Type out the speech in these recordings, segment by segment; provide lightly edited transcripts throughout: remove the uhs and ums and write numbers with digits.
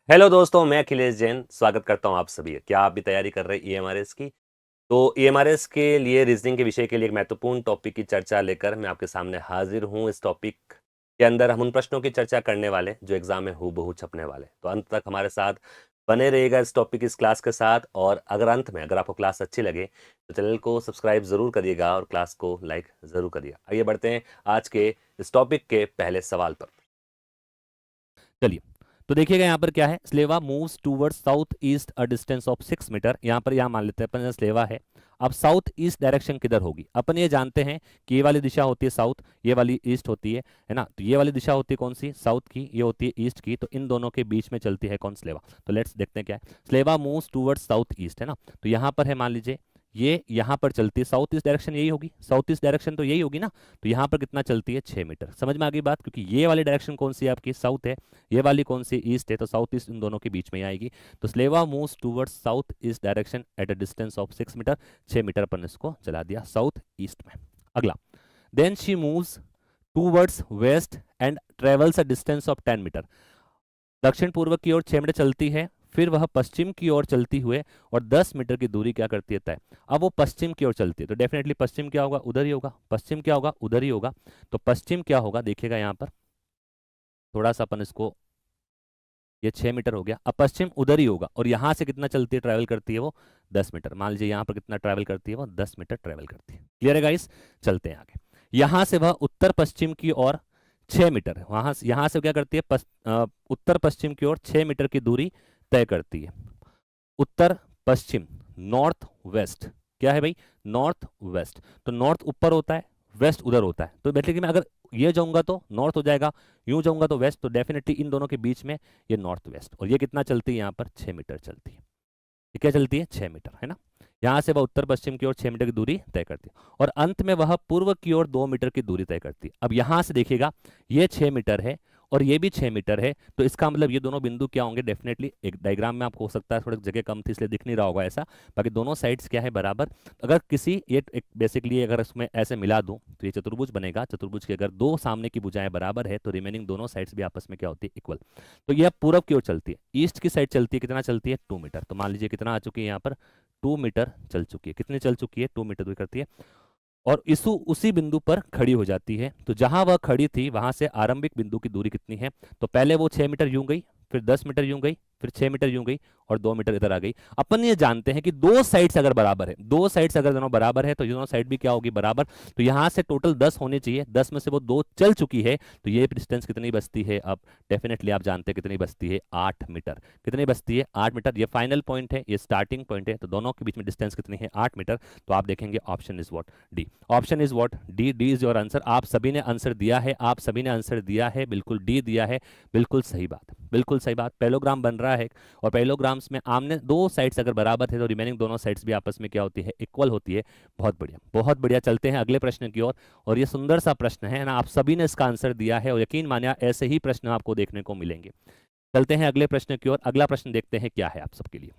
Hello दोस्तों, मैं अखिलेश जैन स्वागत करता हूं आप सभी। क्या आप भी तैयारी कर रहे हैं ईएमआरएस की? तो ईएमआरएस के लिए रीजनिंग के विषय के लिए एक महत्वपूर्ण टॉपिक की चर्चा लेकर मैं आपके सामने हाजिर हूं। इस टॉपिक के अंदर हम उन प्रश्नों की चर्चा करने वाले हैं जो एग्जाम में हूबहू छपने वाले। तो अंत तक हमारे साथ बने रहिएगा इस टॉपिक इस क्लास के साथ। और अगर अंत में अगर आपको क्लास अच्छी लगे तो चैनल को सब्सक्राइब जरूर करिएगा और क्लास को लाइक जरूर करिएगा। आइए बढ़ते हैं आज के इस टॉपिक के पहले सवाल पर। चलिए, तो देखिएगा यहाँ पर क्या है। स्लेवा moves towards south east a distance of 6 metre. यहाँ पर यहाँ मान लेते हैं अपन स्लेवा है। अब साउथ ईस्ट डायरेक्शन किधर होगी? अपन ये जानते हैं कि ये वाली दिशा होती है साउथ, ये वाली ईस्ट होती है ना। तो ये वाली दिशा होती है कौन सी? साउथ की। ये होती है ईस्ट की। तो इन दोनों के बीच में चलती है कौन? स्लेवा। तो लेट्स देखते हैं क्या है। स्लेवा मूव्स टूवर्ड्स साउथ ईस्ट, है ना। तो यहाँ पर है, मान लीजिए ये यहाँ पर चलती है साउथ ईस्ट डायरेक्शन, यही होगी साउथ ईस्ट डायरेक्शन, तो यही होगी ना। तो यहाँ पर कितना चलती है? 6 मीटर। समझ में आ गई बात? क्योंकि ये वाली डायरेक्शन कौन सी है आपकी? साउथ है। ये वाली कौन सी? ईस्ट है। तो साउथ ईस्ट इन दोनों के बीच में ही आएगी। तो स्लेवा moves towards south east direction at a distance of 6 metre. 6 metre पर इसको चला दिया साउथ ईस्ट में। अगला, then she moves towards west and travels a distance of 10 metre. दक्षिण पूर्व की ओर 6 मीटर चलती है, फिर वह पश्चिम की ओर चलती हुए और 10 मीटर की दूरी क्या करती है? तय। अब वो पश्चिम की ओर चलती है तो डेफिनेटली पश्चिम क्या होगा? उधर ही होगा। पश्चिम क्या होगा? उधर ही होगा। तो पश्चिम क्या होगा? देखिएगा यहाँ पर थोड़ा सा अपन इसको, ये 6 मीटर हो गया। अब पश्चिम उधर ही होगा और यहाँ से कितना चलती है, ट्रैवल करती है वो? 10 मीटर। मान लीजिए यहाँ पर कितना ट्रैवल करती है वो? 10 मीटर ट्रैवल करती है। क्लियर है गाइस? चलते हैं आगे। यहाँ से वह उत्तर पश्चिम की ओर 6 मीटर, वहां से यहाँ से क्या करती है? उत्तर पश्चिम की ओर 6 मीटर की दूरी तय करती है। उत्तर पश्चिम, नॉर्थ वेस्ट। क्या है भाई? North west. तो नॉर्थ ऊपर होता है, वेस्ट उधर होता है। तो बेसिकली मैं अगर ये जाऊंगा तो नॉर्थ हो जाएगा, यूं जाऊंगा तो वेस्ट। तो डेफिनेटली इन दोनों के बीच में ये नॉर्थ वेस्ट। और ये कितना चलती है? यहाँ पर 6 मीटर चलती है। ये क्या चलती है? 6 मीटर, है ना। यहाँ से वह उत्तर पश्चिम की ओर 6 मीटर की दूरी तय करती है और अंत में वह पूर्व की ओर 2 मीटर की दूरी तय करती है। अब यहाँ से देखिएगा, ये 6 मीटर है और ये भी 6 मीटर है। तो इसका मतलब ये दोनों बिंदु क्या होंगे? डेफिनेटली एक डायग्राम में आपको हो सकता है थोड़ी जगह कम थी इसलिए दिख नहीं रहा होगा ऐसा, बाकी दोनों साइड्स क्या है? बराबर। अगर किसी ये एक बेसिकली अगर इसमें ऐसे मिला दूं तो ये चतुर्भुज बनेगा। चतुर्भुज की अगर दो सामने की भुजाएं बराबर है तो रिमेनिंग दोनों साइड्स भी आपस में क्या होती है? इक्वल। तो ये पूर्व की ओर चलती है, ईस्ट की साइड चलती है। कितना चलती है? 2 मीटर। तो मान लीजिए कितना आ चुकी है यहाँ पर? 2 मीटर चल चुकी है। कितनी चल चुकी है? 2 मीटर दूरी करती है और इसु उसी बिंदु पर खड़ी हो जाती है। तो जहां वह खड़ी थी वहां से आरंभिक बिंदु की दूरी कितनी है? तो पहले वो 6 मीटर यूं गई, फिर 10 मीटर यूं गई, फिर 6 मीटर यूं गई और 2 मीटर इधर आ गई। अपन ये जानते हैं कि दो साइड्स अगर बराबर है, दो साइड्स अगर दोनों बराबर है तो दोनों साइड भी क्या होगी? बराबर। तो यहां से टोटल 10 होने चाहिए, 10 में से वो 2 चल चुकी है। तो ये डिस्टेंस कितनी बचती है? अब डेफिनेटली आप जानते हैं कितनी बचती है? 8 मीटर। कितनी बचती है? 8 मीटर। ये फाइनल पॉइंट है, ये स्टार्टिंग पॉइंट है। तो दोनों के बीच में डिस्टेंस कितनी है? 8 मीटर। तो आप देखेंगे option is what? D. Option is what? D. D is your answer. आप सभी ने आंसर दिया है, आप सभी ने आंसर दिया है, बिल्कुल डी दिया है। बिल्कुल सही बात, बिल्कुल सही बात। पैलोग्राम बन रहा है और पैलोग्राम्स में आमने दो साइड्स अगर बराबर है तो रिमेनिंग दोनों साइड्स भी आपस में क्या होती है? इक्वल होती है। बहुत बढ़िया, बहुत बढ़िया। चलते हैं अगले प्रश्न की ओर। और ये सुंदर सा प्रश्न है ना, आप सभी ने इसका आंसर दिया है और यकीन मानिए ऐसे ही प्रश्न आपको देखने को मिलेंगे। चलते हैं अगले प्रश्न की ओर। अगला प्रश्न देखते हैं क्या है आप सबके लिए।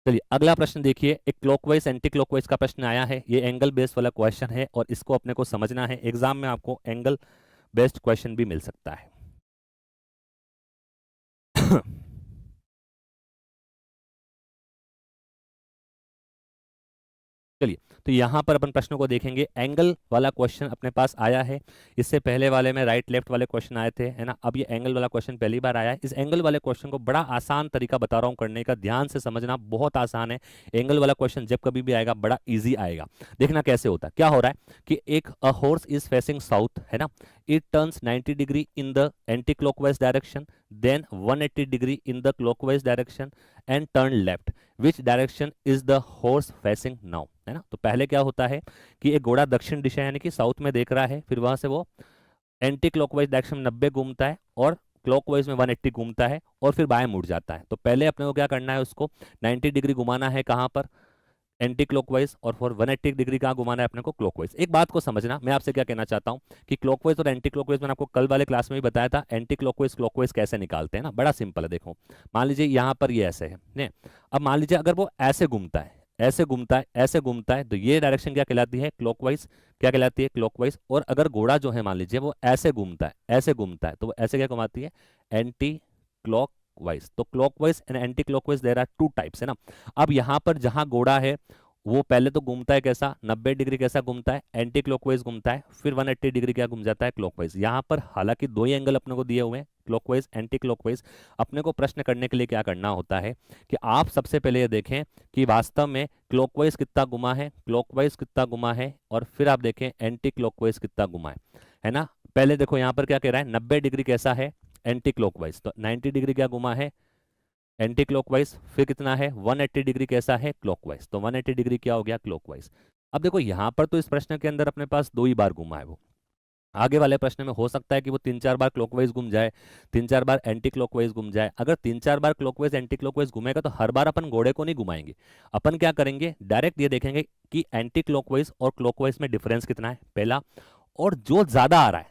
चलिए अगला प्रश्न देखिए। एक क्लॉकवाइज एंटी क्लॉकवाइज का प्रश्न आया है। ये एंगल बेस्ड वाला क्वेश्चन है और इसको अपने को समझना है। एग्जाम में आपको एंगल बेस्ड क्वेश्चन भी मिल सकता है। चलिए, तो यहां पर अपन प्रश्नों को देखेंगे। एंगल वाला क्वेश्चन अपने पास आया है। इससे पहले वाले में राइट लेफ्ट वाले क्वेश्चन आए थे, है ना। अब ये एंगल वाला क्वेश्चन पहली बार आया है। इस एंगल वाले क्वेश्चन को बड़ा आसान तरीका बता रहा हूं करने का, ध्यान से समझना, बहुत आसान है। एंगल वाला क्वेश्चन जब कभी भी आएगा बड़ा ईजी आएगा। देखना कैसे होता है। क्या हो रहा है कि एक हॉर्स इज फेसिंग साउथ, है ना। It turns 90 degree in the anti clockwise direction, then 180 degree in the clockwise direction and turn left. Which direction is the horse facing now, है ना। तो पहले क्या होता है कि एक घोड़ा दक्षिण दिशा यानी कि साउथ में देख रहा है, फिर वहां से वो एंटी क्लॉकवाइज डायरेक्शन में 90 घूमता है और क्लॉकवाइज में 180 घूमता है और फिर बाएं मुड़ जाता है। तो पहले अपने को क्या करना है? उसको 90 डिग्री घुमाना है। कहां पर? Anti clockwise. और फॉर 180 डिग्री कहाँ घुमाना है अपने को? क्लॉकवाइज। एक बात को समझना, मैं आपसे क्या कहना चाहता हूं कि क्लॉकवाइज और एंटी क्लॉकवाइज मैंने आपको कल वाले क्लास में भी बताया था। एंटी क्लॉकवाइज क्लॉकवाइज कैसे निकालते हैं ना, बड़ा सिंपल है। देखो मान लीजिए यहाँ पर ये ऐसे है ने? अब मान लीजिए अगर वो ऐसे घूमता है, ऐसे घूमता है, ऐसे घूमता है, तो ये डायरेक्शन क्या कहलाती है? क्लॉकवाइज। क्या कहलाती है? क्लॉकवाइज। और अगर घोड़ा जो है मान लीजिए वो ऐसे घूमता है, ऐसे घूमता है, तो वो ऐसे क्या घुमाती है? Anti clock clockwise. तो clockwise and anti clockwise there are two types, है ना। अब यहाँ पर जहां घोड़ा है वो पहले तो घूमता है कैसा, 90 डिग्री कैसा घूमता है, एंटी क्लॉकवाइज घूमता है, फिर 180 डिग्री क्या घूम जाता है, क्लॉकवाइज। यहाँ पर हालांकि दो ही एंगल अपने को दिए हुए हैं, क्लॉकवाइज एंटी क्लॉकवाइज। अपने को प्रश्न करने के लिए क्या करना होता है कि आप सबसे पहले ये देखें कि वास्तव में क्लॉकवाइज कितना घुमा है, क्लॉकवाइज कितना घुमा है, और फिर आप देखें एंटी क्लॉकवाइज कितना घुमा है ना। पहले देखो यहाँ पर क्या कह रहा है, 90 डिग्री कैसा है, एंटी क्लॉकवाइज, तो 90 डिग्री क्या घुमा है, एंटी क्लॉकवाइज। फिर कितना है, 180 डिग्री कैसा है, क्लॉकवाइज, तो 180 डिग्री क्या हो गया, क्लॉकवाइज। अब देखो यहाँ पर तो इस प्रश्न के अंदर अपने पास दो ही बार घुमा है वो, आगे वाले प्रश्न में हो सकता है कि वो 3-4 बार क्लॉकवाइज घूम जाए, 3-4 बार एंटी क्लॉकवाइज घूम जाए। अगर 3-4 बार क्लॉकवाइज एंटी क्लॉकवाइज घूमेगा तो हर बार अपन घोड़े को नहीं घुमाएंगे, अपन क्या करेंगे, डायरेक्ट ये देखेंगे कि एंटी क्लॉकवाइज और क्लॉकवाइज में डिफरेंस कितना है पहला, और जो ज्यादा आ रहा है,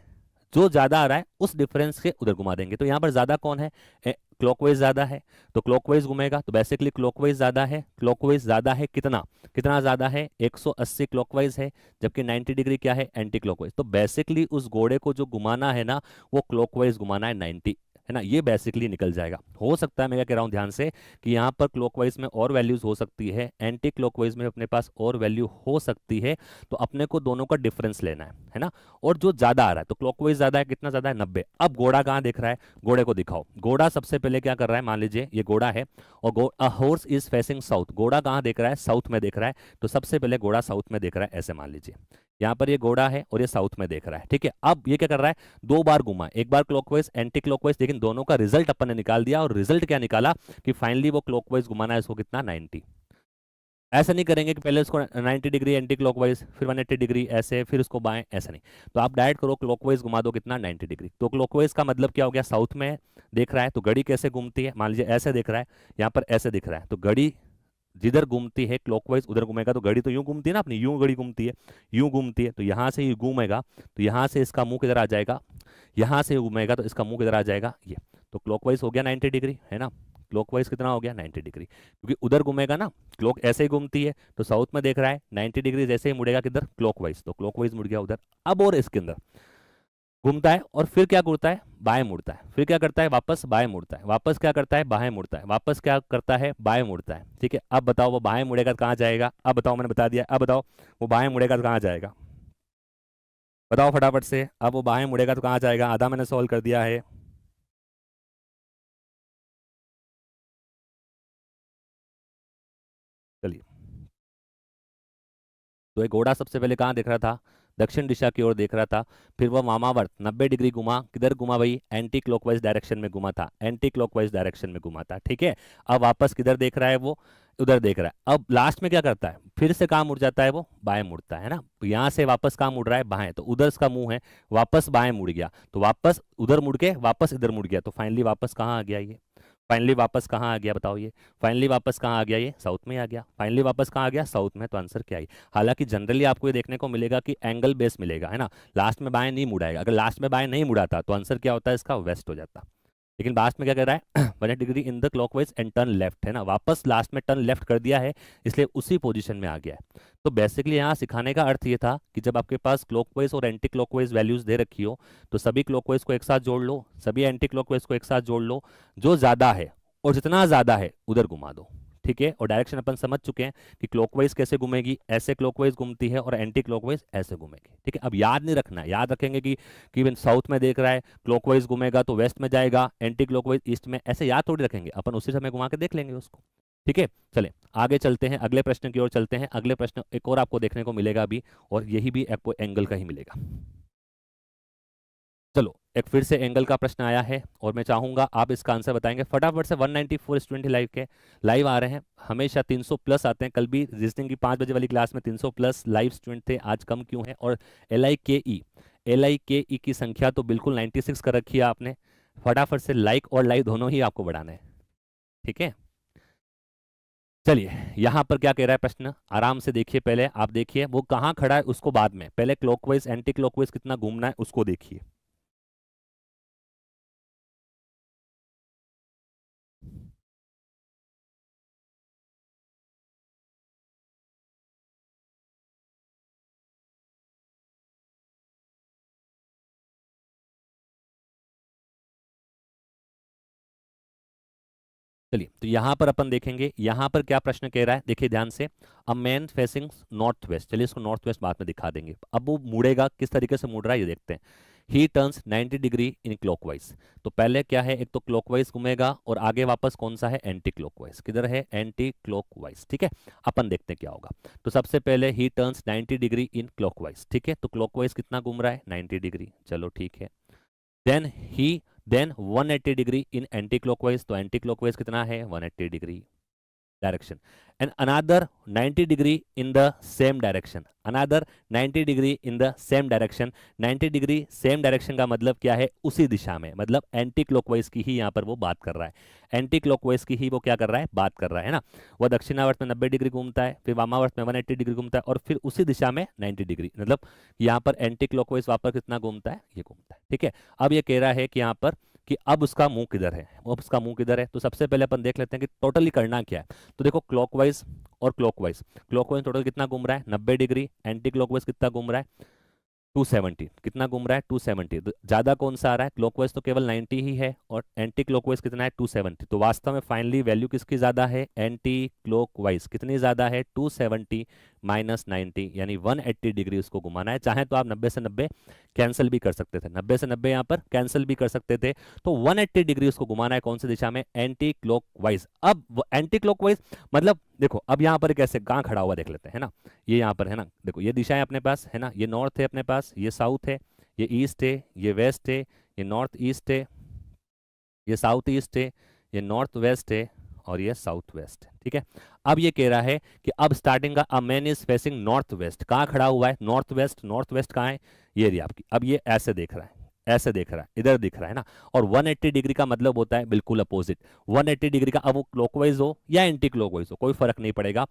जो ज्यादा आ रहा है उस डिफरेंस के उधर घुमा देंगे। तो यहाँ पर ज्यादा कौन है, क्लॉकवाइज ज्यादा है तो क्लॉकवाइज घूमेगा, तो बेसिकली क्लॉकवाइज ज्यादा है, क्लॉकवाइज ज्यादा है कितना, कितना ज्यादा है, 180 क्लॉकवाइज है, जबकि 90 डिग्री क्या है, एंटी क्लॉकवाइज। तो बेसिकली उस घोड़े को जो घुमाना है ना वो क्लॉकवाइज घुमाना है 90, है ना, ये बेसिकली निकल जाएगा। हो सकता है, मैं क्या कह रहा हूं ध्यान से, कि यहाँ पर क्लॉकवाइज में और वैल्यूज हो सकती है, एंटी क्लॉकवाइज में अपने पास और वैल्यू हो सकती है, तो अपने को दोनों का डिफरेंस लेना है ना। और जो ज्यादा आ रहा है तो क्लॉकवाइज ज्यादा है, कितना ज्यादा है, 90। अब घोड़ा कहाँ दिख रहा है, घोड़े को दिखाओ। घोड़ा सबसे पहले क्या कर रहा है, मान लीजिए ये घोड़ा है और हॉर्स इज फेसिंग साउथ, घोड़ा कहाँ देख रहा है, साउथ में देख रहा है। तो सबसे पहले घोड़ा साउथ में देख रहा है, ऐसे मान लीजिए यहाँ पर ये घोड़ा है और ये साउथ में देख रहा है, ठीक है। अब ये क्या कर रहा है, दो बार घुमा, एक बार क्लॉकवाइज एंटी क्लॉकवाइज, लेकिन दोनों का रिजल्ट अपन ने निकाल दिया, और रिजल्ट क्या निकाला कि फाइनली वो क्लॉकवाइज घुमाना है इसको कितना, 90। ऐसा नहीं करेंगे कि पहले उसको 90 डिग्री एंटी क्लॉकवाइज, फिर 180 डिग्री ऐसे, फिर उसको बाएं, ऐसा नहीं। तो आप डायरेक्ट करो, क्लॉकवाइज घुमा दो कितना, 90 डिग्री। तो क्लॉकवाइज का मतलब क्या हो गया, साउथ में देख रहा है तो घड़ी कैसे घूमती है, मान लीजिए ऐसे देख रहा है, यहाँ पर ऐसे दिख रहा है, तो घड़ी जिधर घूमती है क्लॉकवाइज उधर घूमेगा। तो घड़ी तो यूं घूमती है ना अपनी, यूं घड़ी घूमती है, यूं घूमती है, तो यहाँ से ये घूमेगा, तो यहाँ से इसका मुंह किधर आ जाएगा, यहाँ से घूमेगा तो इसका मुंह किधर आ जाएगा, ये। तो क्लॉकवाइज हो गया 90 डिग्री, है ना। क्लॉकवाइज कितना हो गया, 90 डिग्री, क्योंकि उधर घूमेगा ना, क्लॉक ऐसे ही घूमती है, तो साउथ में देख रहा है 90 डिग्री, जैसे ही मुड़ेगा किधर, क्लॉकवाइज, तो क्लॉकवाइज मुड़ गया उधर। अब और इसके अंदर घूमता है और फिर क्या करता है, बाएं मुड़ता है, फिर क्या करता है, वापस बाएं मुड़ता है, वापस क्या करता है, बाएं मुड़ता है, वापस क्या करता है, बाएं मुड़ता है, ठीक है। अब बताओ वो बाएं मुड़ेगा तो कहाँ जाएगा, अब बताओ, मैंने बता दिया, अब बताओ वो बाएं मुड़ेगा तो कहाँ जाएगा, बताओ फटाफट से। अब वो बाएं मुड़ेगा तो कहाँ जाएगा, आधा मैंने सॉल्व कर दिया है। चलिए, तो एक घोड़ा सबसे पहले कहाँ देख रहा था, दक्षिण दिशा की ओर देख रहा था, फिर वह वामावर्त 90 डिग्री घुमा, किधर घुमा भाई, एंटी क्लॉकवाइज डायरेक्शन में घुमा था, एंटी क्लॉकवाइज डायरेक्शन में घुमा था, ठीक है। अब वापस किधर देख रहा है वो, उधर देख रहा है। अब लास्ट में क्या करता है, फिर से कहाँ मुड़ जाता है वो, बाएं मुड़ता है ना। तो यहाँ से वापस कहाँ मुड़ रहा है, बाएं, तो उधर इसका मुंह है, वापस बाएं मुड़ गया, तो वापस उधर मुड़ के वापस इधर मुड़ गया, तो फाइनली वापस कहाँ आ गया ये, फाइनली वापस कहाँ आ गया बताओ, ये फाइनली वापस कहाँ आ गया, ये साउथ में आ गया, फाइनली वापस कहाँ आ गया, साउथ में। तो आंसर क्या है, हालांकि जनरली आपको ये देखने को मिलेगा कि एंगल बेस मिलेगा, है ना, लास्ट में बाएं नहीं मुड़ाएगा। अगर लास्ट में बाएं नहीं मुड़ाता तो आंसर क्या होता है इसका, वेस्ट हो जाता। लेकिन लास्ट में क्या कर रहा है, 180 degree in the clockwise and turn left, है ना, वापस लास्ट में टर्न लेफ्ट कर दिया है, इसलिए उसी पोजीशन में आ गया है। तो बेसिकली यहाँ सिखाने का अर्थ ये था कि जब आपके पास क्लॉकवाइज और एंटी क्लॉकवाइज वैल्यूज दे रखी हो, तो सभी क्लॉकवाइज को एक साथ जोड़ लो, सभी एंटी क्लॉकवाइज को एक साथ जोड़ लो, जो ज्यादा है और जितना ज्यादा है उधर घुमा दो, ठीक है। और डायरेक्शन अपन समझ चुके हैं कि क्लॉकवाइज कैसे घूमेगी, ऐसे क्लॉकवाइज घूमती है, और एंटी क्लॉकवाइज ऐसे घूमेगी, ठीक है। अब याद नहीं रखना है, याद रखेंगे कि साउथ में देख रहा है, क्लॉकवाइज घूमेगा तो वेस्ट में जाएगा, एंटी क्लॉकवाइज ईस्ट में, ऐसे याद थोड़ी रखेंगे अपन, उसी समय घुमा के देख लेंगे उसको, ठीक है। चले आगे चलते हैं, अगले प्रश्न की ओर चलते हैं। अगले प्रश्न एक और आपको देखने को मिलेगा अभी, और यही भी आपको एंगल का ही मिलेगा। चलो, एक फिर से एंगल का प्रश्न आया है, और मैं चाहूंगा आप इसका आंसर बताएंगे फटाफट से। 194 स्टूडेंट लाइव के लाइव आ रहे हैं, हमेशा 300 प्लस आते हैं, कल भी रीजनिंग की 5 बजे वाली क्लास में 300 प्लस लाइव स्टूडेंट थे, आज कम क्यों है। और LIKE की संख्या तो बिल्कुल 96 कर रखी है आपने, फटाफट से लाइक और लाइव दोनों ही आपको बढ़ाना है, ठीक है। चलिए, यहाँ पर क्या कह रहा है प्रश्न, आराम से देखिए, पहले आप देखिए वो कहाँ खड़ा है उसको बाद में, पहले क्लॉकवाइज एंटी क्लॉकवाइज कितना घूमना है उसको देखिए। चलिए, तो यहां पर अपन देखेंगे यहां पर क्या प्रश्न कह रहा है, देखिए ध्यान से। A man facing north west, चलिए इसको नॉर्थ वेस्ट बाद में दिखा देंगे। अब वो मुड़ेगा, किस तरीके से मुड़ रहा है ये देखते हैं। ही टर्न्स 90 डिग्री इन क्लॉकवाइज, तो पहले क्या है, एक तो क्लॉकवाइज घूमेगा और आगे वापस कौन सा है, एंटी क्लॉकवाइज। किधर है, एंटी क्लॉकवाइज, ठीक है। अपन देखते हैं क्या होगा। तो सबसे पहले ही टर्न्स 90 डिग्री इन क्लॉकवाइज, ठीक है। तो क्लॉकवाइज कितना घूम रहा है, 90 डिग्री, चलो ठीक है। Then 180 degree in anti clockwise, तो एंटी क्लॉकवाइज कितना है, 180 degree direction, and another 90 degree in the same direction, another 90 degree in the same direction। 90 degree same direction का मतलब क्या है, उसी दिशा में, मतलब एंटी क्लॉकवाइज की ही यहाँ पर वो बात कर रहा है। एंटी क्लॉकवाइज की ही वो क्या कर रहा है, बात कर रहा है ना। वो दक्षिणावर्त में 90 डिग्री घूमता है, फिर वामावर्त में 180 डिग्री घूमता है, और फिर उसी दिशा में 90 डिग्री, मतलब यहाँ पर एंटी क्लॉकवाइज वापस कितना घूमता है, ये घूमता है, ठीक है। अब ये कह रहा है कि यहाँ पर कि अब उसका मुंह किधर है, अब उसका मुंह किधर है। तो सबसे पहले अपन देख लेते हैं कि टोटली करना क्या है। तो देखो क्लॉकवाइज और क्लॉकवाइज, क्लॉकवाइज टोटल कितना घूम रहा है, 90 डिग्री। एंटी क्लॉकवाइज कितना घूम रहा है, 270, कितना घूम रहा है, 270। तो ज्यादा कौन सा आ रहा है, क्लॉकवाइज तो केवल 90 ही है, और एंटी क्लॉकवाइज कितना है, 270। तो वास्तव में फाइनली वैल्यू किसकी ज्यादा है, एंटी क्लॉकवाइज कितनी ज्यादा है, 270 माइनस 90, यानी 180 डिग्री उसको घुमाना है। चाहे तो आप 90 से 90 कैंसिल भी कर सकते थे, 90 से 90 यहाँ पर कैंसिल भी कर सकते थे। तो 180 डिग्री उसको घुमाना है, कौन सी दिशा में, एंटी क्लॉकवाइज। अब एंटी क्लॉकवाइज मतलब देखो, अब यहाँ पर कैसे कहाँ खड़ा हुआ देख लेते हैं, है ना। ये यहाँ पर है ना, देखो ये दिशाएं अपने पास है ना, ये नॉर्थ है अपने पास, ये साउथ है, ये ईस्ट है, ये वेस्ट है, ये नॉर्थ ईस्ट है, ये साउथ ईस्ट है, ये नॉर्थ वेस्ट है, और ये साउथ वेस्ट है, ठीक है। अब ये कह रहा है कि अब स्टार्टिंग का a man is facing north west, कहाँ खड़ा हुआ है, नॉर्थ वेस्ट। नॉर्थ वेस्ट कहाँ है, ये रही आपकी। अब ये ऐसे देख रहा है, ऐसे देख रहा है, इधर दिख रहा है ना। और 180 डिग्री का मतलब होता है बिल्कुल अपोजिट। 180 डिग्री का, अब वो क्लॉकवाइज हो या एंटी क्लॉकवाइज हो, कोई फर्क नहीं पड़ेगा।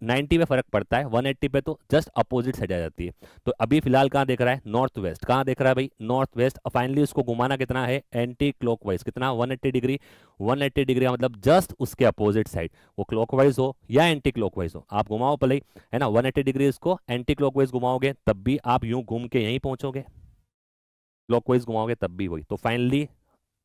90 में फर्क पड़ता है, 180 पे तो जस्ट अपोजिट साइड आ जाती है। तो अभी फिलहाल कहाँ देख रहा है, नॉर्थ वेस्ट। कहाँ देख रहा है भाई, नॉर्थ वेस्ट। फाइनली उसको घुमाना कितना है, एंटी क्लॉकवाइज, कितना, 180 डिग्री। 180 डिग्री का मतलब जस्ट उसके अपोजिट साइड, वो क्लॉकवाइज हो या एंटी क्लॉकवाइज हो, आप घुमाओ पहले ही, है ना। 180 डिग्री इसको एंटी क्लॉकवाइज घुमाओगे तब भी आप यूं घूम के यहीं पहुंचोगे, क्लॉकवाइज घुमाओगे तब भी वही। तो फाइनली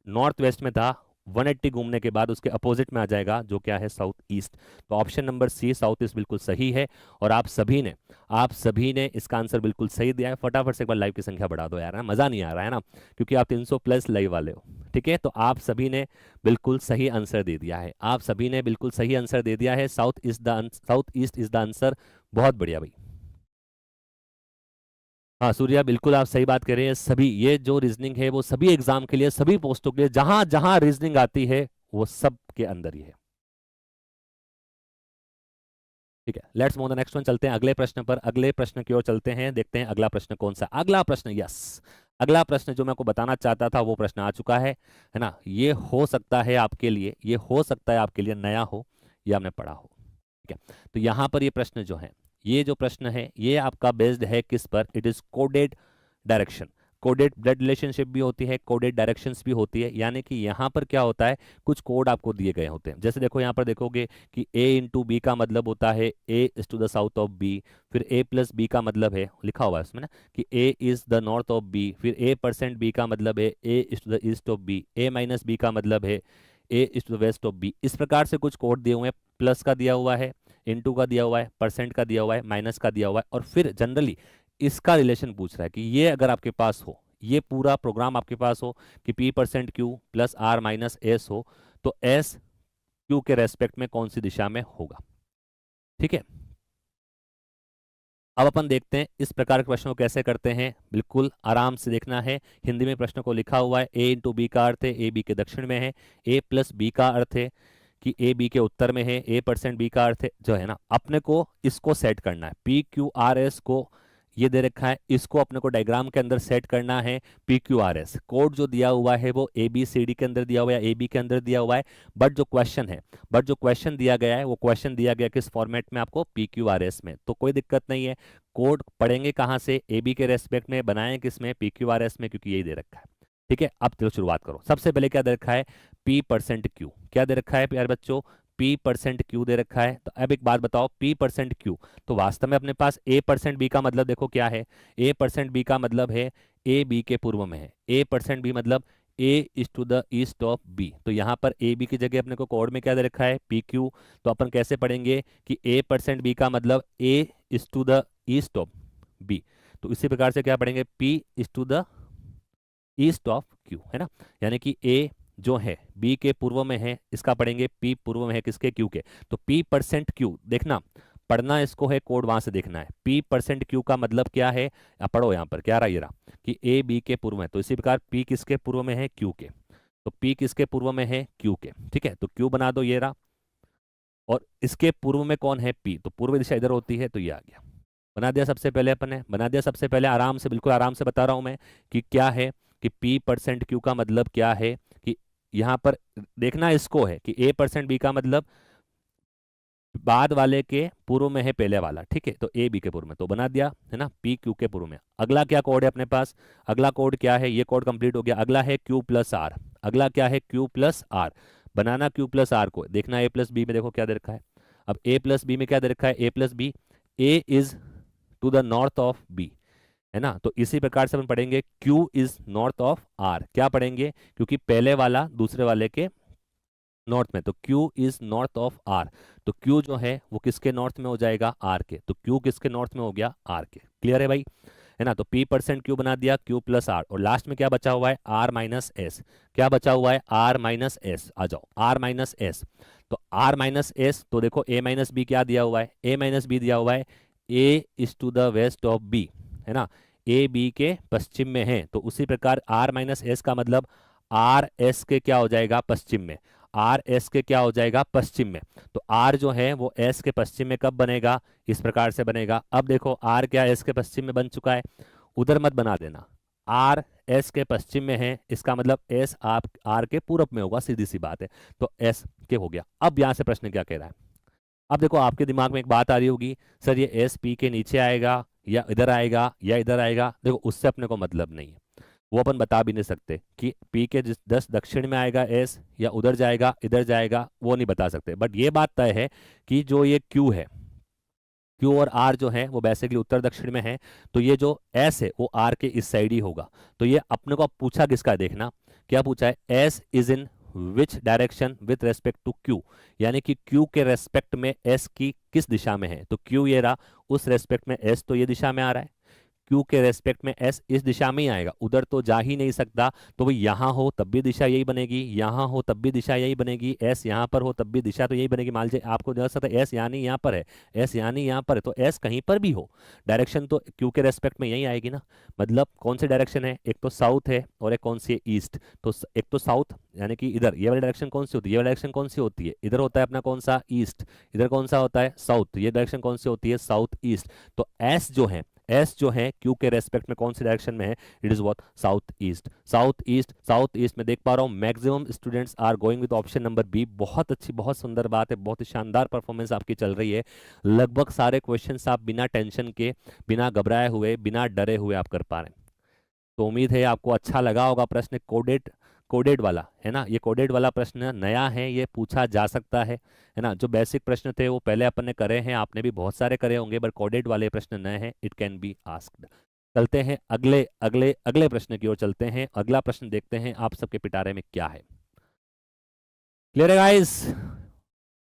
नॉर्थ वेस्ट में था, 180 घूमने के बाद उसके अपोजिट में आ जाएगा, जो क्या है, साउथ ईस्ट। तो option number C south east बिल्कुल सही है। और आप सभी ने इसका आंसर बिल्कुल सही दिया है। फटाफट से एक बार लाइव की संख्या बढ़ा दो यार, मजा नहीं आ रहा है ना, क्योंकि आप 300 प्लस लाइव वाले हो, ठीक है। तो आप सभी ने बिल्कुल सही आंसर दे दिया है, आप सभी ने बिल्कुल सही आंसर दे दिया है। South east is the answer. बहुत बढ़िया भाई। हाँ सूर्या, बिल्कुल आप सही बात कर रहे हैं। सभी ये जो रीजनिंग है वो सभी एग्जाम के लिए, सभी पोस्टों के लिए, जहां जहां रीजनिंग आती है वो सब के अंदर ही है, ठीक है। Let's move the next one, चलते हैं अगले प्रश्न पर, अगले प्रश्न की ओर चलते हैं। देखते हैं अगला प्रश्न कौन सा, अगला प्रश्न, यस, अगला प्रश्न जो मैं आपको बताना चाहता था वो प्रश्न आ चुका है ना। ये हो सकता है आपके लिए, ये हो सकता है आपके लिए नया हो या आपने पढ़ा हो, ठीक है। तो यहाँ पर ये प्रश्न जो है, ये जो प्रश्न है ये आपका बेस्ड है किस पर, it is coded direction. Coded blood relationship भी होती है, कोडेड डायरेक्शंस भी होती है। यानी कि यहाँ पर क्या होता है, कुछ कोड आपको दिए गए होते हैं। जैसे देखो यहाँ पर देखोगे कि a इंटू बी का मतलब होता है a is to the south of b, फिर a प्लस बी का मतलब है, लिखा हुआ है उसमें ना, कि a is the north of b, फिर a% b का मतलब है a is to the east of b, a minus b का मतलब है a is to the west of b। इस प्रकार से कुछ कोड दिए हुए हैं, प्लस का दिया हुआ है, इनटू का दिया हुआ है, परसेंट का दिया हुआ है, माइनस का दिया हुआ है, और फिर जनरली इसका रिलेशन पूछ रहा है कि ये अगर आपके पास हो, ये पूरा प्रोग्राम आपके पास हो कि p%q plus r minus S हो, तो s q के रेस्पेक्ट में कौन सी दिशा में होगा, ठीक है। अब अपन देखते हैं इस प्रकार के प्रश्नों को कैसे करते हैं, बिल्कुल आराम से देखना है। हिंदी में प्रश्न को लिखा हुआ है, a इंटू बी का अर्थ है a b के दक्षिण में है, a प्लस बी का अर्थ है कि a b के उत्तर में है, a% b का अर्थ है जो है ना, अपने को इसको सेट करना है। PQRS को ये दे रखा है, इसको अपने को डायग्राम के अंदर सेट करना है। PQRS कोड जो दिया हुआ है वो ABCD के अंदर दिया हुआ है, AB के अंदर दिया हुआ है। बट जो क्वेश्चन दिया गया है वो क्वेश्चन दिया गया किस फॉर्मेट में, आपको PQRS में। तो कोई दिक्कत नहीं है, कोड पढ़ेंगे कहाँ से, AB के रेस्पेक्ट में, बनाएं किस में, PQRS में, क्योंकि यही दे रखा है, ठीक है। अब चलो शुरुआत करो। सबसे पहले क्या दे रखा है, P%Q। क्या दे रखा है प्यारे बच्चों, P%Q दे रखा है। तो अब एक बात बताओ, P%Q, तो वास्तव में अपने पास A%B का मतलब देखो क्या है, A%B का मतलब है A B के पूर्व में है, A%B मतलब A is to the east of B. तो यहाँ पर ए बी की जगह अपने को कोड में क्या दे रखा है, पी क्यू। तो अपन कैसे पढ़ेंगे कि a% b का मतलब A is to the east of B. तो इसी प्रकार से क्या पढ़ेंगे, p is to the east of Q, है ना। यानी कि a जो है b के पूर्व में है, इसका पढ़ेंगे p पूर्व में है किसके, q के। तो p%q देखना, पढ़ना इसको है, कोड वहां से देखना है। p%q का मतलब क्या है, पढ़ो यहाँ पर क्या रहा, ये रहा कि a b के पूर्व में। तो इसी प्रकार p किसके पूर्व में है, q के। तो p किसके पूर्व में है, q के, ठीक है। तो q बना दो, ये रहा। और इसके पूर्व में कौन है, p। तो पूर्व दिशा इधर होती है, तो ये आ गया। बना दिया सबसे पहले अपन ने, बना दिया सबसे पहले, आराम से, बिल्कुल आराम से बता रहा हूं मैं कि क्या है कि p%q का मतलब क्या है कि यहाँ पर देखना इसको है कि a%b का मतलब बाद वाले के पूर्व में है पहले वाला, ठीक है। तो ए बी के पूर्व में, तो बना दिया है ना, पी क्यू के पूर्व में। अगला क्या कोड है अपने पास, अगला कोड क्या है, ये कोड कंप्लीट हो गया। अगला है क्यू प्लस आर। अगला क्या है, क्यू प्लस आर। बनाना क्यू प्लस आर को, देखना ए प्लस बी में देखो क्या दे रखा है। अब ए प्लस बी में क्या दे रखा है, A plus B, A is to the north of B, है ना। तो इसी प्रकार से अपन पढ़ेंगे Q is north of R। क्या पढ़ेंगे, क्योंकि पहले वाला दूसरे वाले के नॉर्थ में, तो Q is north of R। तो Q जो है वो किसके नॉर्थ में हो जाएगा, R के। तो Q किसके नॉर्थ में हो गया, R के। क्लियर है भाई, है ना। तो p%q बना दिया, q प्लस आर। और लास्ट में क्या बचा हुआ है, r माइनस एस। क्या बचा हुआ है, r माइनस एस। आ जाओ, r माइनस एस। तो r माइनस एस, तो देखो a माइनस बी क्या दिया हुआ है, a माइनस बी दिया हुआ है a is to the west of b, है ना। a b के पश्चिम में है। तो उसी प्रकार r माइनस एस का मतलब r s के क्या हो जाएगा, पश्चिम में। r s के क्या हो जाएगा, पश्चिम में। तो r जो है वो s के पश्चिम में कब बनेगा, इस प्रकार से बनेगा। अब देखो r क्या s के पश्चिम में बन चुका है, उधर मत बना देना। r s के पश्चिम में है, इसका मतलब s आप r के पूरब में होगा, सीधी सी बात है। तो s के हो गया। अब यहां से प्रश्न क्या कह रहा है, अब देखो आपके दिमाग में एक बात आ रही होगी, सर ये एस पी के नीचे आएगा या इधर आएगा या इधर आएगा। देखो उससे अपने को मतलब नहीं है, वो अपन बता भी नहीं सकते कि पी के जिस 10 दक्षिण में आएगा एस, या उधर जाएगा इधर जाएगा, वो नहीं बता सकते। बट ये बात तय है कि जो ये क्यू है, क्यू और आर जो है वो बेसिकली उत्तर दक्षिण में है। तो ये जो एस है वो आर के इस साइड ही होगा। तो ये अपने को पूछा किसका, देखना क्या पूछा है, S is in which direction with respect to Q. यानी कि क्यू के रेस्पेक्ट में एस की किस दिशा में है। तो क्यू ये रहा, उस रेस्पेक्ट में एस तो ये दिशा में आ रहा है, क्यू के रेस्पेक्ट में एस इस दिशा में ही आएगा, उधर तो जा ही नहीं सकता। तो भाई यहाँ हो तब भी दिशा यही बनेगी, यहाँ हो तब भी दिशा यही बनेगी, एस यहाँ पर हो तब भी दिशा तो यही बनेगी। मान लीजिए आपको देख सकता है एस यानी यहाँ पर है, एस यानी यहाँ पर है, तो एस कहीं पर भी हो, डायरेक्शन तो क्यू के रेस्पेक्ट में यही आएगी ना। मतलब कौन सी डायरेक्शन है, एक तो साउथ है और एक कौन सी है, ईस्ट। तो एक तो साउथ यानी कि इधर, ये वाली डायरेक्शन कौन सी होती है, ये वाली डायरेक्शन कौन सी होती है, इधर होता है अपना कौन सा, ईस्ट। इधर कौन सा होता है, साउथ। ये डायरेक्शन कौन सी होती है, साउथ ईस्ट। तो एस जो है, एस जो है क्यू के रेस्पेक्ट में कौन सी डायरेक्शन में है, it is what, south east. South east, south east में देख पा रहा हूं maximum students are going with option number B. बहुत अच्छी, बहुत सुंदर बात है, बहुत ही शानदार परफॉर्मेंस आपकी चल रही है। लगभग सारे क्वेश्चंस आप बिना टेंशन के, बिना घबराए हुए, बिना डरे हुए आप कर पा रहे हैं। तो उम्मीद है आपको अच्छा लगा होगा। प्रश्न कोडेड, कोडेड वाला है ना, ये कोडेड वाला प्रश्न नया है, ये पूछा जा सकता है ना। जो बेसिक प्रश्न थे वो पहले अपन ने करे हैं, आपने भी बहुत सारे करे होंगे, बट कोडेड वाले प्रश्न नए हैं, इट कैन बी आस्क्ड। चलते हैं अगले अगले अगले प्रश्न की ओर चलते हैं। अगला प्रश्न देखते हैं आप सबके पिटारे में क्या है। क्लियर है गाइस,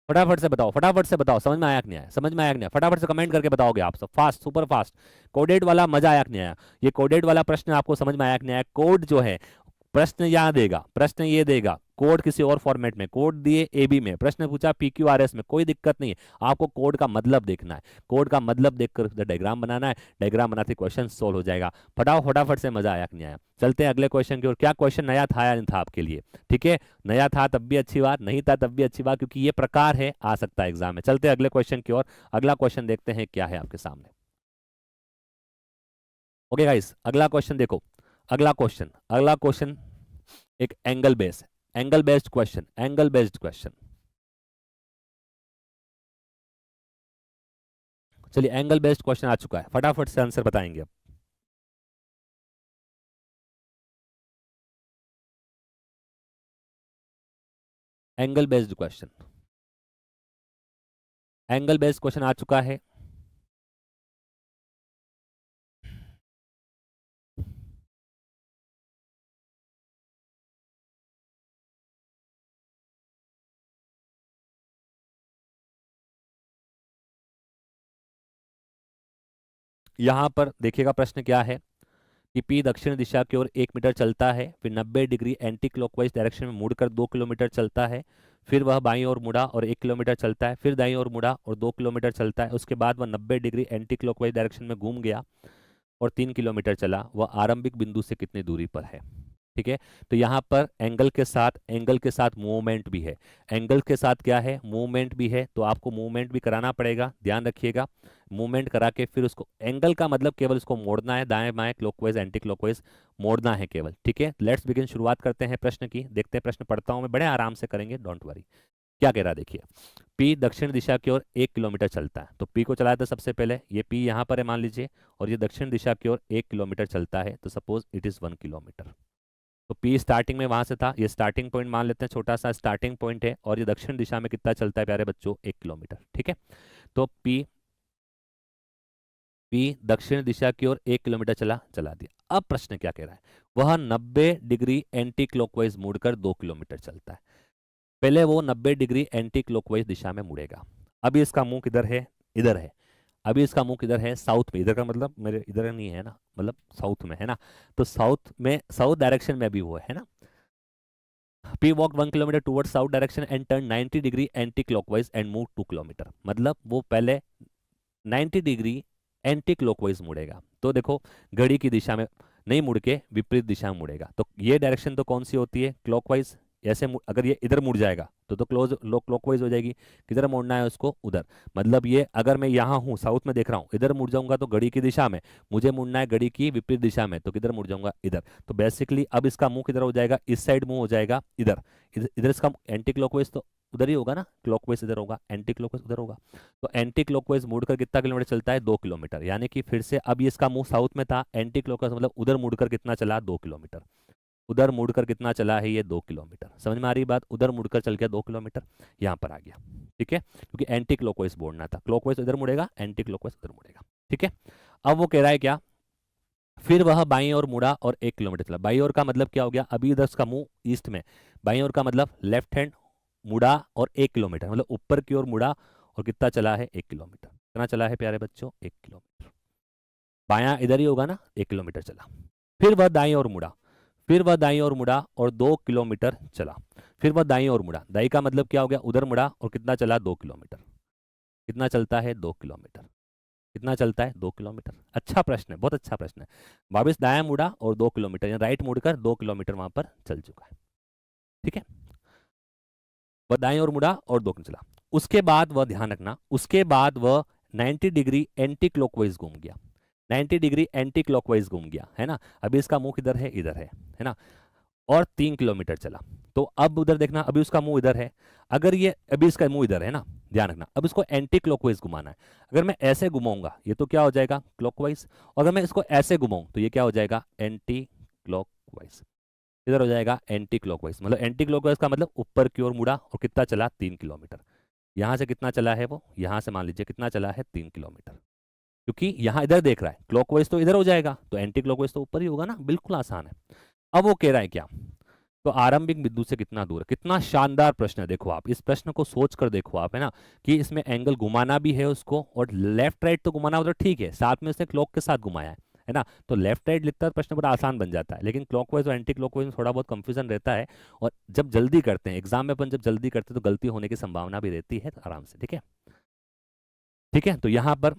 फटाफट से बताओ, फटाफट से बताओ, समझ में आया कि नहीं आया, समझ में आया कि नहीं आया, फटाफट से कमेंट करके बताओगे आप सब, फास्ट, सुपर फास्ट। कोडेड वाला मजा आया कि नहीं आया, ये कोडेड वाला प्रश्न आपको समझ में आया कि नहीं आया। कोड जो है, प्रश्न यहाँ देगा, प्रश्न ये देगा, कोड किसी और फॉर्मेट में, कोड दिए ए बी में, प्रश्न पूछा पी क्यू आर एस में, कोई दिक्कत नहीं है। आपको कोड का मतलब देखना है, कोड का मतलब देखकर डायग्राम बनाना है, डायग्राम बनाते क्वेश्चन सोल्व हो जाएगा। फटाफट से, मजा आया कि नहीं आया। चलते हैं अगले क्वेश्चन की ओर। क्या क्वेश्चन नया था या नहीं था आपके लिए, ठीक है। नया था तब भी अच्छी बात, नहीं था तब भी अच्छी बात, क्योंकि ये प्रकार है, आ सकता है एग्जाम में। चलते हैं अगले क्वेश्चन की ओर। अगला क्वेश्चन देखते हैं क्या है आपके सामने। ओके गाइस, अगला क्वेश्चन देखो, अगला क्वेश्चन एक angle base, angle based question, angle based question. चलिए एंगल बेस्ड क्वेश्चन आ चुका है, फटाफट से आंसर बताएंगे अब। Angle based question, angle based question आ चुका है। यहाँ पर देखिएगा प्रश्न क्या है कि P दक्षिण दिशा की ओर 1 मीटर चलता है, फिर 90 डिग्री एंटी क्लॉकवाइज डायरेक्शन में मुड़कर 2 किलोमीटर चलता है, फिर वह बाईं ओर मुड़ा और 1 किलोमीटर चलता है, फिर दाईं ओर मुड़ा और 2 किलोमीटर चलता है, उसके बाद वह 90 डिग्री एंटी क्लॉकवाइज डायरेक्शन में घूम गया और 3 किलोमीटर चला। वह आरंभिक बिंदु से कितनी दूरी पर है? ठीक है, तो यहाँ पर एंगल के साथ मूवमेंट भी है। एंगल के साथ क्या है? मूवमेंट भी है, तो आपको मूवमेंट भी कराना पड़ेगा, ध्यान रखिएगा। मूवमेंट करा के फिर उसको, एंगल का मतलब केवल उसको मोड़ना है, दाएं बाएं क्लॉकवाइज एंटी क्लॉकवाइज मोड़ना है केवल। ठीक है, लेट्स बिगिन, शुरुआत करते हैं प्रश्न की। देखते हैं, प्रश्न पढ़ता हूं मैं, बड़े आराम से करेंगे, डोंट वरी। क्या कह रहा है देखिए, P दक्षिण दिशा की ओर 1 किलोमीटर चलता है, तो P को चलाया था सबसे पहले, ये P यहाँ पर है मान लीजिए, और ये दक्षिण दिशा की ओर 1 किलोमीटर चलता है, तो सपोज इट इज 1 किलोमीटर। तो P स्टार्टिंग में वहां से था, ये स्टार्टिंग पॉइंट मान लेते हैं, छोटा सा स्टार्टिंग पॉइंट है, और ये दक्षिण दिशा में कितना चलता है प्यारे बच्चों? 1 किलोमीटर। ठीक है, तो P दक्षिण दिशा की ओर 1 किलोमीटर चला दिया। अब प्रश्न क्या कह रहा है? वह 90 डिग्री एंटी क्लॉकवाइज मुड़कर 2 किलोमीटर चलता है। पहले वो 90 डिग्री एंटी क्लॉकवाइज दिशा में मुड़ेगा। अभी इसका मुंह किधर है? इधर है। अभी इसका मुंह किधर है? साउथ में। इधर का मतलब मेरे इधर नहीं है ना, मतलब साउथ में है ना, तो साउथ में, साउथ डायरेक्शन में अभी वो है ना। P walked 1 kilometre toward south direction and turn 90 degree anti clockwise and move 2 kilometre. मतलब वो पहले 90 डिग्री एंटी क्लॉकवाइज मुड़ेगा। तो देखो, घड़ी की दिशा में नहीं मुड़ के विपरीत दिशा में मुड़ेगा, तो ये डायरेक्शन तो कौन सी होती है? क्लॉकवाइज। ऐसे अगर ये इधर मुड़ जाएगा तो क्लॉकवाइज हो जाएगी। किधर मुड़ना है उसको? उधर। मतलब ये, अगर मैं यहाँ हूँ, साउथ में देख रहा हूँ, इधर मुड़ जाऊंगा तो घड़ी की दिशा में, मुझे मुड़ना है घड़ी की विपरीत दिशा में, तो किधर मुड़ जाऊंगा? इधर। तो बेसिकली अब इसका मुंह किधर हो जाएगा? इस साइड मुंह हो जाएगा, इधर। इधर इसका एंटी क्लॉकवाइज तो उधर ही होगा ना, क्लॉकवाइज इधर होगा, एंटी क्लॉकवाइज उधर होगा। तो एंटी क्लॉकवाइज मुड़कर कितना किलोमीटर चलता है? 2 किलोमीटर। यानी कि फिर से अब ये इसका मुंह साउथ में था, एंटी क्लॉकवाइज मतलब उधर मुड़कर कितना चला? 2 किलोमीटर। उधर मुड़कर कितना चला है? ये 2 किलोमीटर। समझ में आ रही बात? उधर मुड़कर चल गया 2 किलोमीटर, यहाँ पर आ गया। ठीक है, क्योंकि एंटी क्लॉकवाइज बोलना था, क्लॉकवाइज इधर मुड़ेगा, एंटी क्लॉकवाइज उधर मुड़ेगा। ठीक है, अब वो कह रहा है क्या? फिर वह बाईं ओर मुड़ा और 1 किलोमीटर चला। बाईं ओर का मतलब क्या हो गया? अभी इधर उसका मुंह ईस्ट में, बाईं ओर का मतलब लेफ्ट हैंड, मुड़ा और 1 किलोमीटर, मतलब ऊपर की ओर मुड़ा और कितना चला है? 1 किलोमीटर। कितना चला है प्यारे बच्चों? 1 किलोमीटर। बायां इधर ही होगा ना, 1 किलोमीटर चला। फिर वह दाईं ओर मुड़ा, फिर वह दाईं ओर मुड़ा और 2 किलोमीटर चला। फिर वह दाईं ओर मुड़ा, दाई का मतलब क्या हो गया? उधर मुड़ा और कितना चला? 2 किलोमीटर। कितना चलता है? 2 किलोमीटर। कितना चलता है? 2 किलोमीटर। अच्छा प्रश्न है, बहुत अच्छा प्रश्न है। वापिस दायां मुड़ा और 2 किलोमीटर, यानी राइट मुड़कर 2 किलोमीटर वहां पर चल चुका है। ठीक है, वह दाएं ओर मुड़ा और 2 किलोमीटर चला। उसके बाद वह, ध्यान रखना, उसके बाद वह 90 डिग्री एंटी क्लॉकवाइज घूम गया। 90 डिग्री एंटी क्लॉकवाइज घूम गया, है ना। अभी इसका मुंह किधर है? इधर है ना, और 3 किलोमीटर चला। तो अब उधर देखना, अभी उसका मुंह इधर है, अगर ये, अभी इसका मुंह इधर है ना, ध्यान रखना। अब इसको एंटी क्लॉकवाइज घुमाना है। अगर मैं ऐसे घुमाऊंगा ये तो क्या हो जाएगा? क्लॉकवाइज। और अगर मैं इसको ऐसे घुमाऊं तो ये क्या हो जाएगा? Anti clockwise. इधर हो जाएगा एंटी क्लॉकवाइज। मतलब एंटी क्लॉकवाइज का मतलब ऊपर की ओर मुड़ा और कितना चला? 3 किलोमीटर। यहां से कितना चला है वो? यहां से मान लीजिए कितना चला है? 3 किलोमीटर। क्योंकि यहां इधर देख रहा है, क्लॉकवाइज तो इधर हो जाएगा, तो एंटी क्लॉकवाइज तो ऊपर ही होगा ना, बिल्कुल आसान है। अब वो कह रहा है क्या? तो आरंभिक बिंदु से कितना दूर है? कितना शानदार प्रश्न है, देखो आप इस प्रश्न को सोच कर देखो आप, है ना, कि इसमें एंगल घुमाना भी है उसको, और लेफ्ट राइट तो घुमाना तो ठीक है, साथ में उसने क्लॉक के साथ घुमाया है ना, तो लेफ्ट राइट लिखता है प्रश्न बड़ा आसान बन जाता है। लेकिन क्लॉकवाइज और एंटी क्लॉकवाइज में थोड़ा बहुत कंफ्यूजन रहता है, और जब जल्दी करते हैं एग्जाम में अपन, जब जल्दी करते हैं तो गलती होने की संभावना भी रहती है, तो आराम से। ठीक है, ठीक है, तो यहाँ पर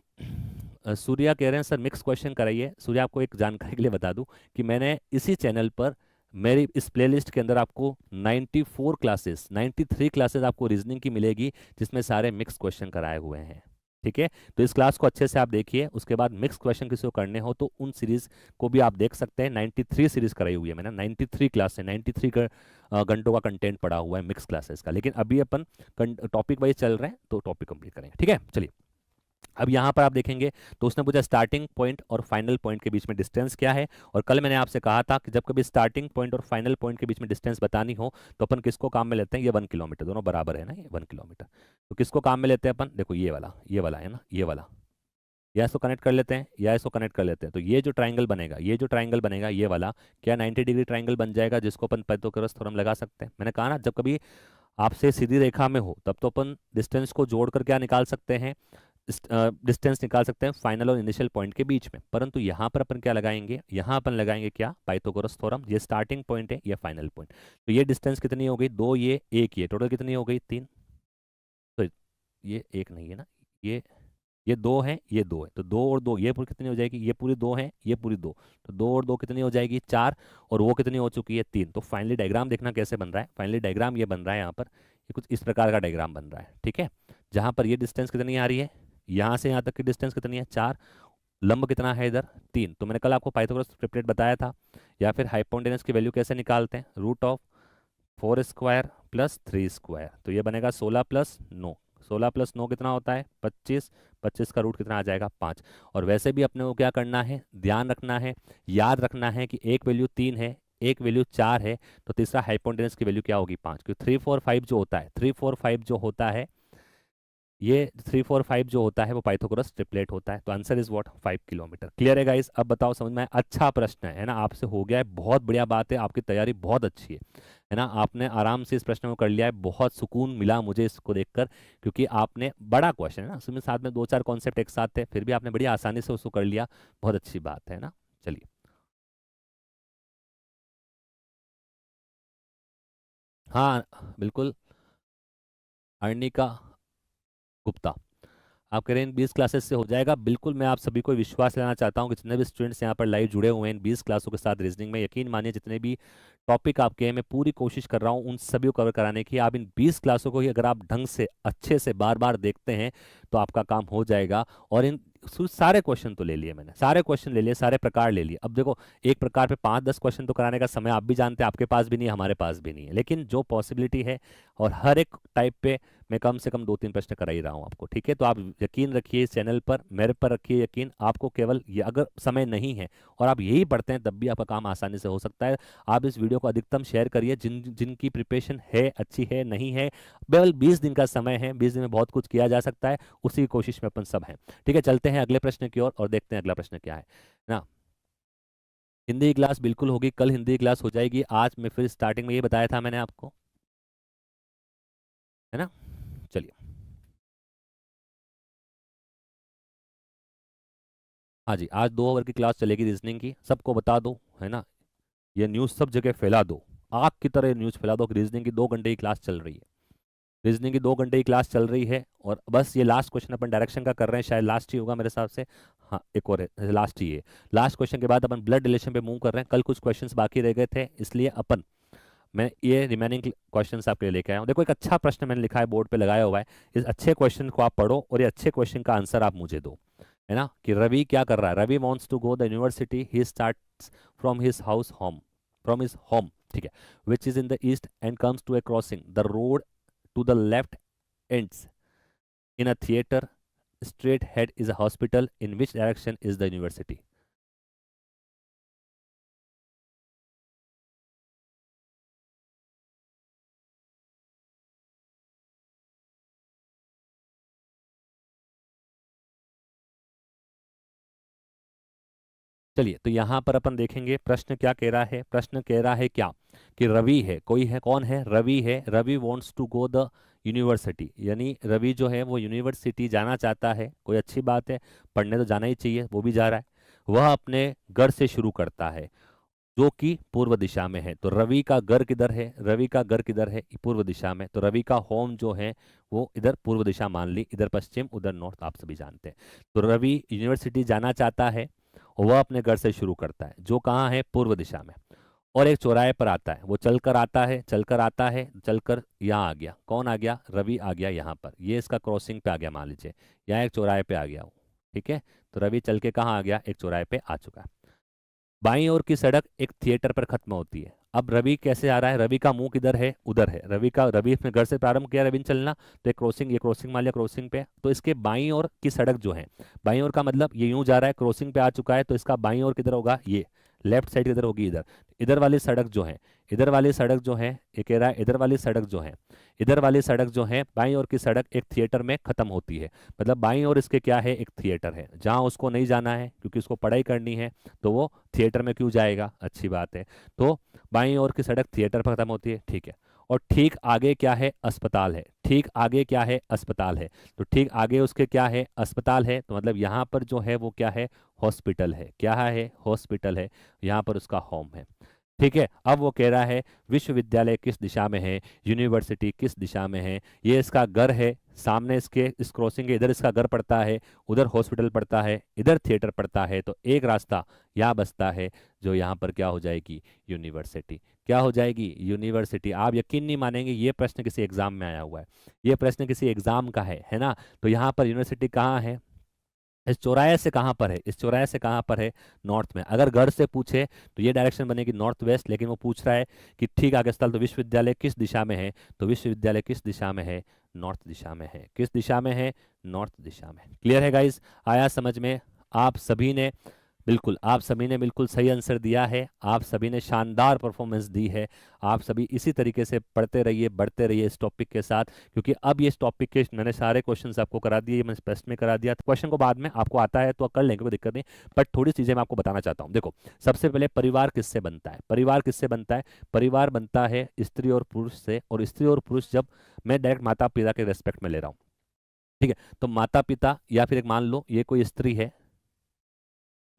सूर्या कह रहे हैं सर मिक्स क्वेश्चन कराइए। सूर्या, आपको एक जानकारी के लिए बता दूं कि मैंने इसी चैनल पर, मेरी इस प्लेलिस्ट के अंदर आपको 94 क्लासेस, 93 क्लासेस आपको रीजनिंग की मिलेगी, जिसमें सारे मिक्स क्वेश्चन कराए हुए हैं। ठीक है, तो इस क्लास को अच्छे से आप देखिए, उसके बाद मिक्स क्वेश्चन किसी को करने हो तो उन सीरीज को भी आप देख सकते हैं। 93 सीरीज कराई हुई है मैंने, 93 क्लास से 93 घंटों का कंटेंट पड़ा हुआ है मिक्स क्लासेस का। लेकिन अभी अपन टॉपिक वाइज चल रहे हैं, तो टॉपिक कंप्लीट करेंगे। ठीक है, चलिए। अब यहाँ पर आप देखेंगे तो उसने पूछा स्टार्टिंग पॉइंट और फाइनल पॉइंट के बीच में डिस्टेंस क्या है। और कल मैंने आपसे कहा था कि जब कभी स्टार्टिंग पॉइंट और फाइनल पॉइंट के बीच में डिस्टेंस बतानी हो तो अपन किसको काम में लेते हैं? ये 1 किलोमीटर, दोनों बराबर है ना, ये 1 किलोमीटर। तो किसको काम में लेते हैं अपन? देखो ये वाला है ना, ये वाला, या इसको कनेक्ट कर लेते हैं या इसको कनेक्ट कर लेते हैं। तो ये जो ट्राइंगल बनेगा, ये जो ट्राइंगल बनेगा ये वाला, क्या 90 डिग्री ट्राइंगल बन जाएगा, जिसको अपन पाइथागोरस थ्योरम लगा सकते हैं। मैंने कहा ना, जब कभी आपसे सीधी रेखा में हो तब तो अपन डिस्टेंस को जोड़कर क्या निकाल सकते हैं? डिस्टेंस निकाल सकते हैं फाइनल और इनिशियल पॉइंट के बीच में, परंतु यहाँ पर अपन क्या लगाएंगे, यहाँ अपन लगाएंगे क्या, पाइथागोरस थ्योरम। ये स्टार्टिंग पॉइंट है, ये फाइनल पॉइंट। तो ये डिस्टेंस कितनी हो गई, 2 ये 1 ये, टोटल कितनी हो गई 3। तो ये 1 नहीं है ना, ये 2 है, ये 2 है, तो 2 और 2 ये पूरी कितनी हो जाएगी, ये पूरी 2 है, ये पूरी 2, तो 2 और 2 कितनी हो जाएगी 4, और वो कितनी हो चुकी है 3। तो फाइनली डायग्राम देखना कैसे बन रहा है, फाइनली डायग्राम ये बन रहा है यहाँ पर, ये कुछ इस प्रकार का डायग्राम बन रहा है, ठीक है। जहाँ पर ये डिस्टेंस कितनी आ रही है, यहाँ से यहाँ तक की डिस्टेंस कितनी है 4, लंब कितना है इधर 3। तो मैंने कल आपको पाइथागोरस ट्रिपलेट बताया था। या फिर हाइपोटेनस की वैल्यू कैसे निकालते हैं, √4² + 3², तो ये बनेगा 16 + 9, 16 + 9 कितना होता है 25, 25 का रूट कितना आ जाएगा 5। और वैसे भी अपने को क्या करना है, ध्यान रखना है, याद रखना है कि एक वैल्यू 3 है, एक वैल्यू 4 है, तो तीसरा हाइपोटेनस की वैल्यू क्या होगी 5, क्योंकि 3 4 5 जो होता है, 3 4 5 जो होता है, ये 3 4 5 जो होता है वो पाइथागोरस ट्रिपलेट होता है। तो answer is what 5 kilometre. Clear है गाइस, अब बताओ समझ में आया? अच्छा प्रश्न है ना, आपसे हो गया है, बहुत बढ़िया बात है, आपकी तैयारी बहुत अच्छी है ना, आपने आराम से इस प्रश्न को कर लिया है, बहुत सुकून मिला मुझे इसको देखकर, क्योंकि आपने बड़ा क्वेश्चन है ना, उसमें साथ में 2 4 कॉन्सेप्ट एक साथ थे, फिर भी आपने बड़ी आसानी से उसको कर लिया, बहुत अच्छी बात है ना। चलिए हाँ बिल्कुल, अर्निका गुप्ता, आप कह रहे हैं इन 20 क्लासेस से हो जाएगा, बिल्कुल मैं आप सभी को विश्वास दिलाना चाहता हूं कि जितने भी स्टूडेंट्स यहाँ पर लाइव जुड़े हुए हैं इन 20 क्लासों के साथ रीजनिंग में, यकीन मानिए जितने भी टॉपिक आपके हैं मैं पूरी कोशिश कर रहा हूं उन सभी को कवर कराने की। आप इन 20 क्लासों को ही अगर आप ढंग से अच्छे से बार बार देखते हैं तो आपका काम हो जाएगा। और इन सारे क्वेश्चन तो ले लिए मैंने, सारे क्वेश्चन ले लिए, सारे प्रकार ले लिए। अब देखो एक प्रकार पे 5 10 क्वेश्चन तो कराने का समय आप भी जानते हैं आपके पास भी नहीं है, हमारे पास भी नहीं है, लेकिन जो पॉसिबिलिटी है और हर एक टाइप पे मैं कम से कम 2 3 प्रश्न करा ही रहा हूँ आपको, ठीक है। तो आप यकीन रखिए इस चैनल पर, मेरे पर रखिए यकीन। आपको केवल ये अगर समय नहीं है और आप यही पढ़ते हैं तब भी आपका काम आसानी से हो सकता है। आप इस वीडियो को अधिकतम शेयर करिए, जिनकी प्रिपरेशन है अच्छी है, नहीं है केवल 20 दिन का समय है, 20 दिन में बहुत कुछ किया जा सकता है, उसी की कोशिश में अपन सब हैं, ठीक है। चलते हैं अगले प्रश्न की ओर और देखते हैं अगला प्रश्न क्या है ना। हिंदी की क्लास बिल्कुल होगी, कल हिंदी की क्लास हो जाएगी। आज मैं फिर स्टार्टिंग में ये बताया था मैंने आपको, है ना। चलिए हाँ जी, आज 2 आवर की क्लास चलेगी रीजनिंग की, सबको बता दो, है ना। ये न्यूज़ सब जगह फैला दो, आग की तरह न्यूज़ फैला दो कि रीजनिंग की 2 घंटे की क्लास चल रही है, रीजनिंग की 2 घंटे की क्लास चल रही है। और बस ये लास्ट क्वेश्चन अपन डायरेक्शन का कर रहे हैं, शायद लास्ट ही होगा मेरे हिसाब से, हाँ एक और है, लास्ट ही है। लास्ट क्वेश्चन के बाद अपन ब्लड रिलेशन पे मूव कर रहे हैं। कल कुछ क्वेश्चंस बाकी रह गए थे, इसलिए अपन मैं ये रिमेनिंग क्वेश्चंस आपके लिए लेके आया हूँ। देखो एक अच्छा प्रश्न मैंने लिखा है, बोर्ड पे लगाया हुआ है, इस अच्छे क्वेश्चन को आप पढ़ो और ये अच्छे क्वेश्चन का आंसर आप मुझे दो, है ना। कि रवि क्या कर रहा है, Ravi wants to go the university, he starts from his house home, from his home, ठीक है, which is in the east and comes to a crossing, the road to the left ends in a theater, straight ahead is a hospital, in which direction is the university? चलिए तो यहाँ पर अपन देखेंगे प्रश्न क्या कह रहा है। प्रश्न कह रहा है क्या कि रवि है, कोई है, कौन है, रवि है, Ravi wants to go the university, यानी रवि जो है वो यूनिवर्सिटी जाना चाहता है। कोई अच्छी बात है, पढ़ने तो जाना ही चाहिए, वो भी जा रहा है। वह अपने घर से शुरू करता है जो कि पूर्व दिशा में है। तो रवि का घर किधर है, रवि का घर किधर है, पूर्व दिशा में। तो रवि का होम जो है वो इधर पूर्व दिशा मान ली, इधर पश्चिम उधर नॉर्थ, आप सभी जानते हैं। तो रवि यूनिवर्सिटी जाना चाहता है और वह अपने घर से शुरू करता है जो कहाँ है, पूर्व दिशा में, और एक चौराहे पर आता है। वो चलकर आता है, चलकर आता है, चलकर यहाँ आ गया। कौन आ गया, रवि आ गया यहाँ पर, ये इसका क्रॉसिंग पे आ गया, मान लीजिए यहाँ एक चौराहे पे आ गया वो, ठीक है। तो रवि चल के कहाँ आ गया, एक चौराहे पे आ चुका है। बाईं ओर की सड़क एक थिएटर पर खत्म होती है। अब रवि कैसे आ रहा है, रवि का मुंह किधर है, उधर है। रवि अपने घर से प्रारंभ किया रवि ने चलना, तो एक क्रॉसिंग, ये क्रॉसिंग मान लिया क्रॉसिंग पे। तो इसके बाईं ओर की सड़क जो है, बाईं ओर का मतलब ये यूं जा रहा है, क्रॉसिंग पे आ चुका है, तो इसका बाईं ओर किधर होगा, ये लेफ्ट साइड किधर होगी, इधर। इधर वाली सड़क जो है, इधर वाली सड़क जो है, ये कह रहा है इधर वाली सड़क जो है, इधर वाली सड़क जो है, बाईं ओर की सड़क एक थिएटर में खत्म होती है। मतलब बाईं ओर इसके क्या है, एक थिएटर है, जहां उसको नहीं जाना है क्योंकि उसको पढ़ाई करनी है, तो वो थिएटर में क्यों जाएगा, अच्छी बात है। तो बाईं ओर की सड़क थिएटर पर खत्म होती है, ठीक है। और ठीक आगे क्या है, अस्पताल है, ठीक ठीक आगे क्या है, अस्पताल है, तो ठीक आगे उसके क्या है, अस्पताल है, तो मतलब यहाँ पर जो है वो क्या है, हॉस्पिटल है, क्या है, हॉस्पिटल है, यहाँ पर उसका होम है। ठीक है, अब वो कह रहा है विश्वविद्यालय किस दिशा में है, यूनिवर्सिटी किस दिशा में है, ये इसका घर है, सामने इसके इस क्रॉसिंग के इधर इसका घर पड़ता है, उधर हॉस्पिटल पड़ता है, इधर थिएटर पड़ता है, तो एक रास्ता यहाँ बसता है जो यहाँ पर क्या हो जाएगी, यूनिवर्सिटी। क्या हो जाएगी, यूनिवर्सिटी। आप यकीन नहीं मानेंगे, ये प्रश्न किसी एग्जाम में आया हुआ है, ये प्रश्न किसी एग्जाम का है ना। तो यहाँ पर यूनिवर्सिटी कहाँ है, इस चौराहे से कहाँ पर है, इस चौराहे से कहाँ पर है, नॉर्थ में। अगर घर से पूछे तो ये डायरेक्शन बनेगी नॉर्थ वेस्ट, लेकिन वो पूछ रहा है कि ठीक आगे स्थल, तो विश्वविद्यालय किस दिशा में है, तो विश्वविद्यालय किस दिशा में है, नॉर्थ दिशा में है। किस दिशा में है, नॉर्थ दिशा में। क्लियर है गाइज, आया समझ में। आप सभी ने बिल्कुल, आप सभी ने बिल्कुल सही आंसर दिया है, आप सभी ने शानदार परफॉर्मेंस दी है। आप सभी इसी तरीके से पढ़ते रहिए, बढ़ते रहिए इस टॉपिक के साथ, क्योंकि अब ये इस टॉपिक के मैंने सारे क्वेश्चंस आपको करा दिए, मैंने स्पष्ट में करा दिया। क्वेश्चन को बाद में आपको आता है तो कर लेंगे, कोई दिक्कत नहीं, बट थोड़ी चीजें मैं आपको बताना चाहता हूँ। देखो, सबसे पहले परिवार किससे बनता है, परिवार किससे बनता है, परिवार बनता है स्त्री और पुरुष से, और स्त्री और पुरुष जब मैं डायरेक्ट माता पिता के रेस्पेक्ट में ले रहा हूँ, ठीक है, तो माता पिता, या फिर एक मान लो ये कोई स्त्री है,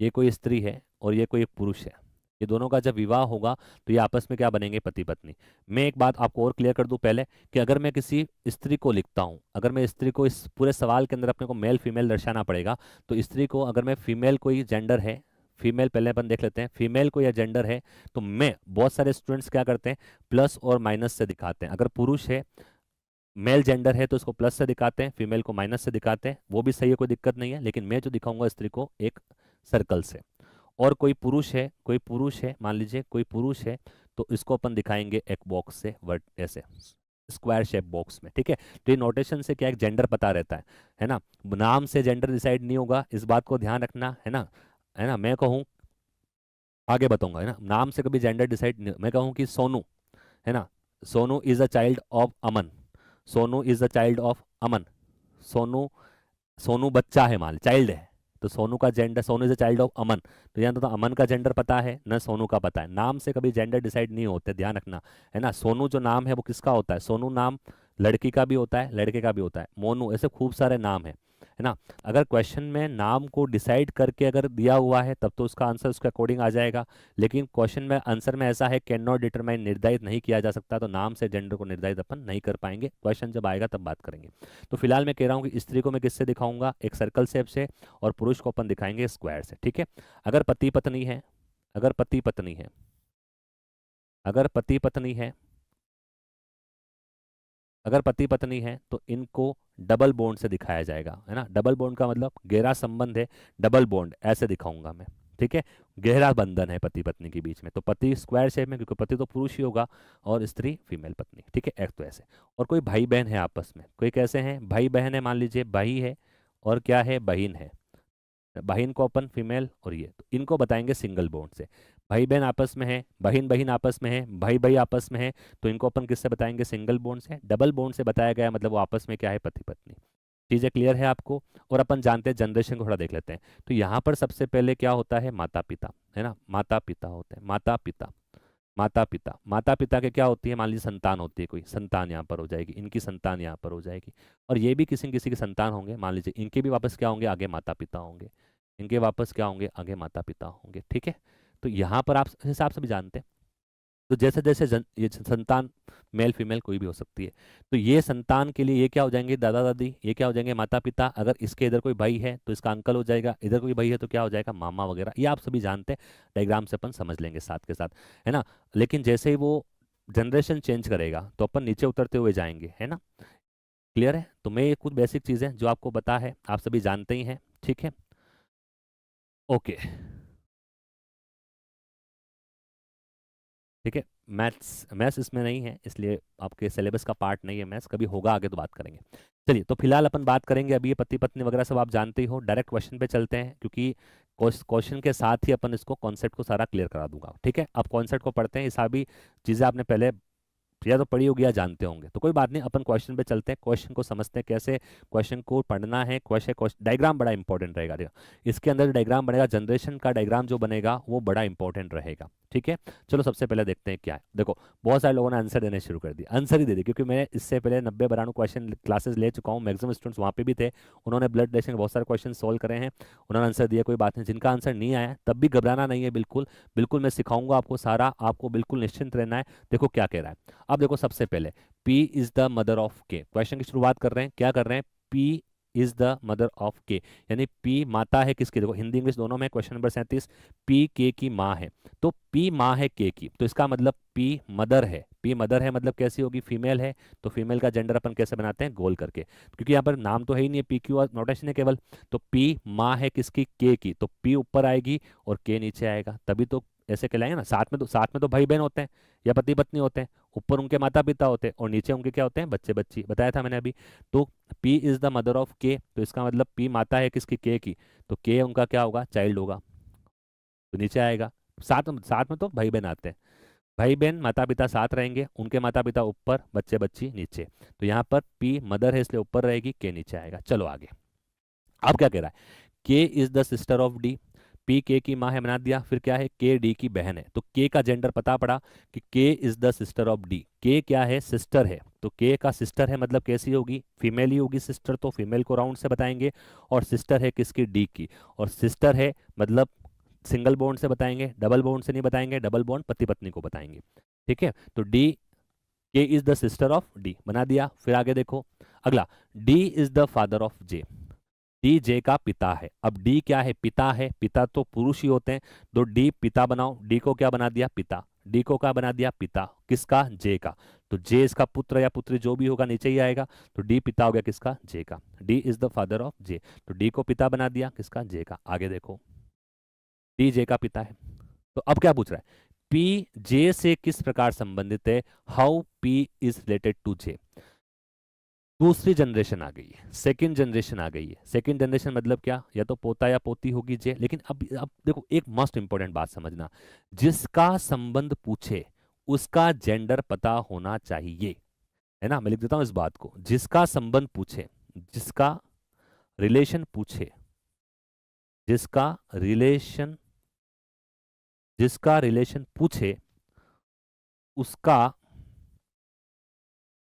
ये कोई स्त्री है और ये कोई एक पुरुष है, ये दोनों का जब विवाह होगा तो ये आपस में क्या बनेंगे, पति पत्नी। मैं एक बात आपको और क्लियर कर दूं पहले, कि अगर मैं किसी स्त्री को लिखता हूं, अगर मैं स्त्री को, इस पूरे सवाल के अंदर अपने को मेल फीमेल दर्शाना पड़ेगा, तो स्त्री को अगर मैं फीमेल कोई जेंडर है, फीमेल पहले अपन देख लेते हैं, फीमेल को या जेंडर है, तो मैं, बहुत सारे स्टूडेंट्स क्या करते हैं, प्लस और माइनस से दिखाते हैं। अगर पुरुष है, मेल जेंडर है, तो इसको प्लस से दिखाते हैं, फीमेल को माइनस से दिखाते हैं, वो भी सही है, कोई दिक्कत नहीं है, लेकिन मैं जो दिखाऊंगा स्त्री को एक सर्कल से। और कोई पुरुष है, कोई पुरुष है, मान लीजिए कोई पुरुष है, तो इसको अपन दिखाएंगे एक बॉक्स से, वर्ड ऐसे स्क्वायर शेप बॉक्स में। ठीक है, तो ये नोटेशन से क्या एक जेंडर पता रहता है ना। नाम से जेंडर डिसाइड नहीं होगा, इस बात को ध्यान रखना है ना, है ना। मैं कहूँ, आगे बताऊंगा, है ना, नाम से कभी जेंडर डिसाइड नहीं। मैं कहूँ कि सोनू, है ना, Sonu is a child of Aman, Sonu is a child of Aman, Sonu, Sonu बच्चा है, मान चाइल्ड है, तो सोनू का gender, Sonu is a child of Aman, तो यहाँ तो अमन का जेंडर पता है ना, सोनू का पता है। नाम से कभी जेंडर डिसाइड नहीं होते, ध्यान रखना, है ना। सोनू जो नाम है वो किसका होता है, सोनू नाम लड़की का भी होता है, लड़के का भी होता है, मोनू, ऐसे खूब सारे नाम है ना। अगर क्वेश्चन में नाम को डिसाइड करके अगर दिया हुआ है तब तो उसका आंसर उसके अकॉर्डिंग आ जाएगा, लेकिन क्वेश्चन में आंसर में ऐसा है कैन नॉट डिटरमाइन, निर्धारित नहीं किया जा सकता, तो नाम से जेंडर को निर्धारित अपन नहीं कर पाएंगे। क्वेश्चन जब आएगा तब बात करेंगे। तो फिलहाल मैं कह रहा हूँ कि स्त्री को मैं किससे दिखाऊंगा, एक सर्कल शेप से, और पुरुष को अपन दिखाएंगे स्क्वायर से। ठीक है, अगर पति पत्नी है, अगर पति पत्नी है, अगर पति पत्नी है, अगर पति पत्नी है, तो इनको डबल बॉन्ड से दिखाया जाएगा, है ना। डबल बॉन्ड का मतलब गहरा संबंध है, डबल बॉन्ड ऐसे दिखाऊंगा मैं। ठीक है, गहरा बंधन है पति पत्नी के बीच में, तो पति स्क्वायर शेप में, क्योंकि पति तो पुरुष ही होगा और स्त्री फीमेल पत्नी। ठीक है, एक तो ऐसे। और कोई भाई बहन है आपस में, कोई कैसे हैं, भाई बहन है, मान लीजिए भाई है और क्या है, बहन है, बहन को अपन फीमेल, और ये, तो इनको बताएंगे सिंगल बॉन्ड से। भाई बहन आपस में है, बहन बहन आपस में है, भाई भाई आपस में है, तो इनको अपन किससे बताएंगे, सिंगल बॉन्ड से। डबल बॉन्ड से बताया गया मतलब वो आपस में क्या है, पति पत्नी। चीजें क्लियर है आपको। और अपन जानते हैं जनरेशन को थोड़ा देख लेते हैं। तो यहाँ पर सबसे पहले क्या होता है, माता पिता, है ना, माता पिता होते हैं, माता पिता, माता पिता, माता पिता के क्या होती है, मान लीजिए संतान होती है, कोई संतान यहाँ पर हो जाएगी, इनकी संतान यहाँ पर हो जाएगी, और ये भी किसी न किसी के संतान होंगे, मान लीजिए इनके भी वापस क्या होंगे, आगे माता पिता होंगे, इनके वापस क्या होंगे, आगे माता पिता होंगे। ठीक है, तो यहाँ पर आप इस हिसाब से भी जानते हैं। तो जैसे जैसे ये संतान मेल फीमेल कोई भी हो सकती है, तो ये संतान के लिए ये क्या हो जाएंगे, दादा दादी, ये क्या हो जाएंगे, माता पिता। अगर इसके इधर कोई भाई है तो इसका अंकल हो जाएगा, इधर कोई भाई है तो क्या हो जाएगा, मामा वगैरह। ये आप सभी जानते हैं, डायग्राम से अपन समझ लेंगे साथ के साथ, है ना। लेकिन जैसे ही वो जनरेशन चेंज करेगा तो अपन नीचे उतरते हुए जाएंगे, है ना। क्लियर है, तो मैं ये कुछ बेसिक चीजें जो आपको पता है आप सभी जानते ही हैं। ठीक है, ओके, ठीक है। मैथ्स मैथ्स इसमें नहीं है, इसलिए आपके सिलेबस का पार्ट नहीं है मैथ्स, कभी होगा आगे तो बात करेंगे। चलिए, तो फिलहाल अपन बात करेंगे, अभी ये पति पत्नी वगैरह सब आप जानते ही हो। डायरेक्ट क्वेश्चन पे चलते हैं, क्योंकि क्वेश्चन के साथ ही अपन इसको कॉन्सेप्ट को सारा क्लियर करा दूंगा। ठीक है, अब कॉन्सेप्ट को पढ़ते हैं। ये सभी चीज़ें आपने पहले या तो पढ़ी होगी या जानते होंगे। तो कोई बात नहीं, अपन क्वेश्चन पे चलते हैं, क्वेश्चन को समझते हैं कैसे क्वेश्चन को पढ़ना है। क्वेश्चन डायग्राम बड़ा इंपॉर्टेंट रहेगा, देखो इसके अंदर डायग्राम बनेगा, जनरेशन का डायग्राम जो बनेगा वो बड़ा इंपॉर्टेंट रहेगा। ठीक है, चलो सबसे पहले देखते हैं क्या है। देखो बहुत सारे लोगों ने आंसर देने शुरू कर दिया, आंसर ही दे दिए, क्योंकि मैं इससे पहले 90-92 क्वेश्चन क्लासेस ले चुका हूँ, मैक्सिमम स्टूडेंट्स वहाँ पे भी थे, उन्होंने ब्लड रिलेशन के बहुत सारे क्वेश्चन सोल्व करे हैं, उन्होंने आंसर दिया। कोई बात नहीं, जिनका आंसर नहीं आया तब भी घबराना नहीं है, बिल्कुल बिल्कुल मैं सिखाऊंगा आपको सारा, आपको बिल्कुल निश्चिंत रहना है। देखो क्या कह रहा है, अब देखो सबसे पहले P is the mother of K, question की शुरुआत कर रहे हैं, क्या कर रहे हैं, P is the mother of K, यानी P माता है किसकी, देखो हिंदी इंग्लिश दोनों में, क्वेश्चन नंबर 37, P K की माँ है, तो P माँ है K की, तो इसका मतलब P मदर है, P मदर है मतलब कैसी होगी, फीमेल है, तो फीमेल का जेंडर अपन कैसे बनाते हैं, गोल करके, क्योंकि यहाँ पर नाम तो है ही नहीं है, P Q और नोटेशन है केवल, तो P माँ है किसकी, K की, तो P ऊपर आएगी और K नीचे आएगा, तभी तो ऐसे कहलाएंगे ना। साथ में तो भाई बहन होते हैं या पति पत्नी होते हैं, ऊपर उनके माता पिता होते हैं और नीचे उनके क्या होते हैं, बच्चे बच्ची, बताया था मैंने अभी। तो P is the mother of K, तो इसका मतलब P माता है किसकी, K की, तो K उनका क्या होगा, चाइल्ड होगा, तो नीचे आएगा। साथ में तो भाई बहन आते हैं, भाई बहन माता पिता साथ रहेंगे, उनके माता पिता ऊपर, बच्चे बच्ची नीचे, तो यहाँ पर P मदर है इसलिए ऊपर रहेगी, K नीचे आएगा। चलो आगे, अब क्या कह रहा है, K is the sister of D, P K की माँ है, बना दिया, फिर क्या है, K D की बहन है, तो K का जेंडर पता पड़ा कि K is the sister of D, K क्या है, सिस्टर है, तो K का सिस्टर है मतलब कैसी होगी, फीमेल ही होगी सिस्टर, तो फीमेल को राउंड से बताएंगे, और सिस्टर है किसकी, D की, और सिस्टर है मतलब सिंगल बॉन्ड से बताएंगे, डबल बॉन्ड से नहीं बताएंगे, डबल बॉन्ड पति पत्नी को बताएंगे। ठीक है, तो D, K is the sister of D, बना दिया। फिर आगे देखो अगला, D is the father of J, D J का पिता है, अब डी क्या है, पिता है, पिता तो पुरुष ही होते हैं, तो डी पिता बनाओ, डी को क्या बना दिया, पिता, डी को क्या बना दिया, पिता, किसका, जे का, तो जे इसका पुत्र या पुत्री जो भी होगा नीचे ही आएगा, तो डी पिता हो गया किसका, जे का, D is the father of J, तो डी को पिता बना दिया किसका, जे का। आगे देखो डी जे का पिता है, तो अब क्या पूछ रहा है, पी जे से किस प्रकार संबंधित है, how P is related to J. दूसरी जनरेशन आ गई है, सेकंड जनरेशन आ गई है, सेकंड जनरेशन मतलब क्या, या तो पोता या पोती होगी जे, लेकिन अब देखो एक मोस्ट इंपॉर्टेंट बात समझना, जिसका संबंध पूछे उसका जेंडर पता होना चाहिए, है ना, मैं लिख देता हूं इस बात को, जिसका संबंध पूछे, जिसका रिलेशन पूछे, जिसका रिलेशन जिसका रिलेशन पूछे उसका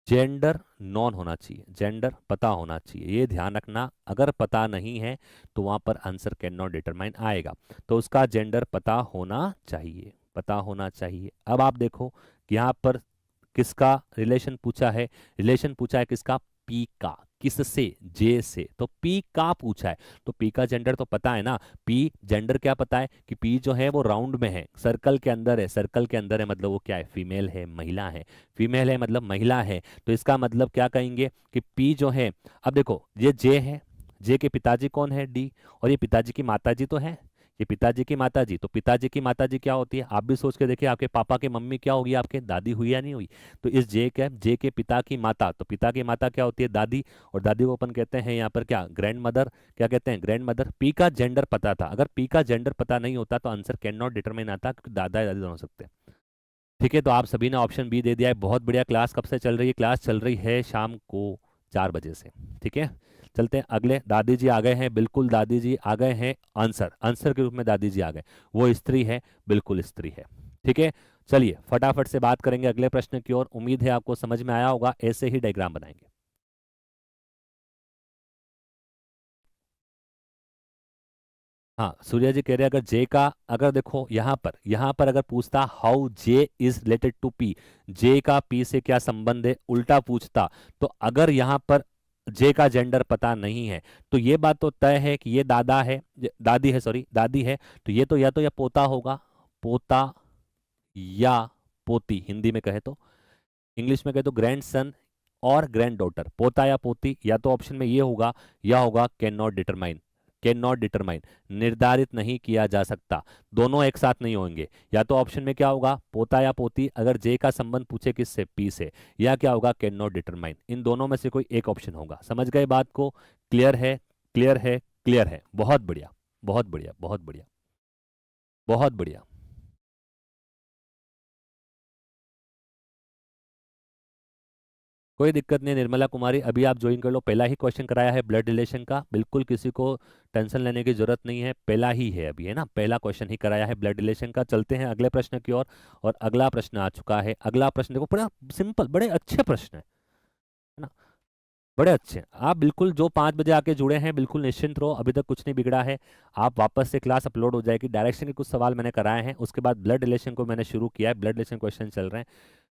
जेंडर नॉन होना चाहिए, जेंडर पता होना चाहिए, ये ध्यान रखना, अगर पता नहीं है तो वहां पर आंसर कैन नॉट डिटरमाइन आएगा, तो उसका जेंडर पता होना चाहिए, पता होना चाहिए। अब आप देखो कि यहाँ पर किसका रिलेशन पूछा है, रिलेशन पूछा है किसका, पी का, किससे, जे से, तो पी का पूछा है, तो पी का जेंडर तो पता है ना, पी जेंडर क्या पता है कि पी जो है वो राउंड में है, सर्कल के अंदर है, सर्कल के अंदर है मतलब वो क्या है, फीमेल है, महिला है, फीमेल है मतलब महिला है, तो इसका मतलब क्या कहेंगे कि पी जो है, अब देखो ये जे है, जे के पिताजी कौन है, डी, और ये पिताजी की माताजी तो है, ये पिताजी की माताजी, तो पिताजी की माताजी क्या होती है, आप भी सोच के देखिए, आपके पापा की मम्मी क्या होगी, आपके दादी हुई या नहीं हुई, तो इस जे के पिता की माता, तो पिता की माता क्या होती है, दादी, और दादी को अपन कहते हैं यहाँ पर क्या, ग्रैंड मदर, क्या कहते हैं, ग्रैंड मदर। पी का जेंडर पता था, अगर पी का जेंडर पता नहीं होता तो आंसर कैन नॉट डिटरमाइन आता, क्योंकि दादा या दादी दोनों हो सकते हैं। ठीक है, तो आप सभी ने ऑप्शन बी दे दिया है, बहुत बढ़िया। क्लास कब से चल रही है, क्लास चल रही है शाम को 4 बजे से। ठीक है, चलते हैं अगले, दादी जी आ गए हैं, बिल्कुल दादी जी आ गए हैं, आंसर आंसर के रूप में दादी जी आ गए, वो स्त्री है, बिल्कुल स्त्री है। ठीक है, चलिए फटाफट से बात करेंगे अगले प्रश्न की ओर, उम्मीद है आपको समझ में आया होगा, ऐसे ही डायग्राम बनाएंगे। हाँ सूर्या जी कह रहे हैं अगर जे का, अगर देखो यहाँ पर अगर पूछता how J is related to P, J का पी से क्या संबंध है, उल्टा पूछता, तो अगर यहाँ पर जे का जेंडर पता नहीं है तो ये बात तो तय है कि ये दादा है, दादी है, सॉरी दादी है, तो ये तो या पोता होगा, पोता या पोती, हिंदी में कहे तो, इंग्लिश में कहे तो ग्रैंड सन और ग्रैंड डॉटर, पोता या पोती, या तो ऑप्शन में ये होगा या होगा can not determine, can not determine, निर्धारित नहीं किया जा सकता, दोनों एक साथ नहीं होंगे, या तो ऑप्शन में क्या होगा, पोता या पोती, अगर जे का संबंध पूछे किससे, पी से, या क्या होगा, कैन नॉट डिटरमाइन, इन दोनों में से कोई एक ऑप्शन होगा। समझ गए बात को, क्लियर है, क्लियर है, क्लियर है, बहुत बढ़िया, बहुत बढ़िया, बहुत बढ़िया, बहुत बढ़िया। कोई दिक्कत नहीं निर्मला कुमारी, अभी आप ज्वाइन कर लो। पहला ही क्वेश्चन कराया है ब्लड रिलेशन का, बिल्कुल किसी को टेंशन लेने की जरूरत नहीं है, पहला ही है अभी, है ना, पहला क्वेश्चन ही कराया है ब्लड रिलेशन का। चलते हैं अगले प्रश्न की ओर। और अगला प्रश्न आ चुका है। अगला प्रश्न देखो, बड़ा सिंपल, बड़े अच्छे प्रश्न है ना, बड़े अच्छे। आप बिल्कुल जो 5 बजे आके जुड़े हैं बिल्कुल निश्चिंत रहो, अभी तक कुछ नहीं बिगड़ा है। आप वापस से क्लास अपलोड हो जाएगी। डायरेक्शन के कुछ सवाल मैंने कराए हैं, उसके बाद ब्लड रिलेशन को मैंने शुरू किया है, ब्लड रिलेशन क्वेश्चन चल रहे हैं,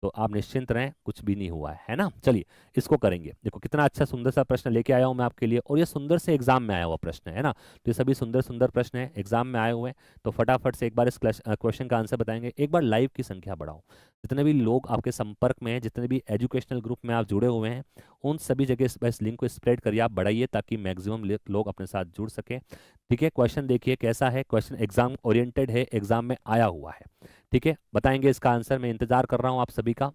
तो आप निश्चिंत रहें, कुछ भी नहीं हुआ है ना। चलिए इसको करेंगे। देखो कितना अच्छा सुंदर सा प्रश्न लेके आया हूं मैं आपके लिए, और ये सुंदर से एग्जाम में आया हुआ प्रश्न है ना। तो ये सभी सुंदर सुंदर प्रश्न है, एग्जाम में आए हुए हैं। तो फटाफट से एक बार इस क्वेश्चन का आंसर बताएंगे। एक बार लाइव की संख्या बढ़ाओ, जितने भी लोग आपके संपर्क में हैं, जितने भी एजुकेशनल ग्रुप में आप जुड़े हुए हैं, उन सभी जगह इस लिंक को स्प्रेड करिए, आप बढ़ाइए, ताकि मैक्सिमम लोग अपने साथ जुड़ सकें। ठीक है, क्वेश्चन देखिए कैसा है। क्वेश्चन एग्जाम ओरिएंटेड है, एग्जाम में आया हुआ है। ठीक है, बताएंगे इसका आंसर, मैं इंतजार कर रहा हूं आप सभी का।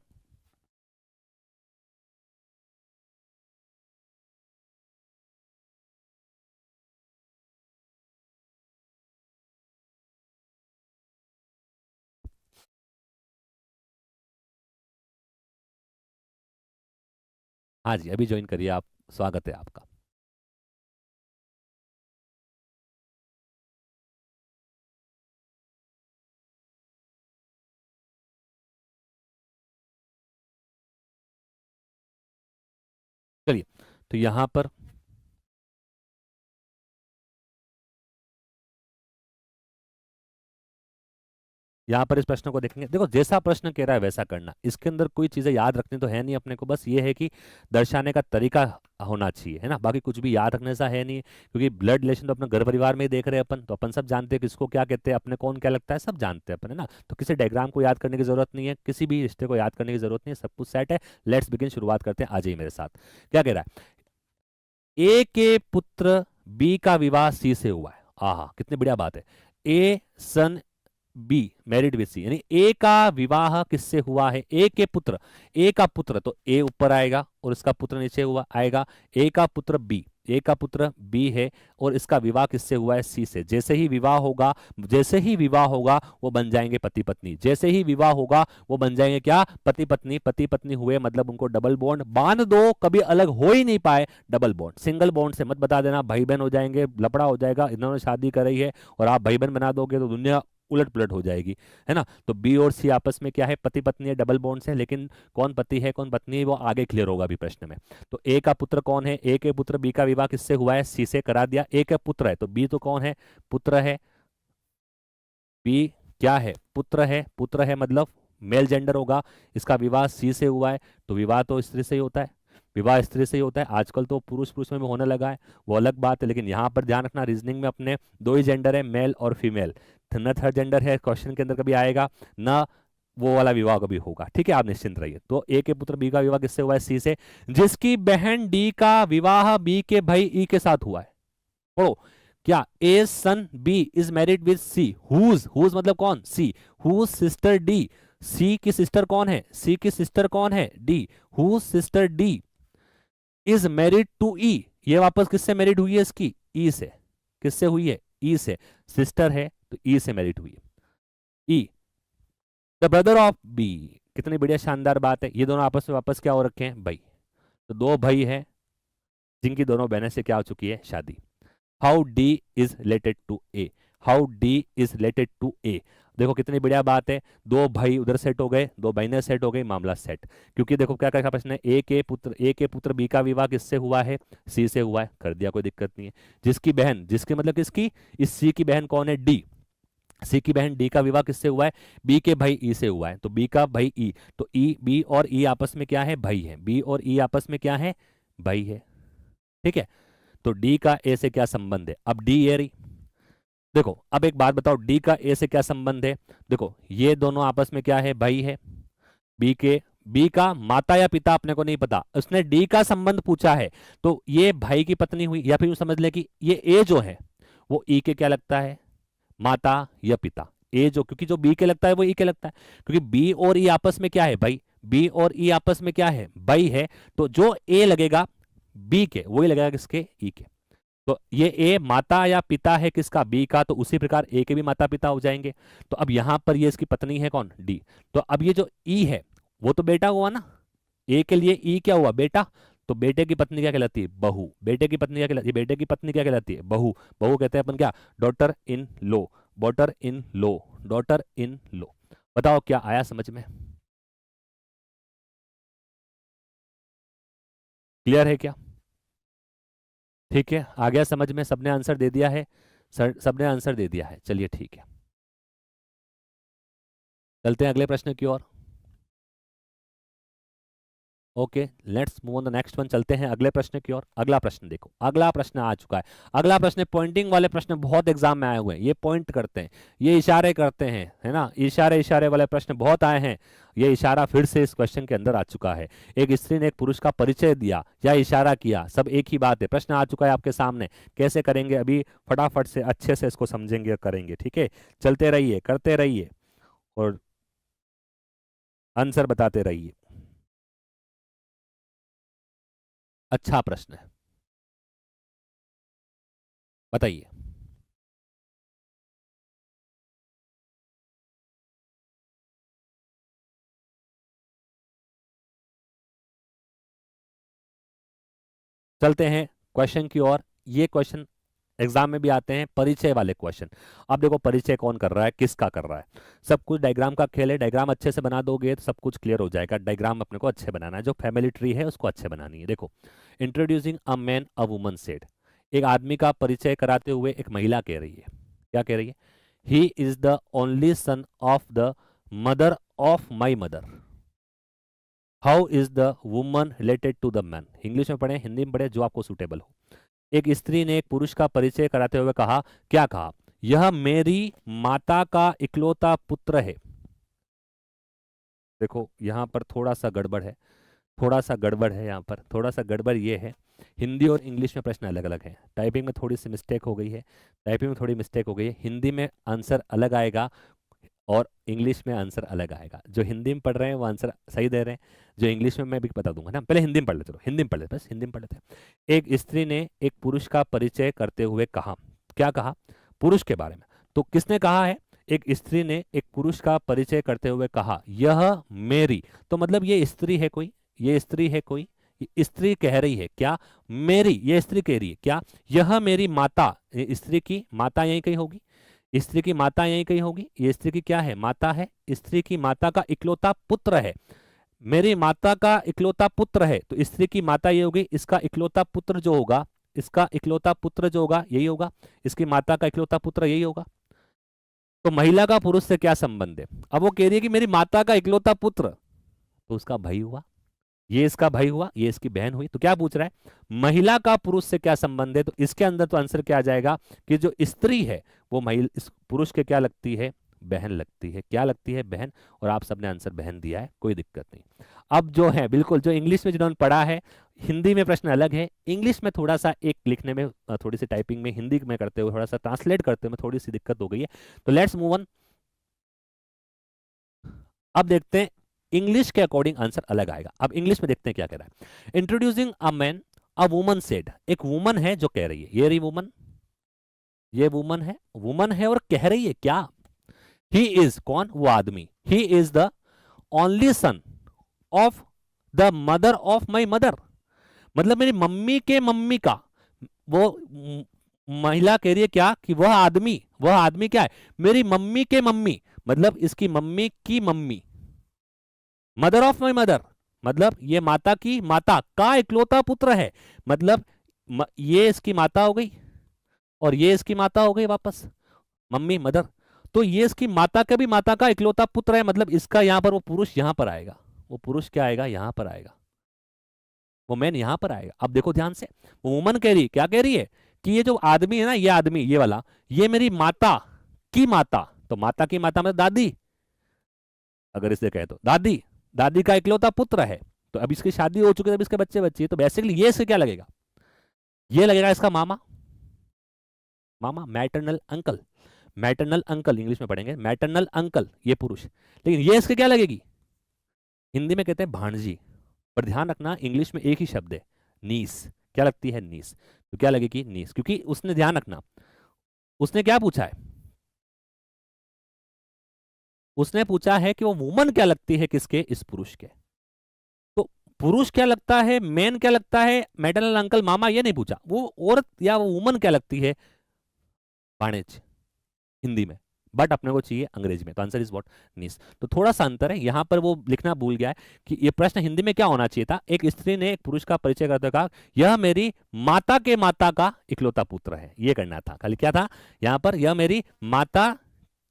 हाँ जी, अभी ज्वाइन करिए आप, स्वागत है आपका। चलिए, तो यहाँ पर इस प्रश्न को देखेंगे। देखो जैसा प्रश्न कह रहा है वैसा करना, इसके अंदर कोई चीजें याद रखनी तो है नहीं अपने को, बस ये है कि दर्शाने का तरीका होना चाहिए, है ना, बाकी कुछ भी याद रखने सा है नहीं। क्योंकि ब्लड रिलेशन तो अपने घर परिवार में ही देख रहे हैं अपन, तो अपन सब जानते हैं किसको क्या कहते हैं, अपने कौन क्या लगता है, सब जानते हैं अपन, है ना। तो किसी डायग्राम को याद करने की जरूरत नहीं है, किसी भी रिश्ते को याद करने की जरूरत नहीं है, सब कुछ सेट है। लेट्स बिगिन, शुरुआत करते हैं, आ जाइए मेरे साथ। क्या कह रहा है, ए के पुत्र बी का विवाह सी से हुआ है। आहा, कितनी बढ़िया बात है। ए सन बी मैरिड विद सी, यानी ए का विवाह किससे हुआ है, ए के पुत्र, ए का पुत्र तो ए ऊपर आएगा और इसका पुत्र नीचे हुआ आएगा। ए का पुत्र बी, ए का पुत्र बी है, और इसका विवाह किससे हुआ है, सी से। जैसे ही विवाह होगा, वो बन जाएंगे पति पत्नी। जैसे ही विवाह होगा वो बन जाएंगे क्या, पति पत्नी। पति पत्नी हुए मतलब उनको डबल बॉन्ड बांध दो, कभी अलग हो ही नहीं पाए, डबल बॉन्ड। सिंगल बॉन्ड से मत बता देना, भाई बहन हो जाएंगे, लफड़ा हो जाएगा। इन्होंने शादी कर रही है और आप भाई बहन बना दोगे तो दुनिया उलट पुलट हो जाएगी, है ना। तो बी और सी आपस में क्या है, पति पत्नी है, डबल बॉन्ड से। लेकिन कौन पति है कौन पत्नी है वो आगे क्लियर होगा अभी प्रश्न में। तो ए का पुत्र कौन है, ए के पुत्र बी का विवाह किससे हुआ है, सी से करा दिया। ए का पुत्र है तो बी तो कौन है, पुत्र है। बी क्या है, पुत्र है। पुत्र है मतलब मेल जेंडर होगा। इसका विवाह सी से हुआ है, तो विवाह तो स्त्री से ही होता है, विवाह स्त्री से ही होता है। आजकल तो पुरुष पुरुष में भी होने लगा है, वो अलग बात है। लेकिन यहाँ पर ध्यान रखना, रीजनिंग में अपने दो ही जेंडर है, मेल और फीमेल, न थर्ड जेंडर है क्वेश्चन के अंदर कभी आएगा, न वो वाला विवाह कभी होगा। ठीक है, आप निश्चिंत रहिए। तो ए के पुत्र बी का विवाह किससे हुआ है, सी से। जिसकी बहन डी का विवाह बी के भाई ई के साथ हुआ है। पढ़ो, क्या A son B is married with C, whose मतलब कौन, C. Whose sister D, C की सिस्टर कौन है, सी की सिस्टर कौन है, D. Whose sister D is married to E, ये वापस किससे मैरिड हुई है इसकी, ई से। किससे हुई है, ई से। सिस्टर है तो ई से मैरिड हुई है, ई द ब्रदर ऑफ बी। कितनी बढ़िया शानदार बात है, ये दोनों आपस में वापस क्या हो रखे हैं, भाई। तो दो भाई हैं जिनकी दोनों बहनें से क्या हो चुकी है, शादी। How D is related to A, how D is related to A. देखो कितनी बढ़िया बात है, दो भाई उधर सेट हो गए, दो बहनें सेट हो गई, मामला सेट। क्योंकि देखो क्या क्या प्रश्न है, ए के पुत्र बी का विवाह किससे हुआ है, सी से हुआ है, कर दिया, कोई दिक्कत नहीं है। जिसकी बहन, जिसकी मतलब किसकी, इस सी की बहन कौन है, डी। सी की बहन डी का विवाह किससे हुआ है, बी के भाई ई से हुआ है, तो बी का भाई ई, तो ई, बी और ई आपस में क्या है, भाई है। बी और ई आपस में क्या है, भाई है। ठीक है, तो डी का ए से क्या संबंध है, अब डी ए रही। देखो अब एक बात बताओ, डी का ए से क्या संबंध है। देखो ये दोनों आपस में क्या है, भाई है। बी का माता या पिता अपने को नहीं पता, उसने डी का संबंध पूछा है, तो ये भाई की पत्नी हुई। या फिर यूं समझ ले कि ये ए जो है वो ई के क्या लगता है, माता या पिता। ए जो, क्योंकि जो बी के लगता है वो ई के लगता है, क्योंकि बी और ई आपस में क्या है, भाई। बी और ई आपस में क्या है, भाई है। तो जो ए लगेगा बी के, वही लगेगा किसके, ई के। तो ये ए माता या पिता है किसका, बी का, तो उसी प्रकार ए के भी माता पिता हो जाएंगे। तो अब यहां पर ये इसकी पत्नी है कौन, डी। तो अब ये जो ई है वो तो बेटा हुआ ना, ए के लिए ई क्या हुआ, बेटा, तो बेटे की पत्नी क्या कहलाती है, बहू। बेटे की पत्नी क्या कहलाती है, बेटे की पत्नी क्या कहलाती है, बहू। बहू कहते हैं अपन क्या, daughter in law, daughter in law, daughter in law. बताओ क्या आया समझ में, क्लियर है क्या, ठीक है, आ गया समझ में, सबने आंसर दे दिया है, सर सबने आंसर दे दिया है, चलिए ठीक है, चलते हैं अगले प्रश्न की ओर। Okay, let's move on the next one, चलते हैं अगले प्रश्न की ओर। अगला प्रश्न देखो, अगला प्रश्न आ चुका है। अगला प्रश्न, पॉइंटिंग वाले प्रश्न बहुत एग्जाम में आए हुए हैं, ये पॉइंट करते हैं, ये इशारे करते हैं, है ना, इशारे इशारे वाले प्रश्न बहुत आए हैं। ये इशारा फिर से इस क्वेश्चन के अंदर आ चुका है। एक स्त्री ने एक पुरुष का परिचय दिया या इशारा किया, सब एक ही बात है। प्रश्न आ चुका है आपके सामने, कैसे करेंगे अभी, फटाफट से अच्छे से इसको समझेंगे और करेंगे, ठीक है। चलते रहिए, करते रहिए और आंसर बताते रहिए। अच्छा प्रश्न है, बताइए। चलते हैं क्वेश्चन की ओर। ये क्वेश्चन एग्जाम में भी आते हैं, परिचय वाले क्वेश्चन। अब देखो परिचय कौन कर रहा है, किसका कर रहा है, सब कुछ डायग्राम का खेल है। डायग्राम अच्छे से बना दोगे तो सब कुछ क्लियर हो जाएगा। डायग्राम अपने को अच्छे बनाना है, जो फैमिली ट्री है उसको अच्छे बनानी है। देखो, introducing a man a woman said, एक आदमी का परिचय कराते हुए एक महिला कह रही है, क्या कह रही है, he is the only son of the mother of my mother, how is the woman related to the man. English में पढ़े, हिंदी में पढ़े, जो आपको सूटेबल हो। एक स्त्री ने एक पुरुष का परिचय कराते हुए कहा, क्या कहा, यह मेरी माता का इकलौता पुत्र है। देखो यहां पर थोड़ा सा गड़बड़ है, थोड़ा सा गड़बड़ है, यहाँ पर थोड़ा सा गड़बड़ ये है, हिंदी और इंग्लिश में प्रश्न अलग अलग है। टाइपिंग में थोड़ी सी मिस्टेक हो गई है, टाइपिंग में थोड़ी मिस्टेक हो गई है। हिंदी में आंसर अलग आएगा और इंग्लिश में आंसर अलग आएगा। जो हिंदी में पढ़ रहे हैं वो आंसर सही दे रहे हैं, जो इंग्लिश में मैं भी बता दूंगा ना। पहले हिंदी में पढ़ लेते, चलो हिंदी में पढ़ लेते, बस हिंदी में पढ़ लेते हैं। एक स्त्री ने एक पुरुष का परिचय करते हुए कहा, क्या कहा, पुरुष के बारे में। तो किसने कहा है, एक स्त्री ने एक पुरुष का परिचय करते हुए कहा, यह मेरी, तो मतलब ये स्त्री है कोई, ये स्त्री है कोई, ये स्त्री कह रही है क्या, मेरी, ये स्त्री कह रही है क्या, यह मेरी माता, ये स्त्री की माता यही कहीं होगी, स्त्री की माता यही कहीं होगी, ये स्त्री की क्या है, माता है, स्त्री की माता का इकलौता पुत्र है, मेरी माता का इकलौता पुत्र है, तो स्त्री की माता ये होगी, इसका इकलौता पुत्र जो होगा, इसका इकलौता पुत्र जो होगा यही होगा, इसकी माता का इकलौता पुत्र यही होगा। तो महिला का पुरुष से क्या संबंध है, अब वो कह रही है कि मेरी माता का इकलौता पुत्र, तो उसका भाई हुआ, ये इसका भाई हुआ, ये इसकी बहन हुई। तो क्या पूछ रहा है, महिला का पुरुष से क्या संबंध है, तो इसके अंदर तो आंसर क्या आ जाएगा कि जो स्त्री है वो महिला इस पुरुष के क्या लगती है, बहन लगती है, क्या लगती है, बहन। और आप सबने आंसर बहन दिया है, कोई दिक्कत नहीं। अब जो है बिल्कुल, जो इंग्लिश में जिन्होंने पढ़ा है, हिंदी में प्रश्न अलग है, इंग्लिश में थोड़ा सा एक लिखने में थोड़ी सी टाइपिंग में, हिंदी में करते हुए थोड़ा सा ट्रांसलेट करते हुए थोड़ी सी दिक्कत हो गई है। तो लेट्स मूव ऑन। अब देखते हैं इंग्लिश के अकॉर्डिंग आंसर अलग आएगा। अब इंग्लिश में देखते हैं क्या कह रहा है। Introducing a man a woman said, एक वुमन है जो कह रही है, ये रही वुमन, ये वुमन है, वुमन है और कह रही है क्या, ही इज, कौन, वो आदमी, ही is the only son of the mother of my mother, मतलब मेरी मम्मी के मम्मी का, वो महिला कह रही है क्या कि वह आदमी क्या है, मेरी मम्मी के मम्मी, मतलब इसकी मम्मी की mummy, mother of my mother, मतलब ये माता की माता का इकलौता पुत्र है, मतलब ये इसकी माता हो गई और ये इसकी माता हो गई वापस, मम्मी मदर। तो ये इसकी माता का भी माता का इकलौता पुत्र है, मतलब इसका यहां पर वो पुरुष यहां पर आएगा, वो पुरुष क्या आएगा, यहां पर आएगा, वो मैन यहां पर आएगा। अब देखो ध्यान से, वो वुमन कह रही है, क्या कह रही है कि ये जो आदमी है ना, ये आदमी, ये वाला, ये मेरी माता की माता, तो माता की माता मतलब दादी, अगर इसे कहे तो दादी, दादी का इकलौता पुत्र है। तो अब इसकी शादी हो चुकी है, अब इसके बच्चे बच्चे, तो बेसिकली ये इससे क्या लगेगा, ये लगेगा इसका मामा, मामा, maternal uncle, maternal uncle English में पढ़ेंगे, मैटरनल अंकल, ये पुरुष। लेकिन ये इसके क्या लगेगी, हिंदी में कहते हैं भांजी, पर ध्यान रखना इंग्लिश में एक ही शब्द है, नीस, क्या लगती है, नीस, तो क्या लगेगी, नीस, क्योंकि उसने, ध्यान रखना, उसने क्या पूछा है, उसने पूछा है कि वो वुमन क्या लगती है किसके, इस पुरुष के। तो पुरुष क्या लगता है, मैन क्या लगता है, मैटरनल अंकल, मामा, ये नहीं पूछा। वो औरत या वो वुमन क्या लगती है, भाणेज, हिंदी में। बट अपने को चाहिए अंग्रेजी में, तो आंसर इज व्हाट, नीस। तो थोड़ा सा अंतर है यहाँ पर, वो लिखना भूल गया है कि ये प्रश्न हिंदी में क्या होना चाहिए था। एक स्त्री ने एक पुरुष का परिचय करते हुए कहा, यह मेरी माता के माता का इकलौता पुत्र है, ये करना था। खाली क्या था यहाँ पर, यह मेरी माता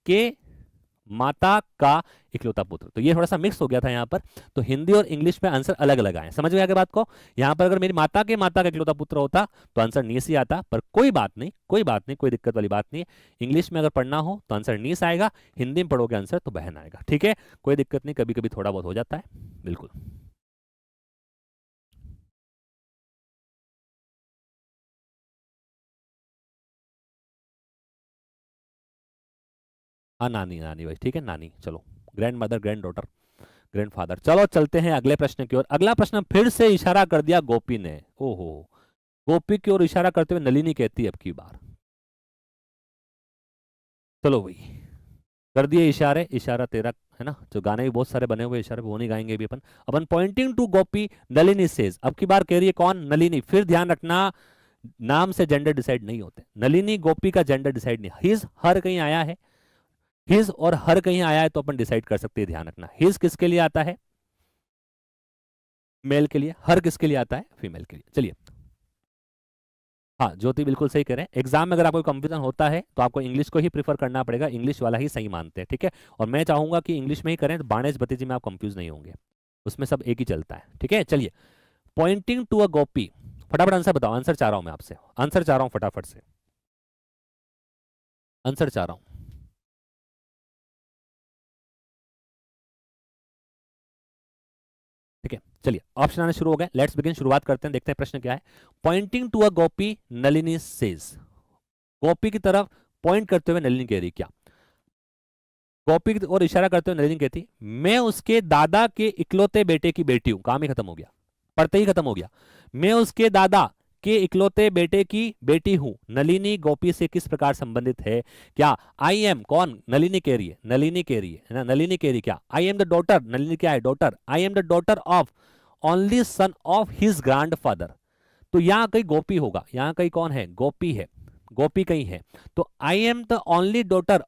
के माता का इकलौता पुत्र। तो ये थोड़ा सा मिक्स हो गया था यहाँ पर, तो हिंदी और इंग्लिश में आंसर अलग अलग आए। समझ में आ गया बात को। यहाँ पर अगर मेरी माता के माता का इकलौता पुत्र होता तो आंसर नीस ही आता, पर कोई बात नहीं, कोई बात नहीं, कोई दिक्कत वाली बात नहीं है। इंग्लिश में अगर पढ़ना हो तो आंसर नीस आएगा, हिंदी में पढ़ोगे आंसर तो बहन आएगा। ठीक है, कोई दिक्कत नहीं, कभी कभी थोड़ा बहुत हो जाता है, बिल्कुल। हाँ नानी, नानी भाई, ठीक है नानी। चलो, grand mother, grand daughter, grandfather. चलो चलते हैं अगले प्रश्न की ओर। अगला प्रश्न फिर से इशारा कर दिया गोपी ने। ओहो, गोपी की ओर इशारा करते हुए नलिनी कहती है अब की बार, चलो भाई, कर दिए इशारे। इशारा तेरा है ना, जो गाने भी बहुत सारे बने हुए इशारे, वो नहीं गाएंगे भी अपन। अपन pointing to Gopi Nalini says, अब की बार कह रही है कौन, नलिनी। फिर ध्यान रखना, नाम से जेंडर डिसाइड नहीं होते। नलिनी गोपी का जेंडर डिसाइड नहीं, हिज हर कहीं आया है, हिज और हर कहीं आया है तो अपन डिसाइड कर सकते हैं। ध्यान रखना, हिज किसके लिए आता है, मेल के लिए, हर किसके लिए आता है, फीमेल के लिए। चलिए, हाँ ज्योति बिल्कुल सही कह रहे हैं। एग्जाम में अगर आपको कंफ्यूजन होता है तो आपको इंग्लिश को ही प्रीफर करना पड़ेगा, इंग्लिश वाला ही सही मानते हैं, ठीक है। और मैं चाहूंगा कि इंग्लिश में ही करें, तो बाणेज भतीजी में आप कंफ्यूज नहीं होंगे, उसमें सब एक ही चलता है, ठीक है। चलिए, पॉइंटिंग टू अ गोपी, फटाफट आंसर बताओ। आंसर चाह रहा हूं मैं आपसे, आंसर चाह रहा हूं फटाफट से, आंसर चाह रहा हूं। ठीक है, चलिए ऑप्शन आने शुरू हो गए, लेट्स बिगिन, शुरुआत करते हैं, देखते हैं प्रश्न क्या है। Pointing to a Gopi Nalini says, Gopi की तरफ पॉइंट करते हुए नलिनी कह रही क्या, गोपी की ओर इशारा करते हुए नलिनी कहती, मैं उसके दादा के इकलौते बेटे की बेटी हूं। काम ही खत्म हो गया, पढ़ते ही खत्म हो गया। मैं उसके दादा के इकलौते बेटे की बेटी हूं। नलिनी गोपी से किस प्रकार संबंधित है, क्या आई एम, कौन, नलिनी कह रही है, नलिनी कह रही है ना, नलिनी कह रही क्या, I am the daughter, Nalini क्या है, daughter, I am the daughter of only son of his grand father. तो यहां कहीं गोपी होगा, यहां कहीं कौन है, गोपी है, गोपी कहीं है। तो I am the only daughter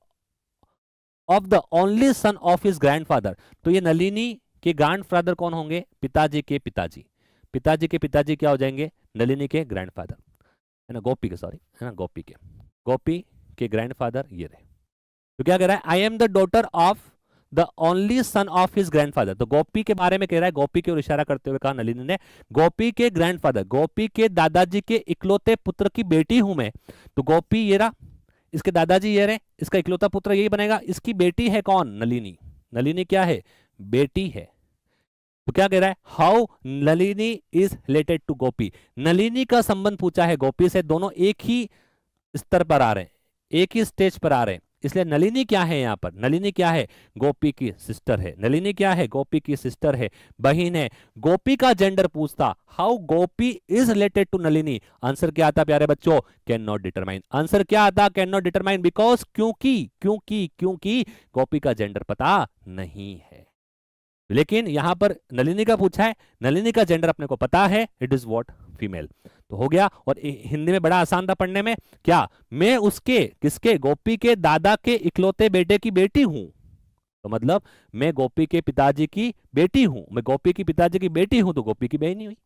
of the only son of his grandfather. तो ये नलिनी के ग्रैंडफादर कौन होंगे, पिताजी के पिताजी, पिताजी के पिताजी क्या हो जाएंगे, नलिनी के ग्रैंडफादर, है ना, गोपी के, सॉरी, है ना, गोपी के ग्रैंडफादर ये रहे। तो क्या कह रहा है, I am the daughter of the only son of his grandfather. तो गोपी के बारे में कह रहा है, गोपी की ओर इशारा करते हुए कहा नलिनी ने, गोपी के ग्रैंडफादर, गोपी के दादाजी के इकलौते पुत्र की बेटी हूं मैं। तो गोपी ये रहा, इसके दादाजी ये रहे, इसका इकलौता पुत्र यही बनेगा। इसकी बेटी है कौन, नलिनी, नलिनी क्या है, बेटी है। तो क्या कह रहा है, how Nalini is related to Gopi, Nalini का संबंध पूछा है गोपी से, दोनों एक ही स्तर पर आ रहे हैं, एक ही स्टेज पर आ रहे हैं, इसलिए नलिनी क्या है यहां पर, नलिनी क्या है, गोपी की सिस्टर है, नलिनी क्या है, गोपी की सिस्टर है, बहन है। गोपी का जेंडर पूछता, how Gopi is related to Nalini, answer क्या आता प्यारे बच्चों, कैन नॉट डिटरमाइन। आंसर क्या आता, कैन नॉट डिटरमाइन, बिकॉज, क्योंकि क्योंकि क्योंकि गोपी का जेंडर पता नहीं है। लेकिन यहां पर नलिनी का पूछा है, नलिनी का जेंडर अपने को पता है, इट इज व्हाट, फीमेल। तो हो गया। और हिंदी में बड़ा आसान था पढ़ने में, क्या, मैं उसके, किसके, गोपी के दादा के इकलौते बेटे की बेटी हूं। तो मतलब मैं गोपी के पिताजी की बेटी हूं, मैं गोपी की पिताजी की बेटी हूं, तो गोपी की बहन ही हुई।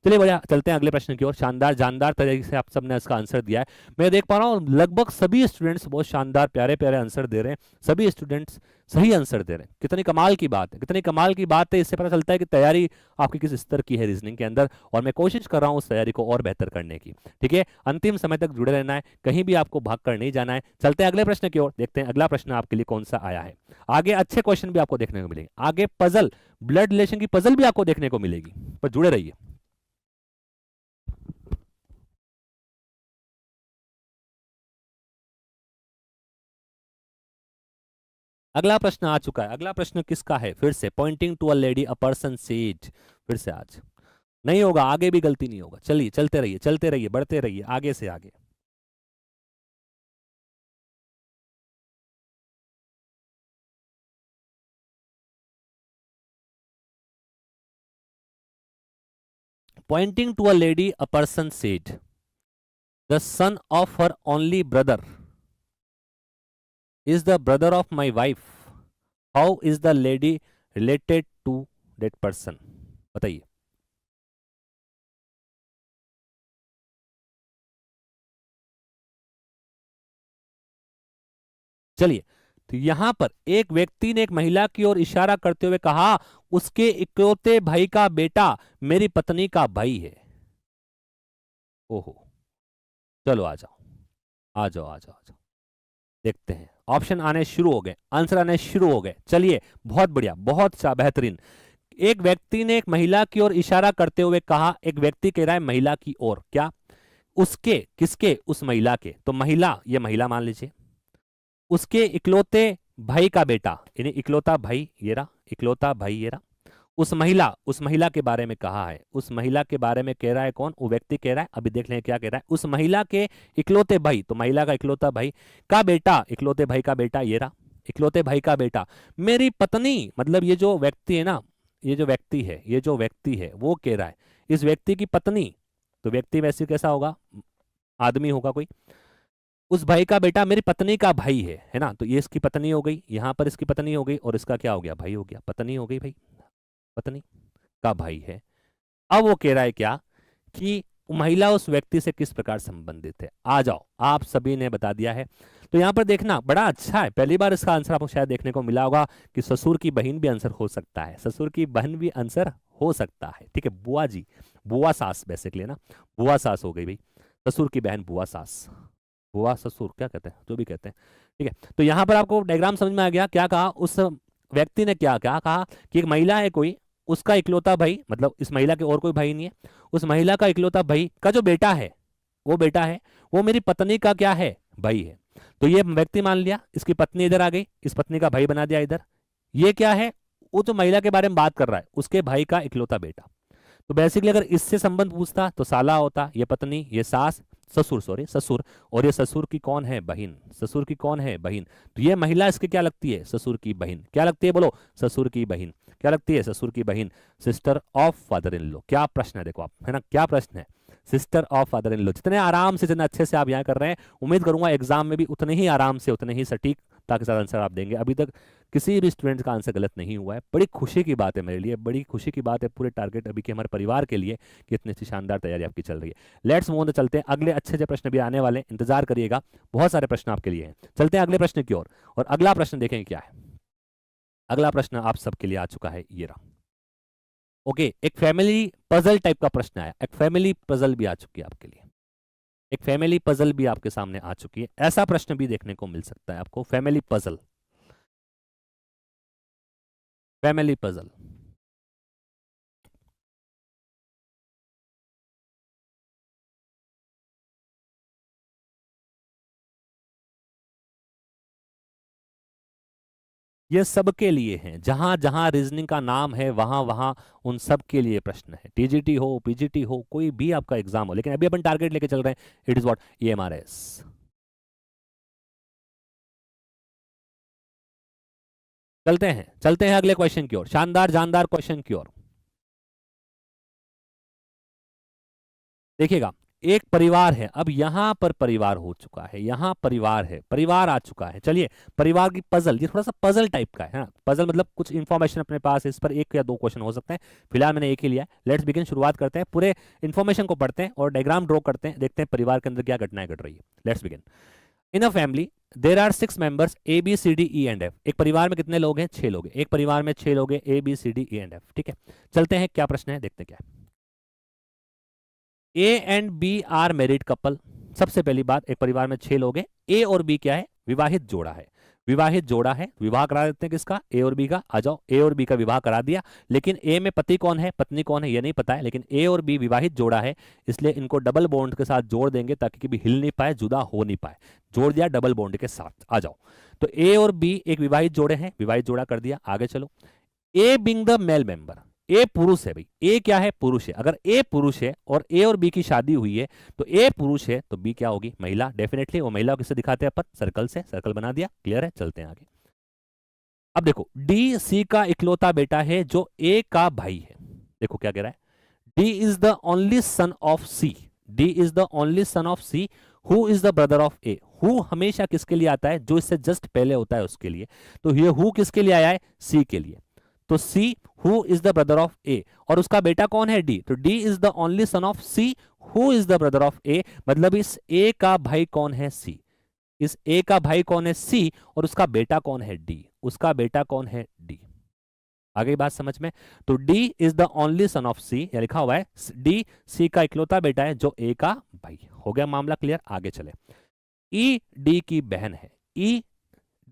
चलिए बढ़िया, चलते हैं अगले प्रश्न की ओर। शानदार जानदार तरीके से आप सबने इसका आंसर दिया है। मैं देख पा रहा हूँ लगभग सभी स्टूडेंट्स बहुत शानदार प्यारे प्यारे आंसर दे रहे हैं, सभी स्टूडेंट्स सही आंसर दे रहे हैं। कितनी कमाल की बात है, कितनी कमाल की बात है। इससे पता चलता है कि तैयारी आपकी किस स्तर की है रीजनिंग के अंदर, और मैं कोशिश कर रहा हूँ उस तैयारी को और बेहतर करने की। ठीक है, अंतिम समय तक जुड़े रहना है, कहीं भी आपको भाग कर नहीं जाना है। चलते हैं अगले प्रश्न की ओर, देखते हैं अगला प्रश्न आपके लिए कौन सा आया है। आगे अच्छे क्वेश्चन भी आपको देखने को मिलेंगे, आगे पजल, ब्लड रिलेशन की पजल भी आपको देखने को मिलेगी, पर जुड़े रहिए। अगला प्रश्न आ चुका है, अगला प्रश्न किसका है, फिर से pointing to a lady, a person says, फिर से आज नहीं होगा, आगे भी गलती नहीं होगा। चलिए चलते रहिए, चलते रहिए, बढ़ते रहिए, आगे से आगे। Pointing to a lady a person said, the son of her only brother is the brother of my wife, how is the lady related to that person? बताइए। चलिए, तो यहां पर एक व्यक्ति ने एक महिला की ओर इशारा करते हुए कहा, उसके इकलौते भाई का बेटा मेरी पत्नी का भाई है। ओहो, चलो आ जाओ आ जाओ आ जाओ आ जाओ, देखते हैं। ऑप्शन आने शुरू हो गए, आंसर आने शुरू हो गए। चलिए, बहुत बढ़िया, बहुत बेहतरीन। एक व्यक्ति ने एक महिला की ओर इशारा करते हुए कहा, एक व्यक्ति कह रहा है महिला की ओर, क्या? उसके, किसके? उस महिला के। तो महिला, ये महिला मान लीजिए, उसके इकलौते भाई का बेटा, यानी इकलौता भाई ये रहा, इकलौता भाई ये रहा। उस महिला के बारे में कहा है, उस महिला के बारे में कह रहा है कौन? वो व्यक्ति कह रहा है। अभी देख लें क्या कह रहा है। उस महिला के इकलौते भाई, तो महिला का इकलौता भाई का बेटा, इकलौते भाई का बेटा ये रहा, इकलौते भाई का बेटा मेरी पत्नी, मतलब ये जो व्यक्ति है ना, ये जो व्यक्ति है, ये जो व्यक्ति है वो कह रहा है इस व्यक्ति की पत्नी, तो व्यक्ति वैसे कैसा होगा? आदमी होगा कोई। उस भाई का बेटा मेरी पत्नी का भाई है ना, तो ये इसकी पत्नी हो गई, यहां पर इसकी पत्नी हो गई, और इसका क्या हो गया? भाई हो गया, पत्नी हो गई भाई, पत्नी का भाई है। अब वो कह रहा है क्या कि महिला उस व्यक्ति से किस प्रकार संबंधित है। आ जाओ, आप सभी ने बता दिया है। तो यहां पर देखना बड़ा अच्छा है, पहली बार इसका आंसर आपको शायद देखने को मिला होगा कि ससुर की बहन भी आंसर हो सकता है, ससुर की बहन भी आंसर हो सकता है। ठीक है, बुआ जी, बुआ सास बेसिकली ना, बुआ सास हो गई भाई, ससुर की बहन बुआ सास, बुआ ससुर क्या कहते हैं, जो भी कहते हैं। ठीक है, तो यहां पर आपको डायग्राम समझ में आ गया। क्या कहा उस व्यक्ति ने? क्या क्या कहा कि एक महिला है कोई, उसका इकलौता भाई, मतलब इस महिला के और कोई भाई नहीं है, उस महिला का इकलौता भाई का जो बेटा है, वो बेटा है, वो मेरी पत्नी का क्या है? भाई है। तो ये व्यक्ति मान लिया, इसकी पत्नी इधर आ गई, इस पत्नी का भाई बना दिया इधर। ये क्या है? वो जो महिला के बारे में बात कर रहा है, उसके भाई का इकलौता बेटा। तो बेसिकली अगर इससे संबंध पूछता तो साला होता, ये पत्नी, ये सास, ससुर, सॉरी ससुर, और ये ससुर की कौन है? बहन, ससुर की कौन है? बहन। तो ये महिला इसके क्या लगती है? ससुर की बहन। क्या लगती है? बोलो, ससुर की बहन। क्या लगती है? ससुर की बहन, sister of father in law. क्या प्रश्न है देखो आप, है ना, क्या प्रश्न है? Sister of father in law. जितने आराम से, जितने अच्छे से आप यहाँ कर रहे हैं, उम्मीद करूंगा एग्जाम में भी उतने ही आराम से, उतने ही सटीकता के साथ आंसर आप देंगे। अभी तक किसी भी स्टूडेंट का आंसर गलत नहीं हुआ है, बड़ी खुशी की बात है मेरे लिए, बड़ी खुशी की बात है पूरे टारगेट अभी के हमारे परिवार के लिए कि इतनी अच्छी शानदार तैयारी आपकी चल रही है। लेट्स मूव ऑन, चलते हैं, अगले अच्छे अच्छे प्रश्न भी आने वाले हैं, इंतजार करिएगा, बहुत सारे प्रश्न आपके लिए हैं। चलते हैं अगले प्रश्न की ओर, और अगला प्रश्न देखेंगे क्या है। अगला प्रश्न आप सबके लिए आ चुका है, ये रहा। ओके, एक फैमिली पजल टाइप का प्रश्न आया, एक फैमिली पजल भी आ चुकी है आपके लिए, एक फैमिली पजल भी आपके सामने आ चुकी है। ऐसा प्रश्न भी देखने को मिल सकता है आपको, फैमिली पजल, फैमिली पजल। ये सबके लिए हैं, जहां जहां रीजनिंग का नाम है वहां वहां उन सब के लिए प्रश्न है। टीजीटी हो, पीजीटी हो, कोई भी आपका एग्जाम हो, लेकिन अभी अपन टारगेट लेके चल रहे हैं, इट इज व्हाट, ईएमआरएस। चलते हैं अगले क्वेश्चन की ओर, शानदार जानदार क्वेश्चन की ओर। देखिएगा, एक परिवार है, अब यहां पर परिवार हो चुका है, यहां परिवार है, परिवार आ चुका है। चलिए, परिवार की पजल, ये थोड़ा सा पजल टाइप का है ना, पजल मतलब कुछ इंफॉर्मेशन अपने पास है, इस पर एक या दो क्वेश्चन हो सकते हैं, फिलहाल मैंने एक ही लिया। लेट्स बिगिन, शुरुआत करते हैं, पूरे इंफॉर्मेशन को पढ़ते हैं और डायग्राम ड्रॉ करते हैं, देखते हैं परिवार के अंदर क्या घटनाएं घट रही है। Let's begin. In a family there are 6 members A B C D E and F. एक परिवार में कितने लोग हैं? 6 लोग हैं, एक परिवार में 6 लोग हैं, A B C D E and F. ठीक है, चलते हैं, क्या प्रश्न है देखते हैं क्या है। A and B are married couple. सबसे पहली बात, एक परिवार में 6 लोग हैं, ए और बी क्या है? विवाहित जोड़ा है, विवाहित जोड़ा है, विवाह करा देते हैं किसका? ए और बी का। आ जाओ, ए और बी का विवाह करा दिया, लेकिन ए में पति कौन है, पत्नी कौन है, ये नहीं पता है, लेकिन ए और बी विवाहित जोड़ा है, इसलिए इनको डबल बॉन्ड के साथ जोड़ देंगे ताकि कभी हिल नहीं पाए, जुदा हो नहीं पाए, जोड़ दिया डबल बॉन्ड के साथ। आ जाओ, तो ए और बी एक विवाहित जोड़े हैं, विवाहित जोड़ा कर दिया, आगे चलो। ए बिंग द मेल मेंबर, ए पुरुष है भाई, ए क्या है? पुरुष है। अगर ए पुरुष है और ए और बी की शादी हुई है, तो ए पुरुष है तो बी क्या होगी? महिला, डेफिनेटली। वो महिला किससे दिखाते हैं अपन? सर्कल से, सर्कल बना दिया, क्लियर है, चलते हैं आगे। अब देखो, डी सी का इकलौता बेटा है जो ए का भाई है। देखो क्या कह रहा है, D is the only son of C, D is the only son of C, who is the brother of A. Who हमेशा किसके लिए आता है, जो इससे जस्ट पहले होता है उसके लिए। तो ये हु किसके लिए आया है, सी के लिए। तो C who is the brother of A, और उसका बेटा कौन है, डी। तो D is the only son of C who is the brother of A, मतलब इस ए का भाई कौन है, सी। इस ए का भाई कौन है, सी, और उसका बेटा कौन है, डी। उसका बेटा कौन है, डी। आ गई बात समझ में। तो D is the only son of C, या लिखा हुआ है D C का इकलौता बेटा है जो A का भाई। हो गया मामला क्लियर, आगे चले। E D की बहन है, E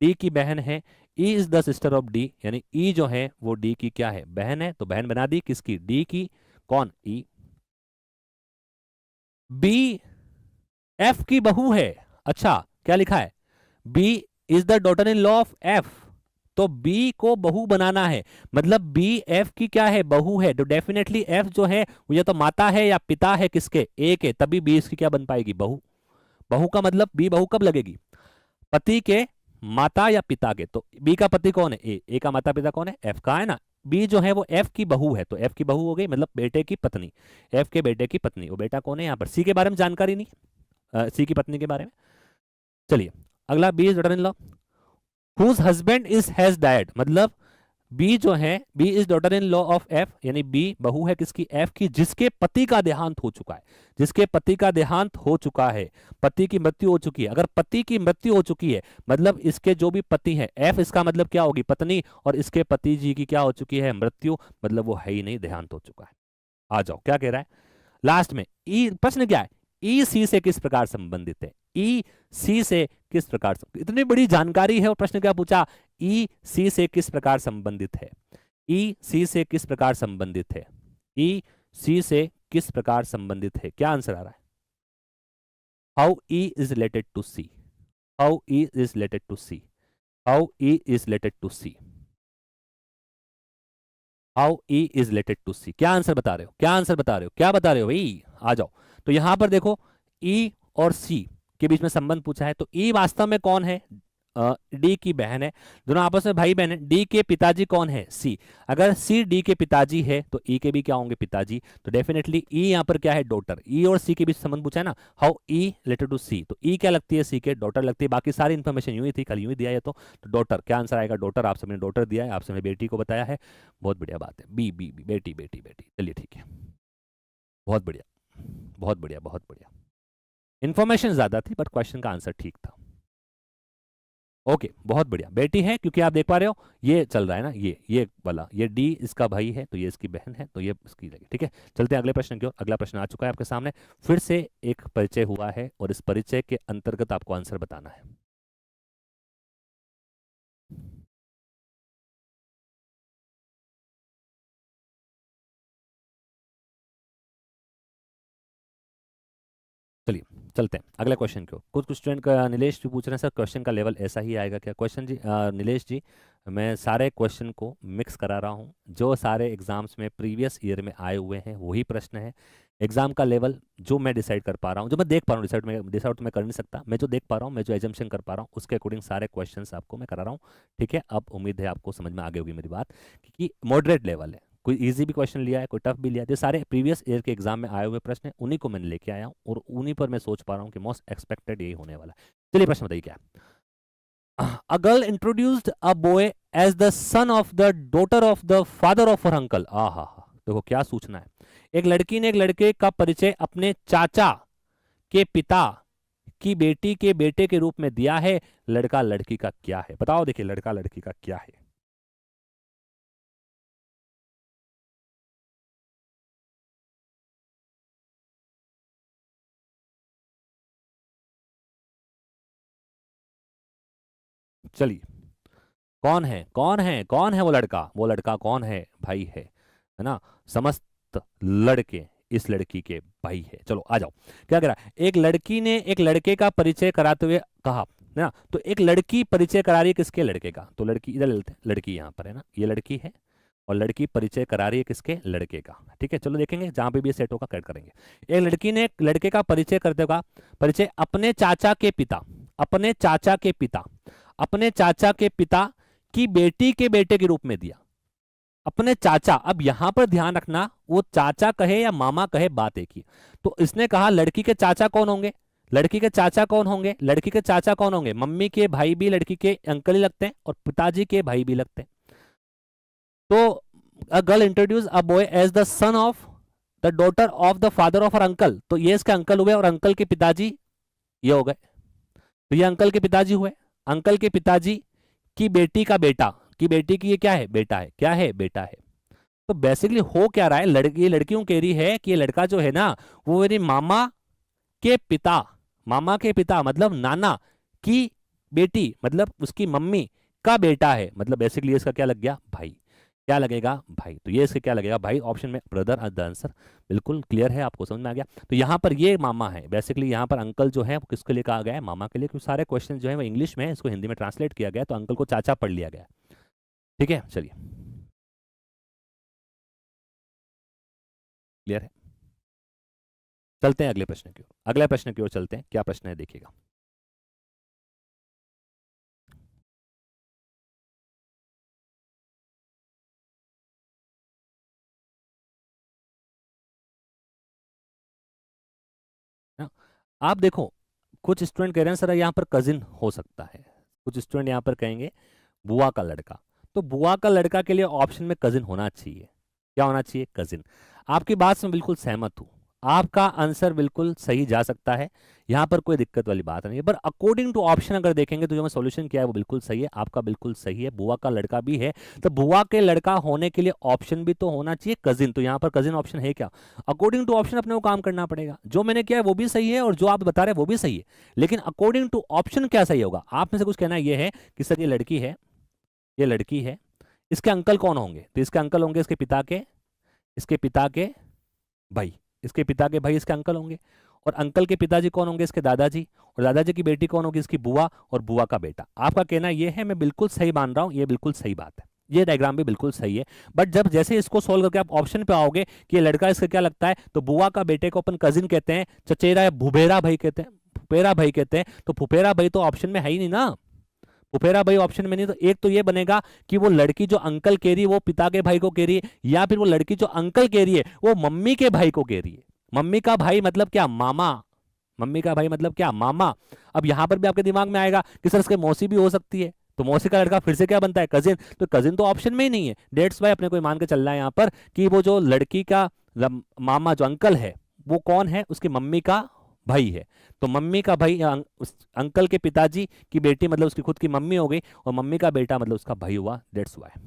D की बहन है, E is the sister of D, यानी E जो है वो D की क्या है, बहन है। तो बहन बना दी किसकी, D की। कौन, E। B F की बहू है। अच्छा क्या लिखा है, B is the daughter in law of F, तो B को बहू बनाना है, मतलब B F की क्या है, बहू है। तो डेफिनेटली F जो है वो या तो माता है या पिता है किसके, A के, तभी B इसकी क्या बन पाएगी, बहू। बहू का मतलब B बहू कब लगेगी, पति के, माता या पिता के। तो B का पति कौन है, A का माता पिता कौन है, F का, है ना। B जो है वो F की बहू है, तो F की बहू हो गई, मतलब बेटे की पत्नी, F के बेटे की पत्नी। वो बेटा कौन है यहाँ पर, C के बारे में जानकारी नहीं, C की पत्नी के बारे में। चलिए अगला, B is daughter in law whose husband is has died, मतलब B जो है, B is daughter in law of F, यानी B बहू है किसकी, F की, जिसके पति का देहांत हो चुका है, जिसके पति का देहांत हो चुका है, पति की मृत्यु हो चुकी है। अगर पति की मृत्यु हो चुकी है मतलब इसके जो भी पति है, F इसका मतलब क्या होगी, पत्नी, और इसके पति जी की क्या हो चुकी है, मृत्यु, मतलब वो है ही नहीं, देहांत हो चुका है। आ जाओ क्या कह रहा है लास्ट में। ई प्रश्न क्या है, ई सी से किस प्रकार संबंधित है, ई सी से किस प्रकार से, इतनी बड़ी जानकारी है और प्रश्न क्या पूछा, ई सी से किस प्रकार संबंधित है, ई सी से किस प्रकार संबंधित है, ई सी से किस प्रकार संबंधित है। क्या आंसर आ रहा है, how E is related to C, how E is related to C, how E is related to C, how E is related to C. क्या आंसर बता रहे हो, क्या आंसर बता रहे हो, क्या बता रहे हो भाई, आ जाओ। तो यहां पर देखो ई और सी के बीच में संबंध पूछा है, तो ई वास्तव में कौन है, डी की बहन है, दोनों आपस में भाई बहन है। डी के पिताजी कौन है, सी। अगर सी डी के पिताजी है तो ई के भी क्या होंगे, पिताजी। तो डेफिनेटली ई यहाँ पर क्या है, डॉटर। ई और सी के बीच संबंध पूछा है ना, हाउ ई रिलेटेड टू सी, तो ई क्या लगती है, सी के, डॉटर लगती है। बाकी सारी इन्फॉर्मेशन यूं ही थी, कल यूं ही दिया है। तो डॉटर, क्या आंसर आएगा, डॉटर। आप सबने डॉटर दिया है, आप सबने बेटी को बताया है, बहुत बढ़िया बात है। बी बी बी, बेटी बेटी बेटी, चलिए ठीक है, बहुत बढ़िया बहुत बढ़िया बहुत बढ़िया। इंफॉर्मेशन ज्यादा थी बट क्वेश्चन का आंसर ठीक था। ओके बहुत बढ़िया, बेटी है क्योंकि आप देख पा रहे हो ये चल रहा है ना, ये वाला, ये डी इसका भाई है तो ये इसकी बहन है, तो ये इसकी लगी। ठीक है, चलते हैं अगले प्रश्न की ओर। अगला प्रश्न आ चुका है आपके सामने, फिर से एक परिचय हुआ है और इस परिचय के अंतर्गत आपको आंसर बताना है। चलिए चलते हैं अगले क्वेश्चन की ओर। कुछ स्टूडेंट का नीलेश जी पूछ रहे हैं सर क्वेश्चन का लेवल ऐसा ही आएगा क्या। क्वेश्चन जी नीलेश जी, मैं सारे क्वेश्चन को मिक्स करा रहा हूँ, जो सारे एग्जाम्स में प्रीवियस ईयर में आए हुए हैं वही प्रश्न है। एग्जाम का लेवल जो मैं डिसाइड कर पा रहा हूँ, जो मैं देख पा रहा हूँ, डिसाइड तो मैं कर नहीं सकता, मैं जो देख पा रहा हूँ, मैं जो एजम्पशन कर पा रहा हूँ उसके अकॉर्डिंग सारे क्वेश्चन आपको मैं करा रहा हूँ। ठीक है, अब उम्मीद है आपको समझ में आ गई होगी मेरी बात, क्योंकि मॉडरेट लेवल है, कोई इजी भी क्वेश्चन लिया है, कोई टफ भी लिया है। जो सारे प्रीवियस ईयर के एग्जाम में आए हुए प्रश्न हैं उन्हीं को मैंने लेके आया हूँ और उन्हीं पर मैं सोच पा रहा हूँ कि मोस्ट एक्सपेक्टेड यही होने वाला है। चलिए प्रश्न बताइए क्या है। A girl introduced a boy as the son of the daughter of the father of her uncle. आहा, देखो क्या सूचना है। एक लड़की ने एक लड़के का परिचय अपने चाचा के पिता की बेटी के बेटे के रूप में दिया है। लड़का लड़की का क्या है, बताओ। देखिए लड़का लड़की का क्या है, चलिए कौन है, कौन है, कौन है वो लड़का, वो लड़का कौन है, भाई है ना। समस्त लड़के इस लड़की के भाई है। चलो आ जाओ, क्या कह रहा है, एक लड़की ने एक लड़के का परिचय कराते हुए कहा ना, तो एक लड़की परिचय करा रही है किसके, लड़के का। तो लड़की इधर लेते हैं, लड़की यहाँ पर है ना, ये लड़की है और लड़की परिचय करा रही है किसके, लड़के का। ठीक है, चलो देखेंगे जहां पे भी सेट होगा कट करेंगे। एक लड़की ने एक लड़के का परिचय करते हुए, परिचय अपने चाचा के पिता, अपने चाचा के पिता, अपने चाचा के पिता की बेटी के बेटे के रूप में दिया। अपने चाचा, अब यहां पर ध्यान रखना वो चाचा कहे या मामा कहे बात एक ही। तो इसने कहा लड़की के चाचा कौन होंगे, लड़की के चाचा कौन होंगे, लड़की के चाचा कौन होंगे, मम्मी के भाई भी लड़की के अंकल ही लगते हैं और पिताजी के भाई भी लगते हैं। तो a girl introduce a boy as the son of the daughter of the father of her uncle, तो ये इसके अंकल हुए और अंकल के पिताजी ये हो गए। तो ये अंकल के पिताजी हुए, अंकल के पिताजी की बेटी का बेटा, की बेटी की ये क्या है, बेटा है, क्या है, बेटा है। तो बेसिकली हो क्या रहा है, लड़की लड़कियों कह रही है कि ये लड़का जो है ना वो मेरी मामा के पिता, मामा के पिता मतलब नाना की बेटी मतलब उसकी मम्मी का बेटा है, मतलब बेसिकली इसका क्या लग गया, भाई। क्या लगेगा, भाई। तो ये इसका क्या लगेगा, भाई। ऑप्शन में ब्रदर द आंसर। बिल्कुल क्लियर है, आपको समझ में आ गया। तो यहाँ पर ये मामा है, बेसिकली यहाँ पर अंकल जो है वो किसके लिए कहा गया है, मामा के लिए, क्योंकि सारे क्वेश्चन जो है वो इंग्लिश में है, इसको हिंदी में ट्रांसलेट किया गया, तो अंकल को चाचा पढ़ लिया गया। ठीक है, चलिए क्लियर है। चलते हैं अगले प्रश्न की ओर, अगले प्रश्न की ओर चलते हैं। क्या प्रश्न है देखिएगा। ना, आप देखो कुछ स्टूडेंट कह रहे हैं सर यहाँ पर कजिन हो सकता है, कुछ स्टूडेंट यहाँ पर कहेंगे बुआ का लड़का। तो बुआ का लड़का के लिए ऑप्शन में कजिन होना चाहिए, क्या होना चाहिए, कजिन। आपकी बात से मैं बिल्कुल सहमत हूं, आपका आंसर बिल्कुल सही जा सकता है, यहां पर कोई दिक्कत वाली बात नहीं है। पर अकॉर्डिंग टू ऑप्शन अगर देखेंगे तो जो मैं सॉल्यूशन किया है वो बिल्कुल सही है, आपका बिल्कुल सही है, बुआ का लड़का भी है। तो बुआ के लड़का होने के लिए ऑप्शन भी तो होना चाहिए कजिन, तो यहां पर कजिन ऑप्शन है क्या, अकॉर्डिंग टू ऑप्शन अपने को काम करना पड़ेगा। जो मैंने किया है वो भी सही है और जो आप बता रहे हैं वो भी सही है, लेकिन अकॉर्डिंग टू ऑप्शन क्या सही होगा। आप में से कुछ कहना यह है कि सर ये लड़की है, ये लड़की है, इसके अंकल कौन होंगे, तो इसके अंकल होंगे इसके पिता के, इसके पिता के भाई, इसके पिता के भाई इसके अंकल होंगे, और अंकल के पिताजी कौन होंगे, इसके दादाजी, और दादाजी की बेटी कौन होगी, इसकी बुआ, और बुआ का बेटा। आपका कहना यह है, मैं बिल्कुल सही मान रहा हूं, ये बिल्कुल सही बात है, ये डायग्राम भी बिल्कुल सही है। बट जब जैसे इसको सोल्व करके आप ऑप्शन पे आओगे कि ये लड़का इसका क्या लगता है, तो बुआ का बेटे को अपन कजिन कहते हैं, चचेरा या भुबेरा भाई कहते हैं, फुफेरा भाई कहते हैं। तो फुफेरा भाई तो ऑप्शन में है ही नहीं ना, फुफेरा भाई ऑप्शन में नहीं। तो एक तो ये बनेगा कि वो लड़की जो अंकल कह रही है वो पिता के भाई को कह रही है, या फिर वो लड़की जो अंकल कह रही है वो मम्मी के भाई को कह रही है। मम्मी का भाई मतलब क्या, मामा, मम्मी का भाई मतलब क्या, मामा। अब यहां पर भी आपके दिमाग में आएगा कि सर इसके मौसी भी हो सकती है, तो मौसी का लड़का फिर से क्या बनता है, कजिन। तो कजिन तो ऑप्शन में ही नहीं है, डेट्स वाई अपने को मान के चल रहा है यहाँ पर कि वो जो लड़की का मामा जो अंकल है वो कौन है, उसकी मम्मी का भाई है। तो मम्मी का भाई उस अंकल के पिताजी की बेटी मतलब उसकी खुद की मम्मी हो गई, और मम्मी का बेटा मतलब उसका भाई हुआ, डेट्स वाई।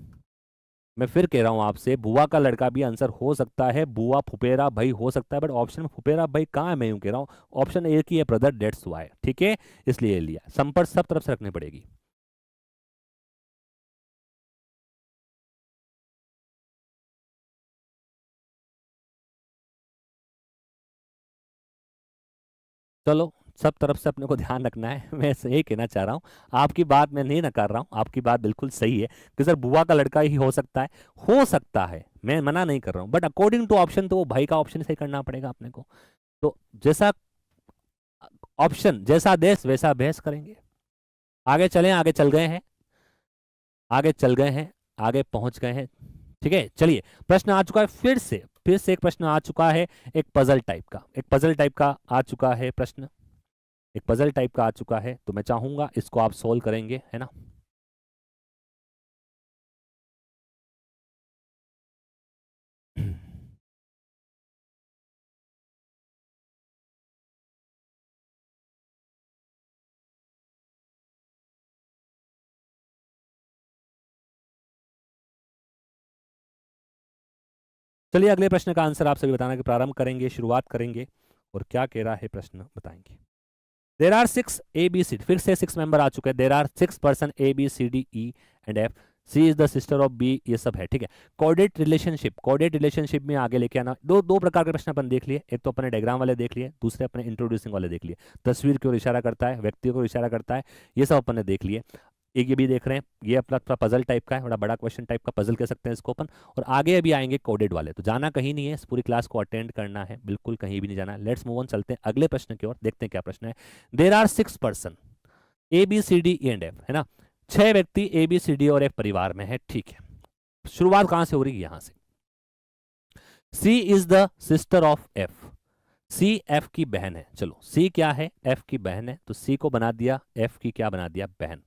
मैं फिर कह रहा हूं आपसे, बुआ का लड़का भी आंसर हो सकता है, बुआ फुपेरा भाई हो सकता है, बट ऑप्शन में फुपेरा भाई कहाँ है, मैं यूं कह रहा हूँ ऑप्शन एक ही है ब्रदर, डेट्स वाई। ठीक है, इसलिए लिया, संपर्क सब तरफ से रखनी पड़ेगी। चलो, सब तरफ से अपने को ध्यान रखना है। मैं यही कहना चाह रहा हूँ, आपकी बात मैं नहीं नकार रहा हूँ, आपकी बात बिल्कुल सही है कि सर बुआ का लड़का ही हो सकता है, हो सकता है, मैं मना नहीं कर रहा हूँ, बट अकॉर्डिंग टू ऑप्शन तो वो भाई का ऑप्शन सही करना पड़ेगा अपने को। तो जैसा ऑप्शन, जैसा देश वैसा बहस करेंगे। आगे चलें, आगे चल गए हैं, आगे चल गए हैं, आगे पहुंच गए हैं। ठीक है, चलिए प्रश्न आ चुका है, फिर से एक प्रश्न आ चुका है, एक पजल टाइप का, एक पजल टाइप का आ चुका है प्रश्न, एक पजल टाइप का आ चुका है। तो मैं चाहूंगा इसको आप सोल्व करेंगे, है ना। चलिए अगले प्रश्न का आंसर आप सभी बताना कि प्रारंभ करेंगे, शुरुआत करेंगे, और क्या कह रहा है प्रश्न बताएंगे। There are six A B C, फिर से सिक्स मेंबर आ चुके हैं, there are six person A B C D E and F, C is the sister of B, ये सब है। ठीक है, कोऑर्डिनेट रिलेशनशिप, कोऑर्डिनेट रिलेशनशिप में आगे लेके आना। दो प्रकार के प्रश्न अपन देख लिए, एक तो अपने डायग्राम वाले देख लिए, दूसरे अपने इंट्रोड्यूसिंग वाले देख लिए, तस्वीर की ओर इशारा करता है, व्यक्ति को इशारा करता है, ये सब अपन ने देख लिए। एक ये भी देख रहे हैं, ये अपना पजल टाइप का है, बड़ा बड़ा क्वेश्चन टाइप का पजल कह सकते हैं इसको अपन। और आगे अभी आएंगे कोडेड वाले, तो जाना कहीं नहीं है, इस पूरी क्लास को अटेंड करना है, बिल्कुल कहीं भी नहीं जाना। लेट्स मूव ऑन, चलते हैं अगले प्रश्न की ओर, देखते हैं क्या प्रश्न है। There are six person A B C D E and F, है ना, छह व्यक्ति ए बी सी डी और एक परिवार में है। ठीक है, शुरुआत कहां से हो रही है, यहां से। C is the sister of F, C F की बहन है। चलो सी क्या है, एफ की बहन है, तो सी को बना दिया एफ की क्या बना दिया, बहन।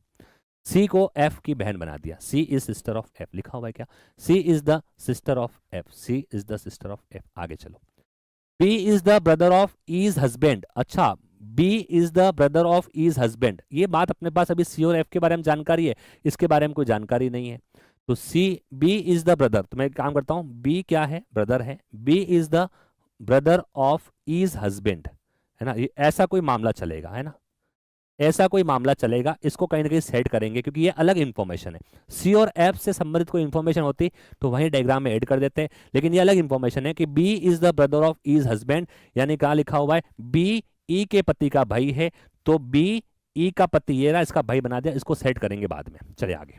सी को एफ की बहन बना दिया, C is sister of F लिखा हुआ है क्या, C is the sister of F, C is the sister of F. आगे चलो, B is the brother of is husband. अच्छा, B is the brother of is husband, ये बात अपने पास अभी सी और एफ के बारे में जानकारी है, इसके बारे में कोई जानकारी नहीं है। तो सी, बी इज द ब्रदर, तो मैं एक काम करता हूं, बी क्या है, ब्रदर है, B is the brother of is husband, है ना, ये ऐसा कोई मामला चलेगा, है ना, ऐसा कोई मामला चलेगा, इसको कहीं ना कहीं सेट करेंगे क्योंकि ये अलग इंफॉर्मेशन है। सी और एफ से संबंधित कोई इंफॉर्मेशन होती तो वहीं डायग्राम में ऐड कर देते हैं, लेकिन ये अलग इंफॉर्मेशन है कि B is the brother of is husband, यानी कहा लिखा हुआ है बी ई के पति का भाई है, तो बी ई का पति ये रहा, इसका भाई बना दिया, इसको सेट करेंगे बाद में। चलिए आगे,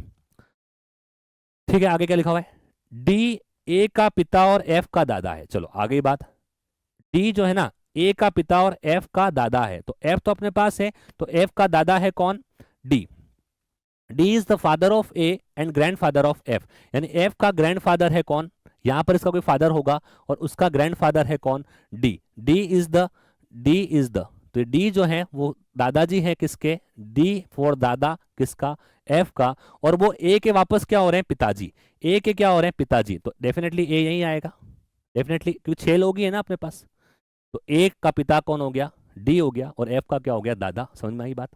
ठीक है, आगे क्या लिखा हुआ है, डी ए का पिता और एफ का दादा है। चलो आगे बात, डी जो है ना ए का पिता और एफ का दादा है, तो एफ तो अपने पास है, तो एफ का दादा है कौन, D. D is the father of A and grandfather of F, यानी एफ का ग्रैंडफादर है कौन, यहां पर इसका कोई फादर होगा और उसका ग्रैंडफादर है कौन, डी। डी इज द, तो डी जो है वो दादाजी है किसके, डी फॉर दादा किसका, एफ का, और वो ए के वापस क्या हो रहे हैं, पिताजी, ए के क्या हो रहे हैं, पिताजी, तो डेफिनेटली ए यही आएगा, डेफिनेटली, क्योंकि 6 लोग ही है ना अपने पास, तो ए का पिता कौन हो गया, डी हो गया, और एफ का क्या हो गया, दादा। समझ में आई बात,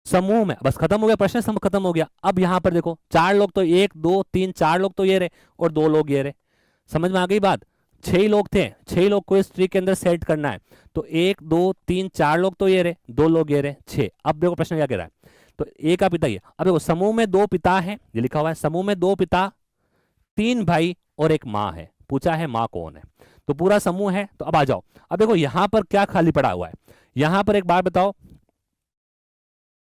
समूह में बस खत्म हो गया, प्रश्न समूह खत्म हो गया। अब यहां पर देखो 4 लोग, तो 1 2 3 4 लोग तो ये रहे और 2 लोग ये रहे, समझ में आ गई बात, 6 लोग थे, 6 लोग को इस ट्री के अंदर सेट करना है, तो 1 2 3 4 लोग तो ये रहे, 2 लोग ये रहे, 6। अब देखो प्रश्न क्या कह रहा है, तो ए का पिता ये, अब देखो समूह में 2 पिता है, ये लिखा हुआ है, समूह में 2 पिता, 3 भाई और 1 माँ है, पूछा है माँ कौन है, तो पूरा समूह है। तो अब आ जाओ, अब देखो यहां पर क्या खाली पड़ा हुआ है, यहां पर एक बात बताओ,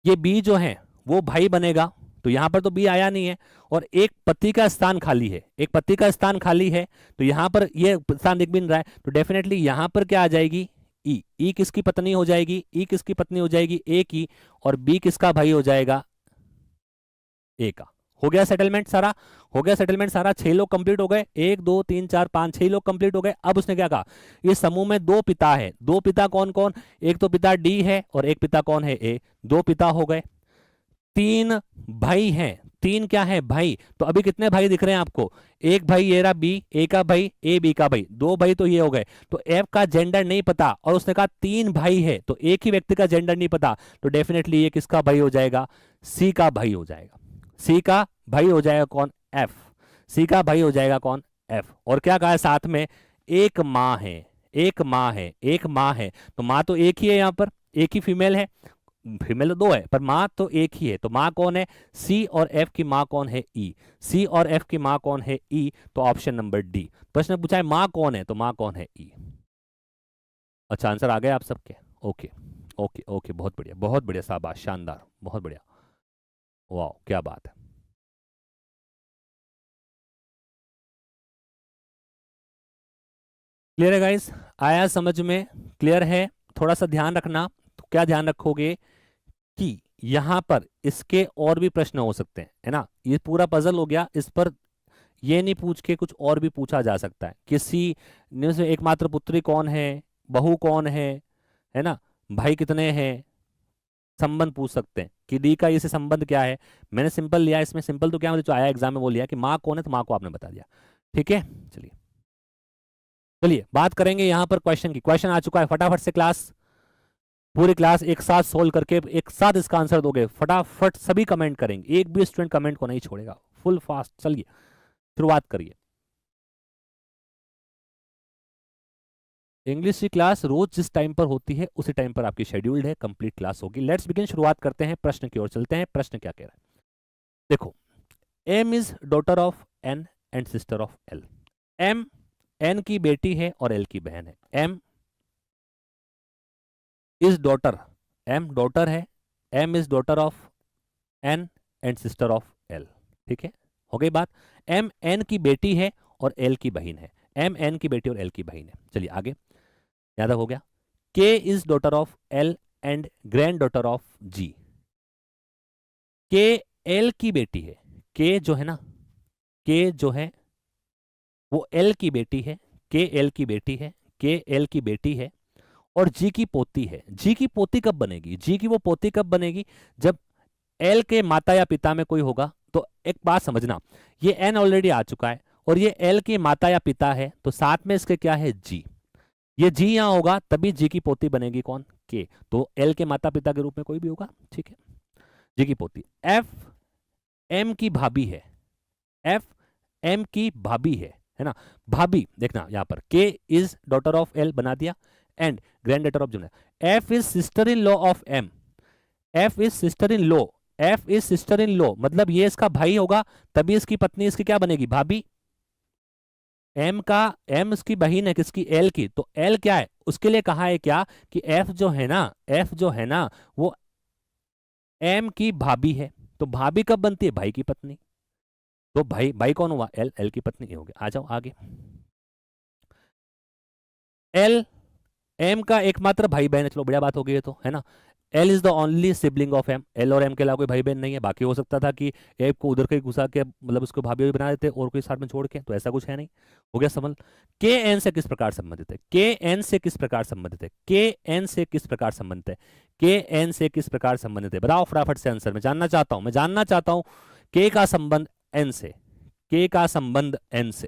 ये बी जो है वो भाई बनेगा, तो यहां पर तो बी आया नहीं है, और एक पति का स्थान खाली है, एक पति का स्थान खाली है, तो यहां पर ये स्थान दिख भी नहीं रहा है, तो डेफिनेटली यहां पर क्या आ जाएगी, ई। ई किसकी पत्नी हो जाएगी, ई किसकी पत्नी हो जाएगी, ए की, और बी किसका भाई हो जाएगा, ए का। हो गया सेटलमेंट सारा, हो गया सेटलमेंट सारा, 6 लोग कंप्लीट हो गए, 1 2 3 4 5 6 लोग कंप्लीट हो गए। अब उसने क्या कहा, ये समूह में 2 पिता है, 2 पिता कौन कौन, एक तो पिता डी है और एक पिता कौन है, ए, 2 पिता हो गए, 3 भाई हैं, 3 क्या है, भाई, तो अभी कितने भाई दिख रहे हैं आपको, एक भाई ये रहा बी, ए का भाई, ए बी का भाई, 2 भाई तो ये हो गए, तो एफ का जेंडर नहीं पता, और उसने कहा 3 भाई है, तो एक ही व्यक्ति का जेंडर नहीं पता, तो डेफिनेटली ये किसका भाई हो जाएगा, सी का भाई हो जाएगा, सी का भाई हो जाएगा कौन, एफ, सी का भाई हो जाएगा कौन, एफ। और क्या कहा है साथ में, एक माँ है, एक माँ है, एक माँ है, तो माँ तो एक ही है, यहाँ पर एक ही फीमेल है, फीमेल तो 2 है पर माँ तो एक ही है, तो माँ कौन है, सी, और एफ की माँ कौन है, ई, सी और एफ की माँ कौन है, ई, तो ऑप्शन नंबर डी। प्रश्न पूछा है माँ कौन है, तो माँ कौन है, ई। अच्छा आंसर आ गया आप सबके, ओके ओके ओके, बहुत बढ़िया बहुत बढ़िया, शाबाश, शानदार, बहुत बढ़िया, वाह क्या बात है। क्लियर है गाइस, आया समझ में, क्लियर है, थोड़ा सा ध्यान रखना, तो क्या ध्यान रखोगे कि यहां पर इसके और भी प्रश्न हो सकते हैं, है ना, ये पूरा पजल हो गया, इस पर ये नहीं पूछ के कुछ और भी पूछा जा सकता है, किसी ने से एकमात्र पुत्री कौन है, बहू कौन है ना, भाई कितने हैं, संबंध पूछ सकते हैं कि डी का इससे संबंध क्या है। मैंने सिंपल लिया, इसमें सिंपल तो क्या मुझे जो आया एग्जाम में वो लिया कि माँ कौन है, तो माँ को आपने बता दिया, ठीक है। चलिए चलिए बात करेंगे यहां पर क्वेश्चन की, क्वेश्चन आ चुका है, फटाफट से क्लास, पूरी क्लास एक साथ सोल्व करके एक साथ इसका आंसर दोगे, फटाफट सभी कमेंट करेंगे, एक भी स्टूडेंट कमेंट को नहीं छोड़ेगा, फुल फास्ट। चलिए शुरुआत करिए। इंग्लिश की क्लास रोज जिस टाइम पर होती है उसी टाइम पर आपकी शेड्यूल्ड है, कंप्लीट क्लास होगी। लेट्स बिगिन, शुरुआत करते हैं, प्रश्न की ओर चलते हैं। प्रश्न क्या कह रहा है, देखो, M is daughter of N and sister of L. M N की बेटी है और एल की बहन है। M is daughter, M daughter है, M is daughter of N and sister of L, ठीक है, हो गई बात। एम एन की बेटी है और एल की बहन है, एम एन की बेटी और एल की बहन है। चलिए आगे, याद हो गया। K is daughter of L and granddaughter of G. K L की बेटी है, के जो है ना के जो है वो एल की बेटी है, के एल की बेटी है, के एल की बेटी है और जी की पोती है। जी की पोती कब बनेगी? जी की वो पोती कब बनेगी? जब एल के माता या पिता में कोई होगा। तो एक बात समझना, ये एन ऑलरेडी आ चुका है और ये एल की माता या पिता है, तो साथ में इसके क्या है? जी। ये जी यहां होगा तभी जी की पोती बनेगी कौन? के। तो एल के माता पिता के रूप में कोई भी होगा, ठीक है, जी की पोती। एफ एम की भाभी है, एफ एम की भाभी है ना? भाभी देखना यहां पर के इज डॉटर ऑफ एल बना दिया and granddaughter of junior. F is sister in law of M, F is sister in law, F is sister in law मतलब ये इसका भाई होगा तभी इसकी पत्नी इसकी क्या बनेगी? भाभी। एम का, एम इसकी बहन है किसकी? एल की। तो एल क्या है? उसके लिए कहा है क्या कि एफ जो है ना, एफ जो है ना वो एम की भाभी है। तो भाभी कब बनती है? भाई की पत्नी। तो भाई, भाई कौन हुआ? एल, एल की पत्नी ये हो गया। आ जाओ आगे। एल एम का एकमात्र भाई बहन है, चलो बढ़िया बात हो गई है तो, है ना? L is the only sibling of M, L और एम के अलावा कोई भाई बहन नहीं है। बाकी हो सकता था कि एम को उधर कहीं घुसा के मतलब उसको भाभी भी बना देते और कोई साथ में छोड़ के, तो ऐसा कुछ है नहीं। हो गया समझ। के एन से किस प्रकार संबंधित है? के एन से किस प्रकार संबंधित है? के एन से किस प्रकार संबंधित है? के एन से किस प्रकार संबंधित है? बताओ फटाफट से आंसर, मैं जानना चाहता हूं, मैं जानना चाहता हूं। के का संबंध एन से, के का संबंध एन से,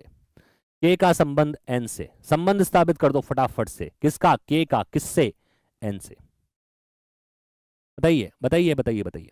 के का संबंध एन से, संबंध स्थापित कर दो फटाफट से। किसका? के का। किससे? एन से। बताइए बताइए बताइए बताइए,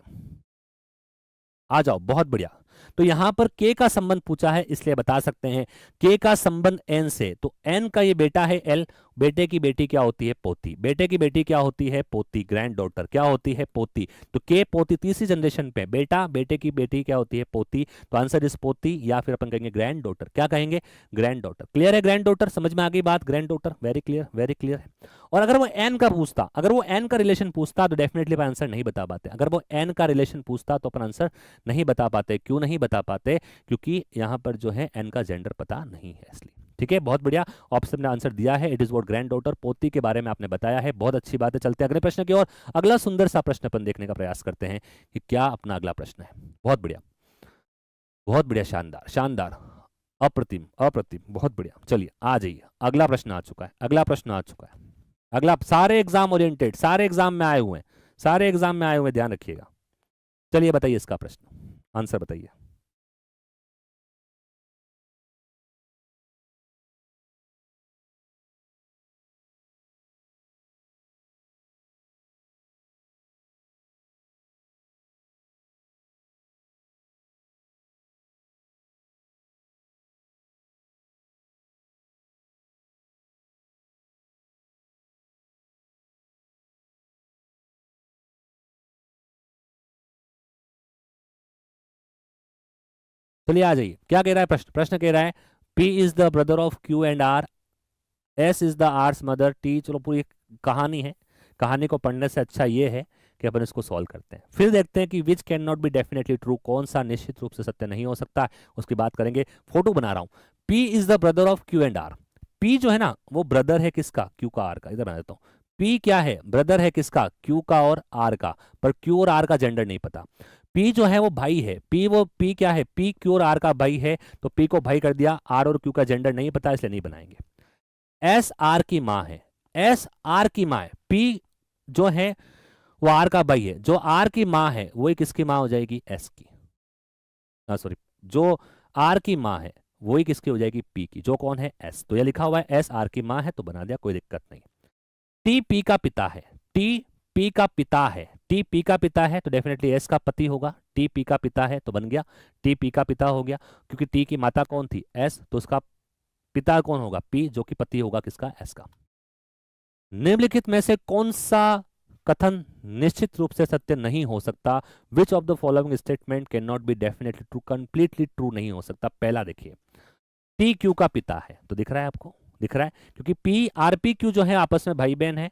आ जाओ, बहुत बढ़िया। तो यहां पर के का संबंध पूछा है इसलिए बता सकते हैं के का संबंध एन से। तो एन का ये बेटा है एल, बेटे की बेटी क्या होती है? पोती। बेटे की बेटी क्या होती है? पोती। ग्रैंड डॉटर क्या होती है? पोती। तो के पोती तीसरी जनरेशन पे, बेटा बेटे की बेटी क्या होती है? पोती। तो आंसर इज पोती या फिर अपन कहेंगे ग्रैंड डॉटर। क्या कहेंगे? Grand daughter. क्लियर है? ग्रैंड डॉटर समझ में आ गई बात? Grand daughter very clear, very clear है। और अगर वो एन का पूछता, अगर वो एन का रिलेशन पूछता तो डेफिनेटली अपन आंसर नहीं बता पाते। अगर वो एन का रिलेशन पूछता तो अपन आंसर नहीं बता पाते। क्यों नहीं बता पाते? क्योंकि यहां पर जो है एन का जेंडर पता नहीं है इसलिए। ठीक है, बहुत बढ़िया, ऑप्शन ने आंसर दिया है। It is what grand daughter, पोती के बारे में आपने बताया है, बहुत अच्छी बात है। चलते हैं अगले प्रश्न की ओर। अगला सुंदर सा प्रश्न अपन देखने का प्रयास करते हैं कि क्या अपना अगला प्रश्न है। बहुत बढ़िया, बहुत बढ़िया, शानदार शानदार, अप्रतिम अप्रतिम, बहुत बढ़िया। चलिए आ जाइए, अगला प्रश्न आ चुका है, अगला प्रश्न आ चुका है। अगला, सारे एग्जाम ओरिएंटेड, सारे एग्जाम में आए हुए हैं, सारे एग्जाम में आए हुए, ध्यान रखिएगा। चलिए बताइए इसका प्रश्न, आंसर बताइए। चलिए आ जाइए, क्या कह रहा है प्रश्न? प्रश्न कह रहा है P is the brother of Q and R, S is the R's mother, T। चलो पूरी कहानी है, कहानी को पढ़ने से अच्छा ये है कि अपन इसको सॉल्व करते हैं, फिर देखते हैं कि which can not be definitely true, कौन सा निश्चित रूप से सत्य नहीं हो सकता, उसकी बात करेंगे। फोटो बना रहा हूं। P is the brother of Q and R। P जो है ना वो ब्रदर है किसका? Q का, R का। इधर बना देता हूं। P क्या है? ब्रदर है किसका? Q का और R का। पर Q और R का जेंडर नहीं पता। P जो है वो भाई है, P क्या है? P Q और R का भाई है, तो P को भाई कर दिया। R और Q का जेंडर नहीं पता इसलिए नहीं बनाएंगे। S R की माँ है, S R की माँ है। P जो है वो R का भाई है, जो R की माँ है वो किसकी माँ हो जाएगी? S की। सॉरी, जो R की माँ है वही किसकी हो जाएगी? P की। जो कौन है? S। तो ये लिखा हुआ है S R की माँ है तो बना दिया, कोई दिक्कत नहीं। T P का पिता है, T P का पिता है, T P का पिता है तो डेफिनेटली S का पति होगा। T P का पिता है तो बन गया T P का पिता हो गया, क्योंकि T की माता कौन थी? S, तो उसका पिता कौन होगा? P, जो कि पति होगा किसका? S का। निम्नलिखित में से कौन सा कथन निश्चित रूप से सत्य नहीं हो सकता? Which of the following statement can not be definitely true, completely true नहीं हो सकता? पहला देखिए, T Q का पिता है, तो दिख रहा है आपको? दिख रहा है, क्योंकि P R P Q जो है आपस में भाई बहन है,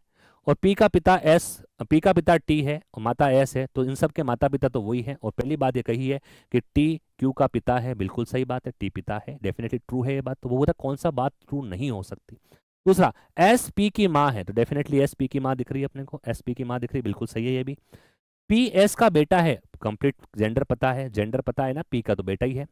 और P का पिता S, P का पिता T है और माता S है, तो इन सब के माता पिता तो वही है। और पहली बात ये कही है कि T Q का पिता है, बिल्कुल सही बात है, T पिता है, डेफिनेटली ट्रू है ये बात। तो वो बोला कौन सा बात ट्रू नहीं हो सकती? दूसरा, S P की माँ है, तो डेफिनेटली S P की माँ दिख रही है अपने को, S P की माँ दिख रही है, बिल्कुल सही है ये भी। P S का बेटा है, कंप्लीट जेंडर पता है, जेंडर पता है ना, P का तो बेटा ही है।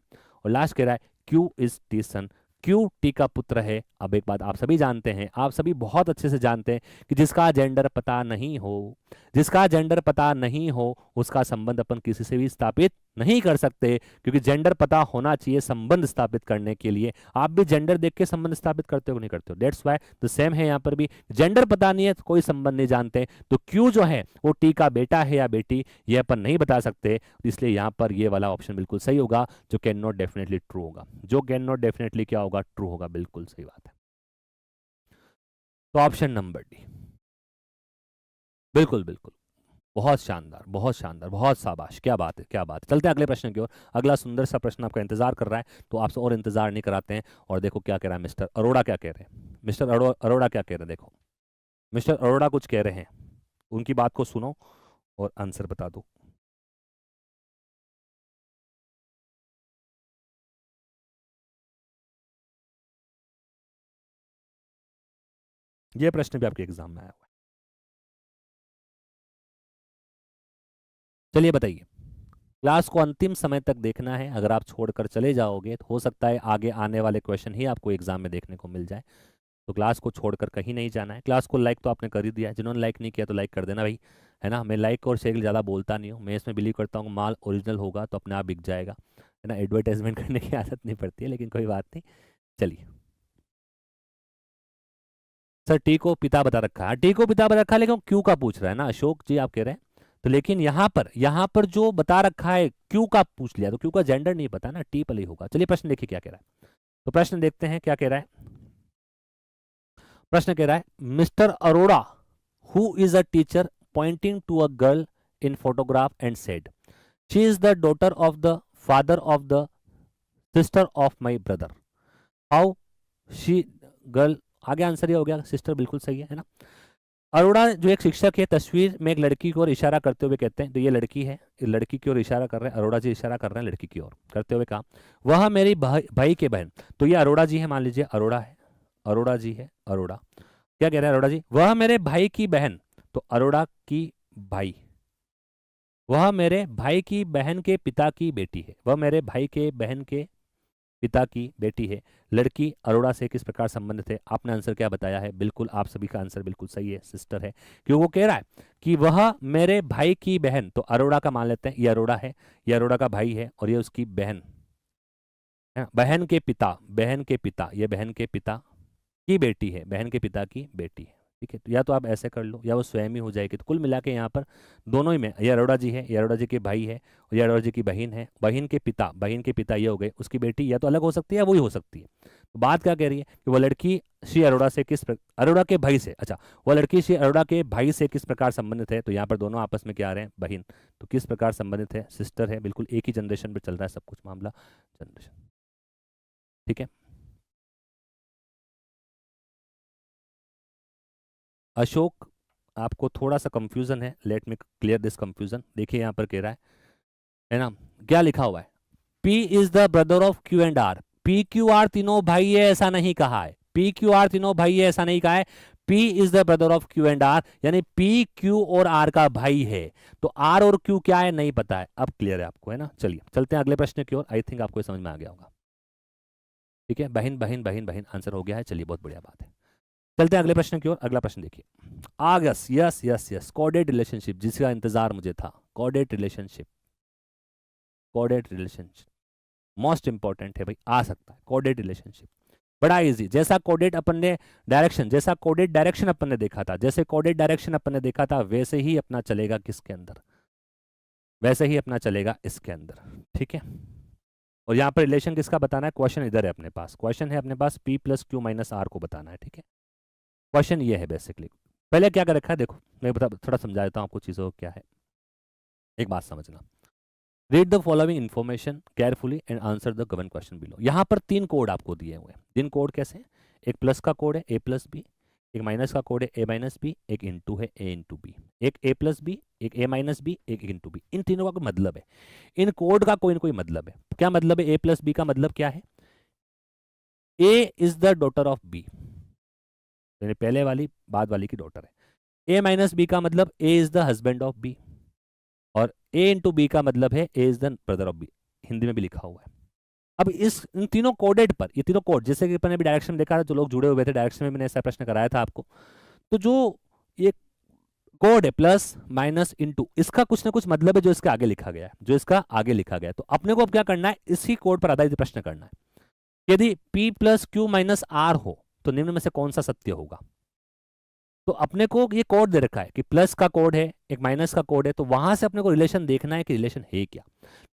और लास्ट कह रहा है Q is T son, Q T का पुत्र है। अब एक बात आप सभी जानते हैं, आप सभी बहुत अच्छे से जानते हैं कि जिसका जेंडर पता नहीं हो, जिसका जेंडर पता नहीं हो उसका संबंध अपन किसी से भी स्थापित नहीं कर सकते, क्योंकि जेंडर पता होना चाहिए संबंध स्थापित करने के लिए। आप भी जेंडर देख के संबंध स्थापित करते हो नहीं करते हो? दैट्स व्हाई द सेम है यहाँ पर भी, जेंडर पता नहीं है तो कोई संबंध नहीं जानते, तो क्यू जो है वो टी का बेटा है या बेटी ये अपन नहीं बता सकते, इसलिए यहाँ पर ये वाला ऑप्शन बिल्कुल सही होगा, जो कैन नॉट डेफिनेटली ट्रू होगा, जो कैन नॉट डेफिनेटली क्या होगा, ट्रू होगा। बिल्कुल सही बात है। तो ऑप्शन नंबर डी, बिल्कुल बिल्कुल, बहुत शानदार, बहुत शानदार, बहुत शाबाश, क्या बात है, क्या बात है। चलते हैं अगले प्रश्न की ओर। अगला सुंदर सा प्रश्न आपका इंतजार कर रहा है, तो आपसे और इंतजार नहीं कराते हैं, और देखो क्या कह रहा है मिस्टर अरोड़ा, क्या कह रहे हैं मिस्टर अरोड़ा क्या कह रहे हैं। देखो मिस्टर अरोड़ा कुछ कह रहे हैं, उनकी बात को सुनो और आंसर बता दो। ये प्रश्न भी आपके एग्जाम में आया हुआ है। चलिए बताइए, क्लास को अंतिम समय तक देखना है, अगर आप छोड़कर चले जाओगे तो हो सकता है आगे आने वाले क्वेश्चन ही आपको एग्जाम में देखने को मिल जाए, तो क्लास को छोड़कर कहीं नहीं जाना है। क्लास को लाइक तो आपने कर ही दिया है, जिन्होंने लाइक नहीं किया तो लाइक कर देना भाई, है ना। मैं लाइक और शेयर ज़्यादा बोलता नहीं हूँ, मैं इसमें बिलीव करता हूँ माल ओरिजिनल होगा तो अपने आप बिक जाएगा, है ना। एडवर्टाइजमेंट करने की आदत नहीं पड़ती है, लेकिन कोई बात नहीं। चलिए सर टी को पिता बता रखा है, टी को पिता बता रखा है, लेकिन क्यू का पूछ रहा है ना अशोक जी, आप कह रहे हैं। तो लेकिन यहाँ पर जो बता रखा है क्यू का पूछ लिया, तो क्यू का जेंडर नहीं पता ना, टी पल ही होगा। चलिए प्रश्न देखिए क्या कह रहा है, तो प्रश्न देखते हैं क्या कह रहा है। प्रश्न कह रहा है mister Arora who is a teacher pointing to a girl in photograph and said she is the daughter of the father of the sister of my brother, how she girl, आगे आंसर ये हो गया, सिस्टर बिल्कुल सही है ना। अरोड़ा जो एक शिक्षक है, तस्वीर में एक लड़की की ओर इशारा करते हुए कहते हैं, तो ये लड़की है, लड़की की ओर इशारा कर रहे हैं, अरोड़ा जी इशारा कर रहे हैं लड़की की ओर करते हुए कहा वह मेरी भाई के बहन, तो ये अरोड़ा जी है, मान लीजिए अरोड़ा है, अरोड़ा जी है, अरोड़ा क्या कह रहे हैं अरोड़ा जी, वह मेरे भाई की बहन, तो अरोड़ा की भाई, वह मेरे भाई की बहन के पिता की बेटी है, वह मेरे भाई के बहन के पिता की बेटी है। लड़की अरोड़ा से किस प्रकार संबंधित है, आपने आंसर क्या बताया है, बिल्कुल आप सभी का आंसर बिल्कुल सही है, सिस्टर है, क्योंकि वो कह रहा है कि वह मेरे भाई की बहन, तो अरोड़ा का मान लेते हैं, ये अरोड़ा है, ये अरोड़ा का भाई है और ये उसकी बहन है, बहन के पिता, बहन के पिता, ये बहन के पिता की बेटी है, बहन के पिता की बेटी है। ठीक है, तो या तो आप ऐसे कर लो या वो स्वयं ही हो जाएगी, तो कुल मिला के यहाँ पर दोनों ही में, ये अरोड़ा जी है, ये अरोड़ा जी के भाई है और ये अरोड़ा जी की बहन है, बहन के पिता ये हो गए, उसकी बेटी या तो अलग हो सकती है या वही हो सकती है। तो बात क्या कह रही है कि वो लड़की श्री अरोड़ा से अरोड़ा के भाई से, अच्छा वो लड़की श्री अरोड़ा के भाई से किस प्रकार संबंधित है, तो यहाँ पर दोनों आपस में क्या आ रहे हैं, बहन, तो किस प्रकार संबंधित है, सिस्टर है, बिल्कुल एक ही जनरेशन पर चल रहा है सब कुछ मामला, जनरेशन। ठीक है, अशोक आपको थोड़ा सा कंफ्यूजन है, let me clear this confusion. देखिए यहाँ पर कह रहा है ना, क्या लिखा हुआ है, P is the brother of Q and R, P Q R तीनों भाई है ऐसा नहीं कहा है, P Q R तीनों भाई है ऐसा नहीं कहा है, P is the brother of Q and R, यानी P Q और R का भाई है, तो R और Q क्या है नहीं पता है, अब क्लियर है आपको, है ना। चलिए चलते हैं अगले प्रश्न की ओर, आई थिंक आपको समझ में आ गया होगा। ठीक है, बहन बहन बहन बहन आंसर हो गया है, चलिए बहुत बढ़िया बात है। चलते हैं अगले प्रश्न की ओर, अगला प्रश्न देखिए, आगस, yes yes yes, coded relationship, जिसका इंतजार मुझे था, coded relationship, coded relationship most important है भाई, आ सकता है कोडेड रिलेशनशिप, बड़ा इजी, जैसा कोडेड अपन ने डायरेक्शन, जैसा कोडेड डायरेक्शन अपन ने देखा था, जैसे कोडेड डायरेक्शन अपन ने देखा था वैसे ही अपना चलेगा किसके अंदर, वैसे ही अपना चलेगा इसके अंदर। ठीक है, और यहाँ पर रिलेशन किसका बताना है, क्वेश्चन इधर है अपने पास, क्वेश्चन है अपने पास P plus Q minus R को बताना है। ठीक है, क्वेश्चन ये है बेसिकली, पहले क्या कर रखा है देखो, मैं थोड़ा समझा देता हूँ आपको चीज़ों को क्या है, एक बात समझना। Read the following information carefully and answer the given question below. यहाँ पर 3 कोड आपको दिए हुए हैं, 3 कोड कैसे हैं, एक प्लस का कोड है A प्लस बी, एक माइनस का कोड है A माइनस बी, एक इंटू है A इंटू बी, एक A प्लस बी, एक A माइनस बी, एक इंटू बी, इन तीनों का कोई मतलब है, इन कोड का कोई ना कोई मतलब है। क्या मतलब है A प्लस बी का मतलब क्या है, A is the daughter of B, यानी पहले वाली बाद वाली की डॉटर है। A माइनस बी का मतलब A is the husband of B, और A इंटू बी का मतलब है A is the brother of B, Hindi में भी लिखा हुआ है। अब इन तीनों कोडेड पर, ये तीनों कोड जैसे कि अपन ने भी डायरेक्शन में देखा था, जो लोग जुड़े हुए थे डायरेक्शन में मैंने ऐसा प्रश्न कराया था आपको, तो जो ये कोड है प्लस माइनस इनटू, इसका कुछ ना कुछ मतलब है जो इसके आगे लिखा गया है, जो इसका आगे लिखा गया है। तो अपने को अब क्या करना है, इसी कोड पर आधारित प्रश्न करना है। यदि p plus Q minus R हो तो निम्न में से कौन सा सत्य होगा। तो अपने को ये कोड दे रखा है कि प्लस का कोड है, एक माइनस का कोड है, तो वहां से अपने को रिलेशन देखना है कि रिलेशन है क्या।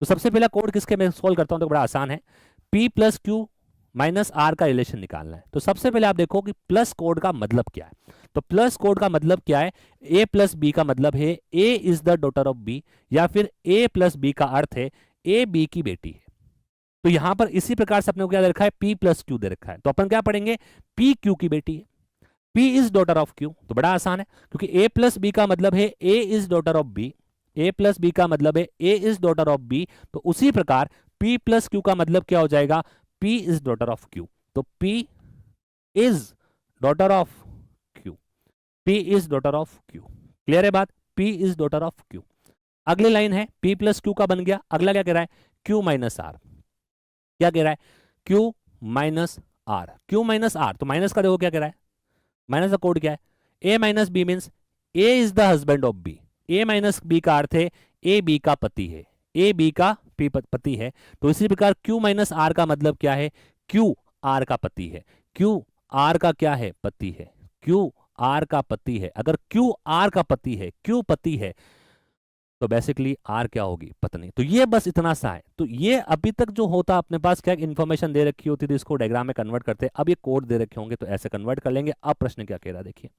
तो सबसे पहला कोड किसके मैं सोल्व करता हूं तो बड़ा आसान है, p plus Q minus R का रिलेशन निकालना है। तो सबसे पहले आप देखो कि प्लस कोड का मतलब क्या है। तो प्लस कोड का मतलब क्या है, a प्लस बी का मतलब है a is the daughter of b, या फिर a प्लस बी का अर्थ है a b की बेटी है। तो यहां पर इसी प्रकार से अपने को क्या दे रखा है, p प्लस क्यू दे रखा है, तो अपन क्या पढ़ेंगे, p क्यू की बेटी है, p is daughter of q। तो बड़ा आसान है, क्योंकि a प्लस बी का मतलब है a is daughter of b, a plus B का मतलब है a is daughter of b। तो उसी प्रकार p प्लस q का मतलब क्या हो जाएगा, p is daughter of q। तो p is daughter of q, p is daughter of q। Clear है बात, p is daughter of q। अगली लाइन है p प्लस q का बन गया, अगला क्या कह रहा है, q माइनस r। क्या कह रहा है, q minus r, q minus r, तो माइनस का देखो क्या कह रहा है, माइनस का कोड क्या है, a minus B means a is the husband of b, a minus B का अर्थ है a b का पति है, a b का पति है। तो इसी प्रकार q माइनस r का मतलब क्या है, q r का पति है, q r का क्या है, पति है, q r का पति है। अगर q r का पति है, q पति है, तो बेसिकली आर क्या होगी, पत्नी। तो ये बस इतना सा है। तो ये अभी तक जो होता अपने पास क्या इन्फॉर्मेशन दे रखी होती थी, इसको डायग्राम में कन्वर्ट करते, अब ये कोड दे रखे होंगे तो ऐसे कन्वर्ट कर लेंगे। अब प्रश्न क्या कह रहा है देखिए,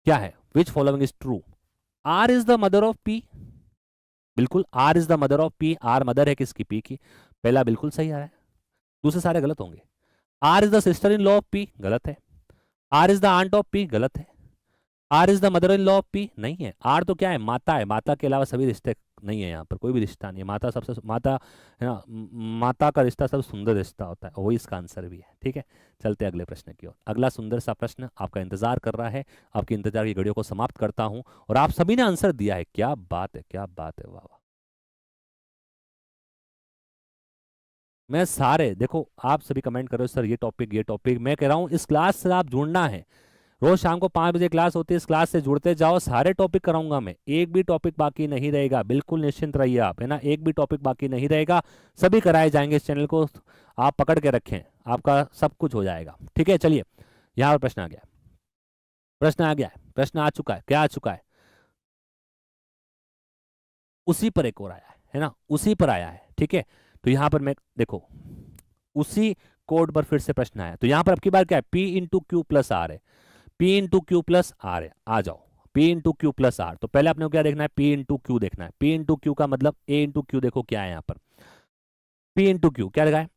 क्या है, which following is true, R is the mother of P. बिल्कुल R is the mother of P, R mother है किसकी, पी की। पहला बिल्कुल सही आ रहा है, दूसरे सारे गलत होंगे। R is the sister in law of P, गलत है। R is the aunt of P, गलत है। R is the mother in law of P, नहीं है। आर तो क्या है, माता है, माता के अलावा सभी रिश्ते नहीं है, यहाँ पर कोई भी रिश्ता नहीं है। माता सबसे, माता है ना, माता का रिश्ता सबसे सुंदर रिश्ता होता है, वही इसका आंसर भी है। ठीक है, चलते अगले प्रश्न की ओर। अगला सुंदर सा प्रश्न आपका इंतजार कर रहा है, आपकी इंतजार की घड़ियों को समाप्त करता हूं, और आप सभी ने आंसर दिया है, क्या बात है, क्या बात है, वाह वाह। मैं सारे देखो, आप सभी कमेंट करो सर ये टॉपिक, ये टॉपिक। मैं कह रहा हूँ इस क्लास से आप जुड़ना है, रोज शाम को 5 बजे क्लास होती है, इस क्लास से जुड़ते जाओ, सारे टॉपिक कराऊंगा मैं, एक भी टॉपिक बाकी नहीं रहेगा, बिल्कुल निश्चिंत रहिए आप, है ना, एक भी टॉपिक बाकी नहीं रहेगा, सभी कराए जाएंगे। इस चैनल को आप पकड़ के रखें, आपका सब कुछ हो जाएगा। ठीक है, चलिए यहाँ पर प्रश्न आ गया, प्रश्न आ गया है, प्रश्न आ चुका है, क्या आ चुका है, उसी पर एक और आया है ना, उसी पर आया है। ठीक है, तो यहाँ पर मैं देखो उसी कोड पर फिर से प्रश्न आया, तो यहाँ पर अब की बार क्या है, P into Q plus R है, P into Q plus R है। आ जाओ, P into Q plus R, तो पहले आपने को क्या देखना है, P इंटू क्यू देखना है। P इंटू क्यू का मतलब A इंटू क्यू, देखो क्या है यहाँ पर, P इंटू क्यू क्या लगा है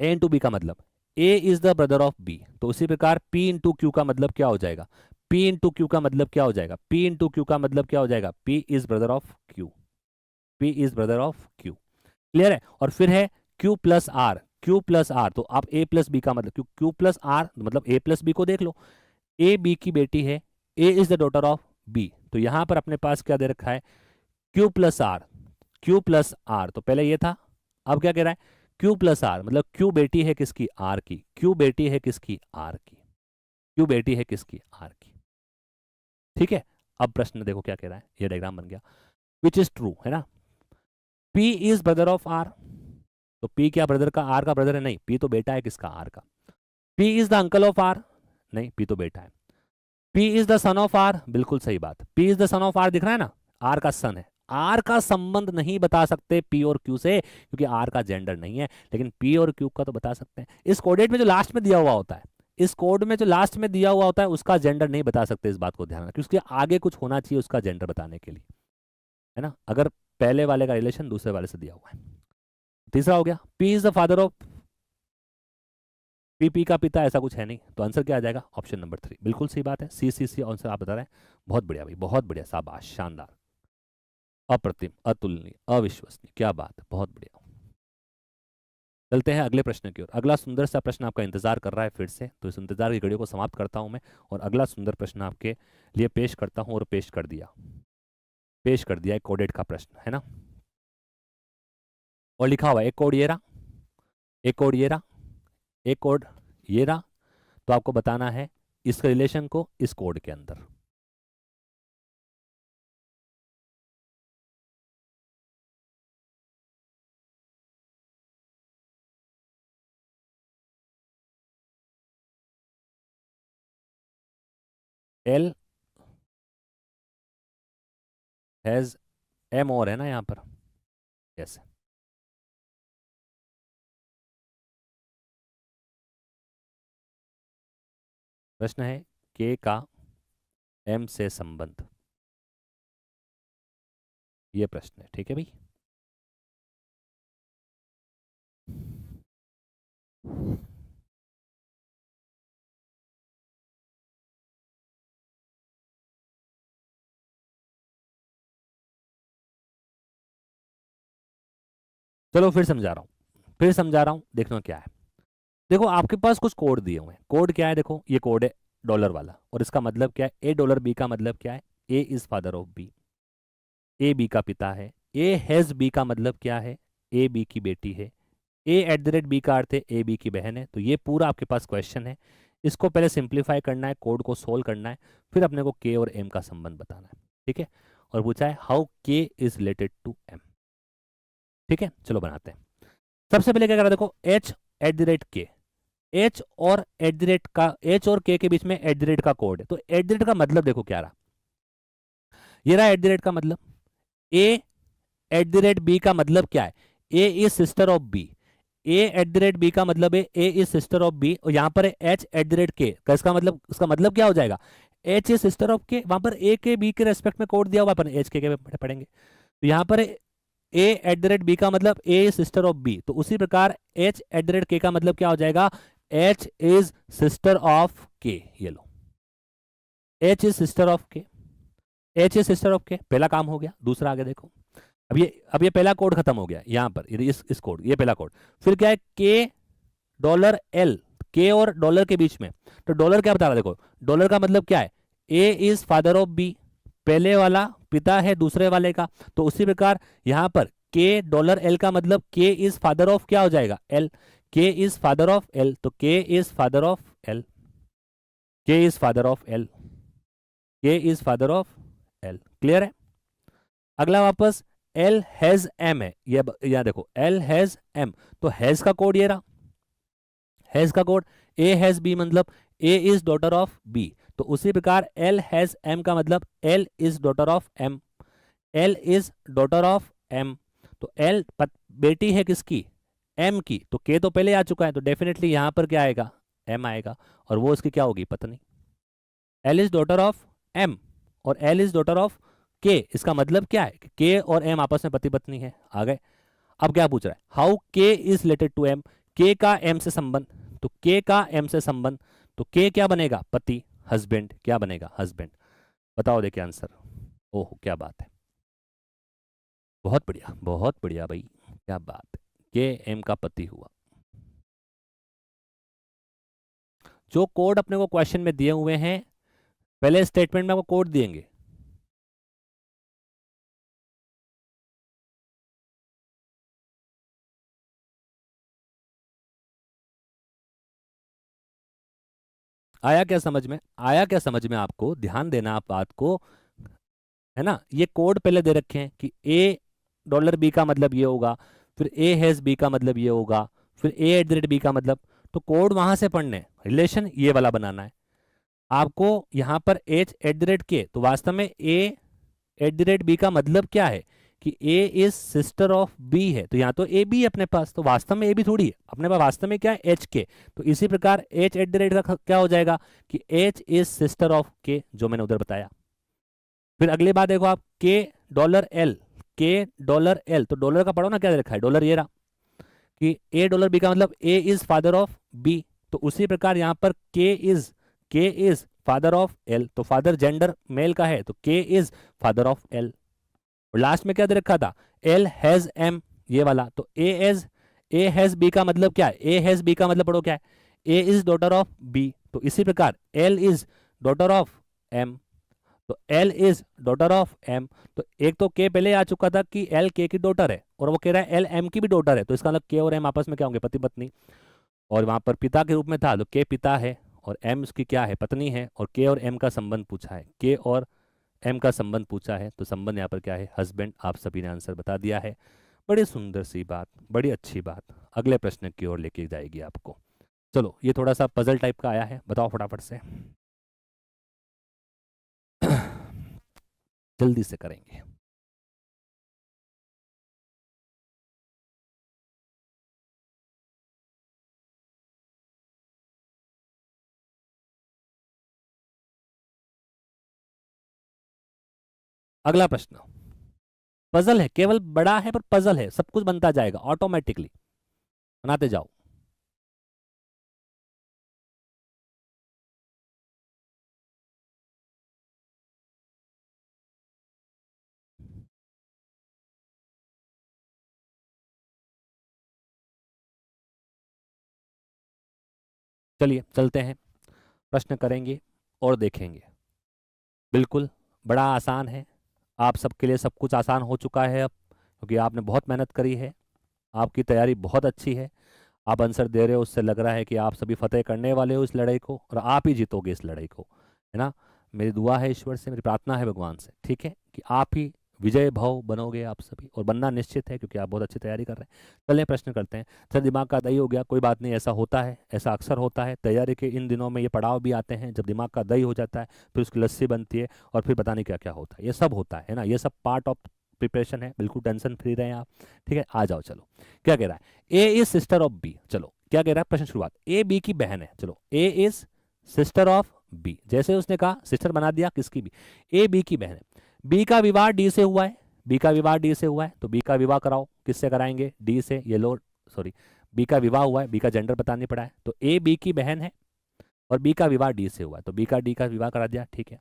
A इंटू बी का मतलब A is the brother of B, तो उसी प्रकार P इंटू क्यू का मतलब क्या हो जाएगा, P इंटू क्यू का मतलब क्या हो जाएगा, P इंटू क्यू का मतलब क्या हो जाएगा, P is brother of Q, P is brother of Q। Clear है, और फिर है Q plus R, Q plus R, तो आप A प्लस बी का मतलब Q प्लस आर मतलब A प्लस बी को देख लो, A B की बेटी है, A is the daughter of B। तो यहां पर अपने पास क्या दे रखा है, Q plus R, Q plus R, तो पहले ये था, अब क्या कह रहा है, Q प्लस आर मतलब Q बेटी है किसकी, R की, Q बेटी है किसकी, R की, Q बेटी है किसकी, R की। ठीक है, अब प्रश्न देखो क्या कह रहा है, ये डायग्राम बन गया, विच इज ट्रू, है ना, P is brother of R, तो P क्या ब्रदर का, R का ब्रदर है, नहीं, P तो बेटा है किसका, R का। P is the uncle of R, नहीं, P तो बेटा है। P is the son of R, बिल्कुल सही बात, P is the son of R दिख रहा है ना, R का सन है। R का संबंध नहीं बता सकते P और Q से, क्योंकि R का जेंडर नहीं है, लेकिन P और Q का तो बता सकते हैं। इस कोडेट में जो लास्ट में दिया हुआ होता है, इस कोड में जो लास्ट में दिया हुआ होता है, उसका जेंडर नहीं बता सकते, इस बात को ध्यान रखिए, उसके आगे कुछ होना चाहिए उसका जेंडर बताने के लिए, है ना, अगर पहले वाले का रिलेशन दूसरे वाले से दिया हुआ है। तीसरा हो गया, P is the father of P का पिता, ऐसा कुछ है नहीं, तो आंसर क्या आ जाएगा, ऑप्शन नंबर 3, बिल्कुल सही बात है, सी आंसर आप बता रहे हैं। बहुत बढ़िया भाई, बहुत बढ़िया, शाबाश, शानदार, अप्रतिम, अतुलनीय, अविश्वसनीय, क्या बात है, बहुत बढ़िया। चलते हैं अगले प्रश्न की ओर। अगला सुंदर सा प्रश्न आपका इंतजार कर रहा है फिर से, तो इस इंतजार की घड़ियों को समाप्त करता हूं मैं, और अगला सुंदर प्रश्न आपके लिए पेश करता हूं, और पेश कर दिया है कोडेड का प्रश्न, है ना। और लिखा हुआ है एक कोड ये रहा, एक कोड ये रहा, एक कोड ये रहा, तो आपको बताना है इसके रिलेशन को इस कोड के अंदर। एल हैज एम और है ना यहाँ पर, कैसे? प्रश्न है के का एम से संबंध, ये प्रश्न है, ठीक है भाई। चलो फिर समझा रहा हूँ, फिर समझा रहा हूँ, देखना क्या है। देखो आपके पास कुछ कोड दिए हुए हैं, कोड क्या है, देखो ये कोड है डॉलर वाला, और इसका मतलब क्या है, ए डॉलर बी का मतलब क्या है, A is father of B, A B का पिता है। ए हैज बी का मतलब क्या है, ए बी की बेटी है। ए एट द रेट बी का अर्थ है ए बी की बहन है। तो ये पूरा आपके पास क्वेश्चन है, इसको पहले सिंप्लीफाई करना है, कोड को सोल्व करना है, फिर अपने को के और एम का संबंध बताना है, ठीक है। और पूछा है हाउ के इज रिलेटेड टू एम, ठीक है। चलो बनाते हैं। सबसे पहले क्या करा, देखो एच एट द रेट के, एच और एट द रेट का, एच और के बीच में एट द रेट का कोड है। तो एट द रेट का मतलब देखो क्या रहा, ये रहा एट द रेट का मतलब। A at the rate B का मतलब क्या है, A is sister of B. A at the rate B का मतलब है A is sister of B, और यहां पर है एच एट द रेट के, इसका मतलब, उसका मतलब क्या हो जाएगा, एच इज सिस्टर ऑफ के। वहां पर ए के बी के रेस्पेक्ट में कोड दिया हुआ, अपन एच के पढ़ेंगे। तो यहां पर ए एट द रेट बी का मतलब A is sister of B, तो उसी प्रकार एच एट द रेट के का मतलब क्या हो जाएगा, एच इज सिस्टर ऑफ के। ये लो, एच इज सिस्टर ऑफ के, एच इज सिस्टर ऑफ के, पहला काम हो गया। दूसरा आगे देखो, अब ये पहला कोड खत्म हो गया यहां पर, इस कोड, ये पहला कोड। फिर क्या है, के डॉलर एल, के और डॉलर के बीच में। तो डॉलर क्या बता रहा है, देखो डॉलर का मतलब क्या है, A is father of B, पहले वाला पिता है दूसरे वाले का। तो उसी प्रकार यहां पर के डॉलर एल का मतलब के इज फादर ऑफ क्या हो जाएगा, एल। के इज फादर ऑफ एल, तो के इज फादर ऑफ एल, के इज फादर ऑफ एल, के is father of L. Clear है। अगला वापस एल हैज एम है, ये यहां देखो एल हैज एम, तो हैज का कोड ये रहा, हैज का कोड। ए हैज बी मतलब A is daughter of B, तो उसी प्रकार एल हैज एम का मतलब L is daughter of M, L is daughter of M. तो एल बेटी है किसकी, एम की, तो के तो पहले आ चुका है, तो डेफिनेटली यहां पर क्या आएगा, एम आएगा, और वो उसकी क्या होगी, पत्नी। L is daughter of M और L is daughter of K, इसका मतलब क्या है, के और एम आपस में पति पत्नी है। आ गए। अब क्या पूछ रहा है, हाउ के इज रिलेटेड टू एम, के का एम से संबंध, तो के का एम से संबंध, तो के क्या बनेगा, पति, हस्बैंड, क्या बनेगा, हस्बैंड। बताओ देखिए आंसर। ओह क्या बात है, बहुत बढ़िया भाई, क्या बात है, के एम का पति हुआ। जो कोड अपने को क्वेश्चन में दिए हुए हैं, पहले स्टेटमेंट में आपको कोड देंगे, आया क्या समझ में, आया क्या समझ में आपको, ध्यान देना आप बात को, है ना। ये कोड पहले दे रखे हैं कि ए डॉलर बी का मतलब ये होगा, फिर ए हैज बी का मतलब ये होगा, फिर ए एट द रेट बी का मतलब, तो कोड वहां से पढ़ने, रिलेशन ये वाला बनाना है आपको। यहां पर एच एट द रेट के, तो वास्तव में ए एट द रेट बी का मतलब क्या है कि ए इज सिस्टर ऑफ बी है, तो यहाँ तो ए बी अपने पास, तो वास्तव में ए बी थोड़ी है अपने पास, वास्तव में क्या है, एच के। तो इसी प्रकार एच एट द रेट का क्या हो जाएगा कि एच इज सिस्टर ऑफ के, जो मैंने उधर बताया। फिर अगली बात देखो आप, के डॉलर एल, के डॉलर एल, तो डॉलर का पढ़ो ना क्या लिखा है, डॉलर ये रहा कि ए डॉलर बी का मतलब A is father of B, तो उसी प्रकार यहाँ पर के इज फादर ऑफ एल, तो फादर जेंडर मेल का है, तो के इज फादर ऑफ एल। और लास्ट में क्या दे रखा था, एल हैज एम, ये वाला, तो ए हैज बी का मतलब क्या है, ए हैज बी का मतलब पढ़ो क्या है, A is daughter of B, तो इसी प्रकार L is daughter of M. तो L is daughter of M. तो एक तो के पहले आ चुका था कि एल के की डॉटर है, और वो कह रहा है एल एम की भी डॉटर है, तो इसका मतलब के और एम आपस में क्या होंगे, पति पत्नी। और वहां पर पिता के रूप में था, तो के पिता है और एम उसकी क्या है, पत्नी है, और के और एम का संबंध पूछा है, के और एम का संबंध पूछा है, तो संबंध यहाँ पर क्या है, हस्बैंड। आप सभी ने आंसर बता दिया है। बड़ी सुंदर सी बात, बड़ी अच्छी बात। अगले प्रश्न की ओर लेके जाएगी आपको। चलो, ये थोड़ा सा पजल टाइप का आया है, बताओ फटाफट से। जल्दी से करेंगे। अगला प्रश्न पजल है, केवल बड़ा है पर पजल है, सब कुछ बनता जाएगा ऑटोमेटिकली, बनाते जाओ। चलिए चलते हैं, प्रश्न करेंगे और देखेंगे। बिल्कुल बड़ा आसान है, आप सबके लिए सब कुछ आसान हो चुका है अब, क्योंकि आपने बहुत मेहनत करी है, आपकी तैयारी बहुत अच्छी है। आप आंसर दे रहे हो, उससे लग रहा है कि आप सभी फतेह करने वाले हो इस लड़ाई को, और आप ही जीतोगे इस लड़ाई को, है ना। मेरी दुआ है ईश्वर से, मेरी प्रार्थना है भगवान से, ठीक है, कि आप ही विजय भव बनोगे आप सभी, और बनना निश्चित है क्योंकि आप बहुत अच्छी तैयारी कर रहे हैं। चलिए प्रश्न करते हैं। सर दिमाग का दही हो गया, कोई बात नहीं, ऐसा होता है, ऐसा अक्सर होता है। तैयारी के इन दिनों में ये पड़ाव भी आते हैं जब दिमाग का दही हो जाता है, फिर उसकी लस्सी बनती है, और फिर पता नहीं क्या क्या होता है। ये सब होता है ना, ये सब पार्ट ऑफ प्रिपरेशन है, बिल्कुल टेंशन फ्री रहें आप, ठीक है। आ जाओ, चलो क्या कह रहा है, A is sister of B. चलो क्या कह रहा है प्रश्न शुरुआत, ए बी की बहन है। चलो ए इज सिस्टर ऑफ बी, जैसे उसने कहा सिस्टर बना दिया किसकी भी, ए बी की बहन है। बी का विवाह डी से हुआ है, बी का विवाह डी से हुआ है, तो बी का विवाह कराओ, किससे कराएंगे, डी से। ये लो सॉरी, बी का विवाह हुआ है, बी का जेंडर बताना पड़ा है, तो ए बी की बहन है और बी का विवाह डी से हुआ है, तो बी का डी का विवाह करा दिया, ठीक है।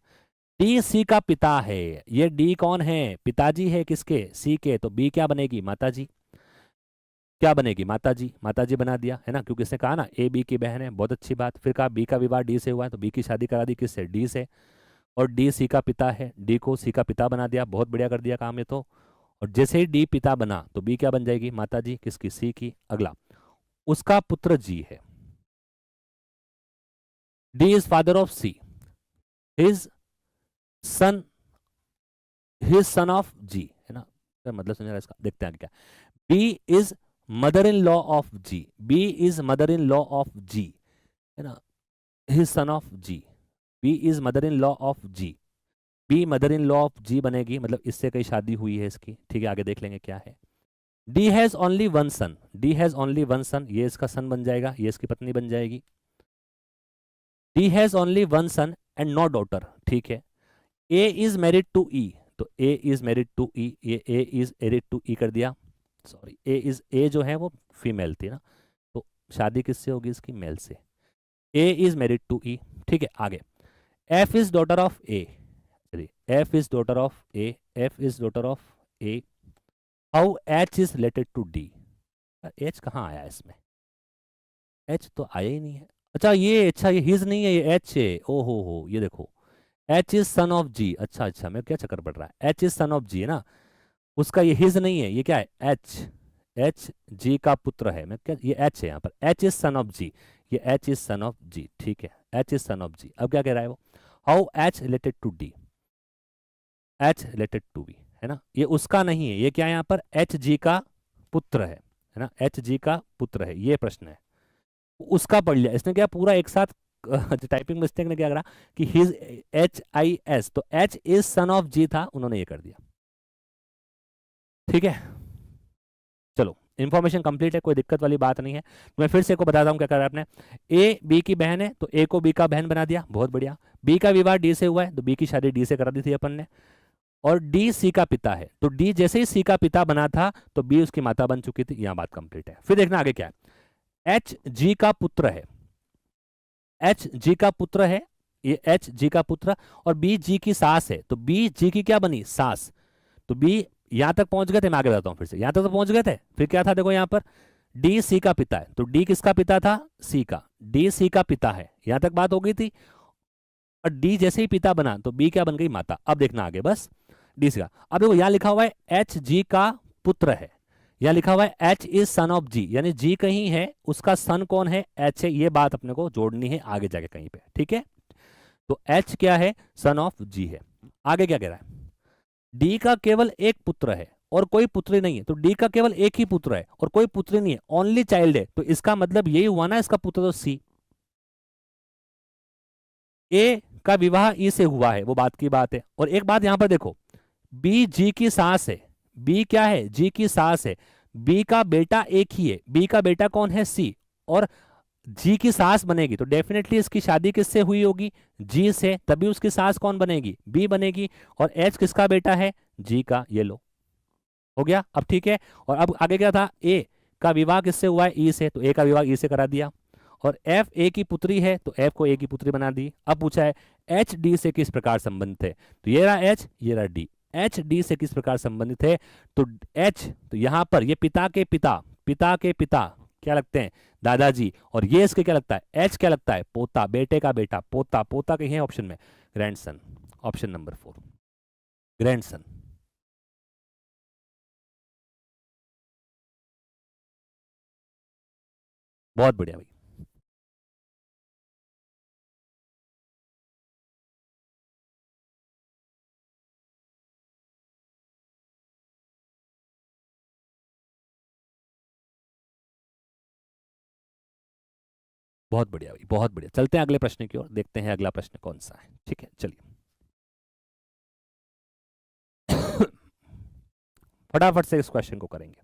डी सी का पिता है, ये डी कौन है, पिताजी है किसके, सी के, तो बी क्या बनेगी, माताजी। क्या बनेगी, माताजी, माताजी बना दिया, है ना, क्योंकि इसने कहा ना ए बी की बहन है, बहुत अच्छी बात। फिर कहा बी का विवाह डी से हुआ है, तो बी की शादी करा दी किससे, डी से, और डी सी का पिता है, डी को सी का पिता बना दिया, बहुत बढ़िया कर दिया काम ये तो। और जैसे ही डी पिता बना तो बी क्या बन जाएगी, माताजी, किसकी, सी की। अगला, उसका पुत्र जी है, D is father of C, his son, his son of G, है ना, क्या मतलब समझ रहा है इसका, देखते हैं क्या। B is mother in law of G, B is mother in law of G, है ना, his son of G, B is mother in law of G, B mother in law of G बनेगी, मतलब इससे कई शादी हुई है इसकी, ठीक है। आगे देख लेंगे क्या है। D has only one son, D has only one son, ये इसका सन बन जाएगा, ये इसकी पत्नी बन जाएगी। D has only one son and no daughter, ठीक है। A is married to E, तो A is married to E, ये A is married to E कर दिया, सॉरी ए इज, ए जो है वो फीमेल थी ना, तो शादी किससे होगी इसकी, मेल से। A is married to E, ठीक है। आगे, F is daughter of A, चलिए F is daughter of A, F is daughter of A. How H is related to D, H कहाँ आया इसमें, एच तो आया ही नहीं है। अच्छा ये हिज नहीं है, ये एच है, ओ हो, ये देखो, एच इज सन ऑफ जी, अच्छा अच्छा, मैं क्या चक्कर पड़ रहा है, H is son of G है ना, उसका ये हिज नहीं है, ये क्या है, एच, एच जी का पुत्र है, मैं क्या, ये एच है यहाँ पर, H is son of G, ये H is son of G, ठीक है, H is son of G. अब क्या कह रहा है वो, how H related to D, H related to B, है ना, ये उसका नहीं है, ये क्या है यहाँ पर, एच जी का पुत्र है ना, एच जी का पुत्र है, ये प्रश्न है। उसका पढ़ लिया इसने, क्या पूरा एक साथ टाइपिंग मिस्टेक ने क्या करा कि हिज, एच आई एस, तो एच इज सन ऑफ जी था, उन्होंने ये कर दिया, ठीक है। चलो इंफॉर्मेशन कंप्लीट है, कोई दिक्कत वाली बात नहीं है। तो मैं फिर से को बताता हूँ क्या कर रहा है आपने, ए बी की बहन है, तो ए को बी का बहन बना दिया, बहुत बढ़िया। बी का विवाह डी से हुआ है, तो बी की शादी डी से करा दी थी अपन ने। और डी सी का पिता है, तो डी जैसे ही सी का पिता बना था तो बी उसकी माता बन चुकी थी, यहां बात कंप्लीट है। फिर देखना आगे क्या है, एच जी का पुत्र है, एच जी का पुत्र है, ये एच जी का पुत्र, और बी जी की सास है, तो बी जी की क्या बनी, सास। तो बी यहां तक पहुंच गए थे, मैं आगे बताता हूं फिर से, यहां तक तो पहुंच गए थे। फिर क्या था देखो यहां पर, डी सी का पिता है, तो डी किसका पिता था, सी का, डी सी का पिता है, यहां तक बात हो गई थी। और डी जैसे ही पिता बना तो बी क्या बन गई, माता। अब देखना आगे बस डी से। अब देखो यहाँ लिखा हुआ है एच जी का पुत्र है, यहाँ लिखा हुआ है एच इज सन ऑफ जी, यानी जी कहीं है, उसका सन कौन है, एच है। ये बात अपने को जोड़नी है आगे जाके कहीं पे, ठीक है। तो एच क्या है, सन ऑफ जी है। आगे क्या कह रहा है, डी का केवल एक पुत्र है और कोई पुत्री नहीं है। तो डी का केवल एक ही पुत्र है और कोई पुत्री नहीं है, ओनली चाइल्ड है। तो इसका मतलब यही हुआ ना, इसका पुत्र तो सी। ए का विवाह ई से हुआ है, वो बात की बात है। और एक बात यहां पर देखो, बी जी की सास है, बी क्या है, जी की सास है। बी का बेटा एक ही है, बी का बेटा कौन है, सी। और जी की सास बनेगी तो डेफिनेटली इसकी शादी किससे हुई होगी, जी से, तभी उसकी सास कौन बनेगी, बी बनेगी। और एच किसका बेटा है, जी का। ये लो हो गया अब, ठीक है। और अब आगे क्या था, ए का विवाह किससे हुआ है, ई से, तो ए का विवाह ई से करा दिया। और एफ ए की पुत्री है तो एफ को ए की पुत्री बना दी। अब पूछा है एच डी से किस प्रकार संबंधित है, तो ये रहा एच, ये रहा डी। एच डी से किस प्रकार संबंधित है, तो एच, तो यहां पर ये पिता के पिता, पिता के पिता क्या लगते हैं, दादाजी। और ये इसके क्या लगता है, एच क्या लगता है, पोता, बेटे का बेटा, पोता। पोता कहीं है ऑप्शन में, ग्रैंडसन, ऑप्शन नंबर 4 ग्रैंडसन। बहुत बढ़िया भाई, बहुत बढ़िया भाई, बहुत बढ़िया। चलते हैं अगले प्रश्न की ओर, देखते हैं अगला प्रश्न कौन सा है, ठीक है चलिए। फटाफट से इस क्वेश्चन को करेंगे।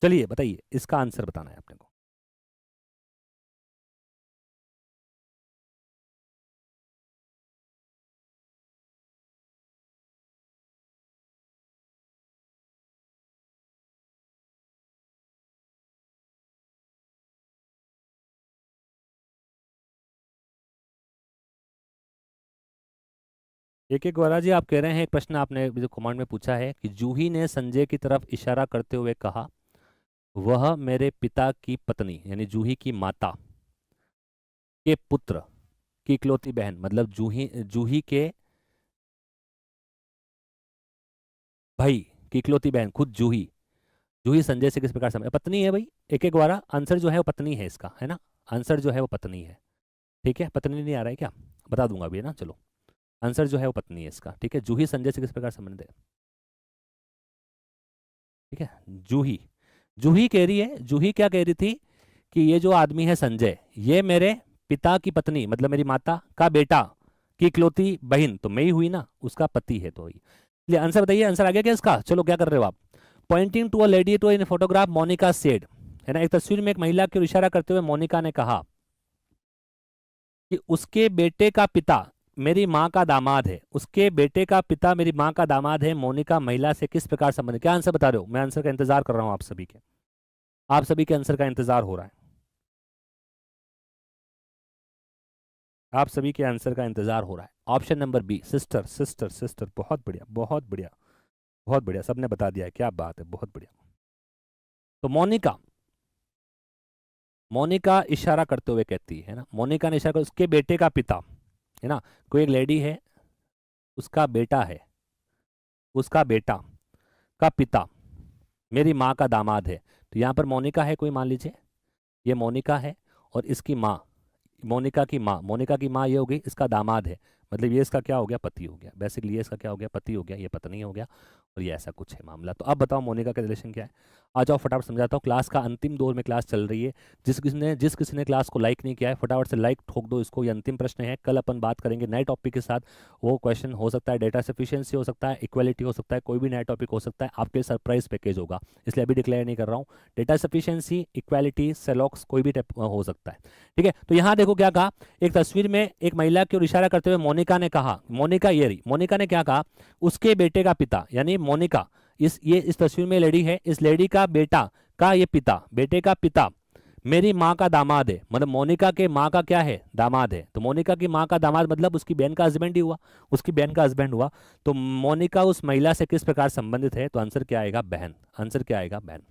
चलिए बताइए, इसका आंसर बताना है अपने को। एक एक गौरा जी, आप कह रहे हैं, एक प्रश्न आपने जो कमांड में पूछा है कि जूही ने संजय की तरफ इशारा करते हुए कहा, वह मेरे पिता की पत्नी, यानी जूही की माता के पुत्र की इकलौती बहन, मतलब जूही, जूही के भाई की इकलौती बहन, खुद जूही। जूही संजय से किस प्रकार समझ, पत्नी है भाई। एक एक गौरा, आंसर जो है वो पत्नी है इसका, है ना। आंसर जो है वो पत्नी है, ठीक है। पत्नी नहीं आ रहा है क्या, बता दूंगा अभी, है ना। चलो, आंसर जो है वो पत्नी है इसका, ठीक है। जूही संजय से किस प्रकार संबंधित है, ठीक है। जूही, जूही कह रही है, जूही क्या कह रही थी कि ये जो आदमी है संजय, ये मेरे पिता की पत्नी, मतलब मेरी माता का बेटा की इकलौती बहन, तो मैं ही हुई ना, उसका पति है। तो ये आंसर बताइए, आंसर आ गया क्या इसका। चलो, क्या कर रहे हो आप, pointing to a lady to in photograph Monica said, है ना। एक तस्वीर में एक महिला की ओर इशारा करते हुए मोनिका ने कहा कि उसके बेटे का पिता मेरी माँ का दामाद है, उसके बेटे का पिता मेरी माँ का दामाद है। मोनिका महिला से किस प्रकार संबंधित, क्या आंसर बता रहे हो, मैं आंसर का इंतजार कर रहा हूँ आप सभी के, आप सभी के आंसर का इंतजार हो रहा है, आप सभी के आंसर का इंतजार हो रहा है। Option number B, sister, sister, sister. बहुत बढ़िया, बहुत बढ़िया, बहुत बढ़िया, सबने बता दिया है, क्या बात है, बहुत बढ़िया। तो मोनिका, मोनिका इशारा करते हुए कहती है ना, मोनिका ने इशारा कर, उसके बेटे का पिता, है ना, कोई एक लेडी है, उसका बेटा है, उसका बेटा का पिता मेरी माँ का दामाद है। तो यहाँ पर मोनिका है कोई, मान लीजिए ये मोनिका है, और इसकी माँ, मोनिका की माँ, मोनिका की माँ ये हो गई, इसका दामाद है, मतलब ये इसका क्या हो गया, पति हो गया। बेसिकली ये इसका क्या हो गया, पति हो गया, ये पत्नी हो गया। और ये ऐसा कुछ है मामला। तो अब बताओ मोनिका का रिलेशन क्या है। आ जाओ फटाफट समझाता हूँ। क्लास का अंतिम दौर में क्लास चल रही है, जिस किसी ने क्लास को लाइक नहीं किया है फटाफट से लाइक ठोक दो इसको। ये अंतिम प्रश्न है, कल अपन बात करेंगे नए टॉपिक के साथ। वो क्वेश्चन हो सकता है डेटा सफिशिएंसी, हो सकता है इक्वालिटी, हो सकता है कोई भी नया टॉपिक हो सकता है, आपके सरप्राइज पैकेज होगा, इसलिए अभी डिक्लेयर नहीं कर रहा हूँ। डेटा सफिशिएंसी, इक्वालिटी, सेलॉक्स, कोई भी हो सकता है, ठीक है। तो यहाँ देखो क्या कहा, एक तस्वीर में एक महिला की ओर इशारा करते हुए मोनिका ने कहा, मोनिका ये रही, मोनिका ने क्या कहा, उसके बेटे का पिता, यानी मोनिका, इस तस्वीर में लेडी है, इस लेडी का बेटा का ये पिता, बेटे का पिता मेरी माँ का दामाद है, मतलब मोनिका के माँ का क्या है, दामाद है। तो मोनिका की माँ का दामाद मतलब उसकी बहन का हस्बैंड ही हुआ, उसकी बहन का हस्बैंड हुआ। तो मोनिका उस महिला से किस प्रकार संबंधित है, तो आंसर क्या आएगा, बहन। आंसर क्या आएगा, बहन।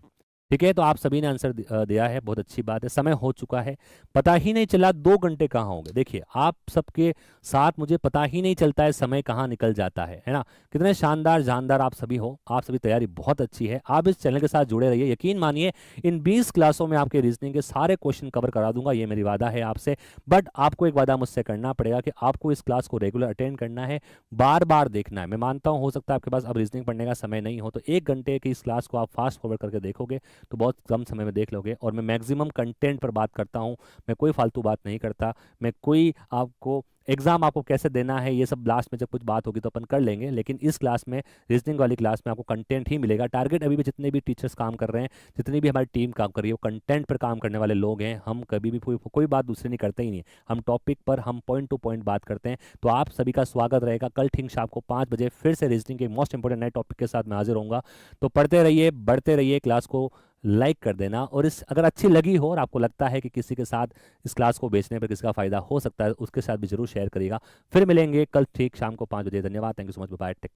ठीक है, तो आप सभी ने आंसर दिया है, बहुत अच्छी बात है। समय हो चुका है, पता ही नहीं चला 2 घंटे कहाँ हो गए। देखिए आप सबके साथ मुझे पता ही नहीं चलता है समय कहाँ निकल जाता है ना। कितने शानदार जानदार आप सभी हो, आप सभी तैयारी बहुत अच्छी है। आप इस चैनल के साथ जुड़े रहिए, यकीन मानिए इन 20 क्लासों में आपके रीजनिंग के सारे क्वेश्चन कवर करा दूंगा, ये मेरी वादा है आपसे। बट आपको एक वादा मुझसे करना पड़ेगा कि आपको इस क्लास को रेगुलर अटेंड करना है, बार बार देखना है। मैं मानता हूँ हो सकता है आपके पास अब रीजनिंग पढ़ने का समय नहीं हो, तो 1 घंटे की इस क्लास को आप फास्ट फॉरवर्ड करके देखोगे तो बहुत कम समय में देख लोगे। और मैं मैक्सिमम कंटेंट पर बात करता हूँ, मैं कोई फालतू बात नहीं करता। मैं कोई आपको एग्जाम आपको कैसे देना है ये सब लास्ट में जब कुछ बात होगी तो अपन कर लेंगे, लेकिन इस क्लास में, रीजनिंग वाली क्लास में आपको कंटेंट ही मिलेगा। टारगेट अभी भी जितने भी टीचर्स काम कर रहे हैं, जितनी भी हमारी टीम काम कर रही है, वो कंटेंट पर काम करने वाले लोग हैं। हम कभी भी कोई बात दूसरी नहीं करते ही नहीं, हम टॉपिक पर, हम पॉइंट टू पॉइंट बात करते हैं। तो आप सभी का स्वागत रहेगा। कल ठीक शाम को 5 बजे फिर से रीजनिंग के मोस्ट इंपॉर्टेंट नए टॉपिक के साथ मैं हाजिर होऊंगा। तो पढ़ते रहिए, बढ़ते रहिए, क्लास को लाइक कर देना। और इस अगर अच्छी लगी हो और आपको लगता है कि किसी के साथ इस क्लास को बेचने पर किसी का फायदा हो सकता है, उसके साथ भी जरूर शेयर करिएगा। फिर मिलेंगे कल ठीक शाम को 5 बजे। धन्यवाद, thank you so much, bye.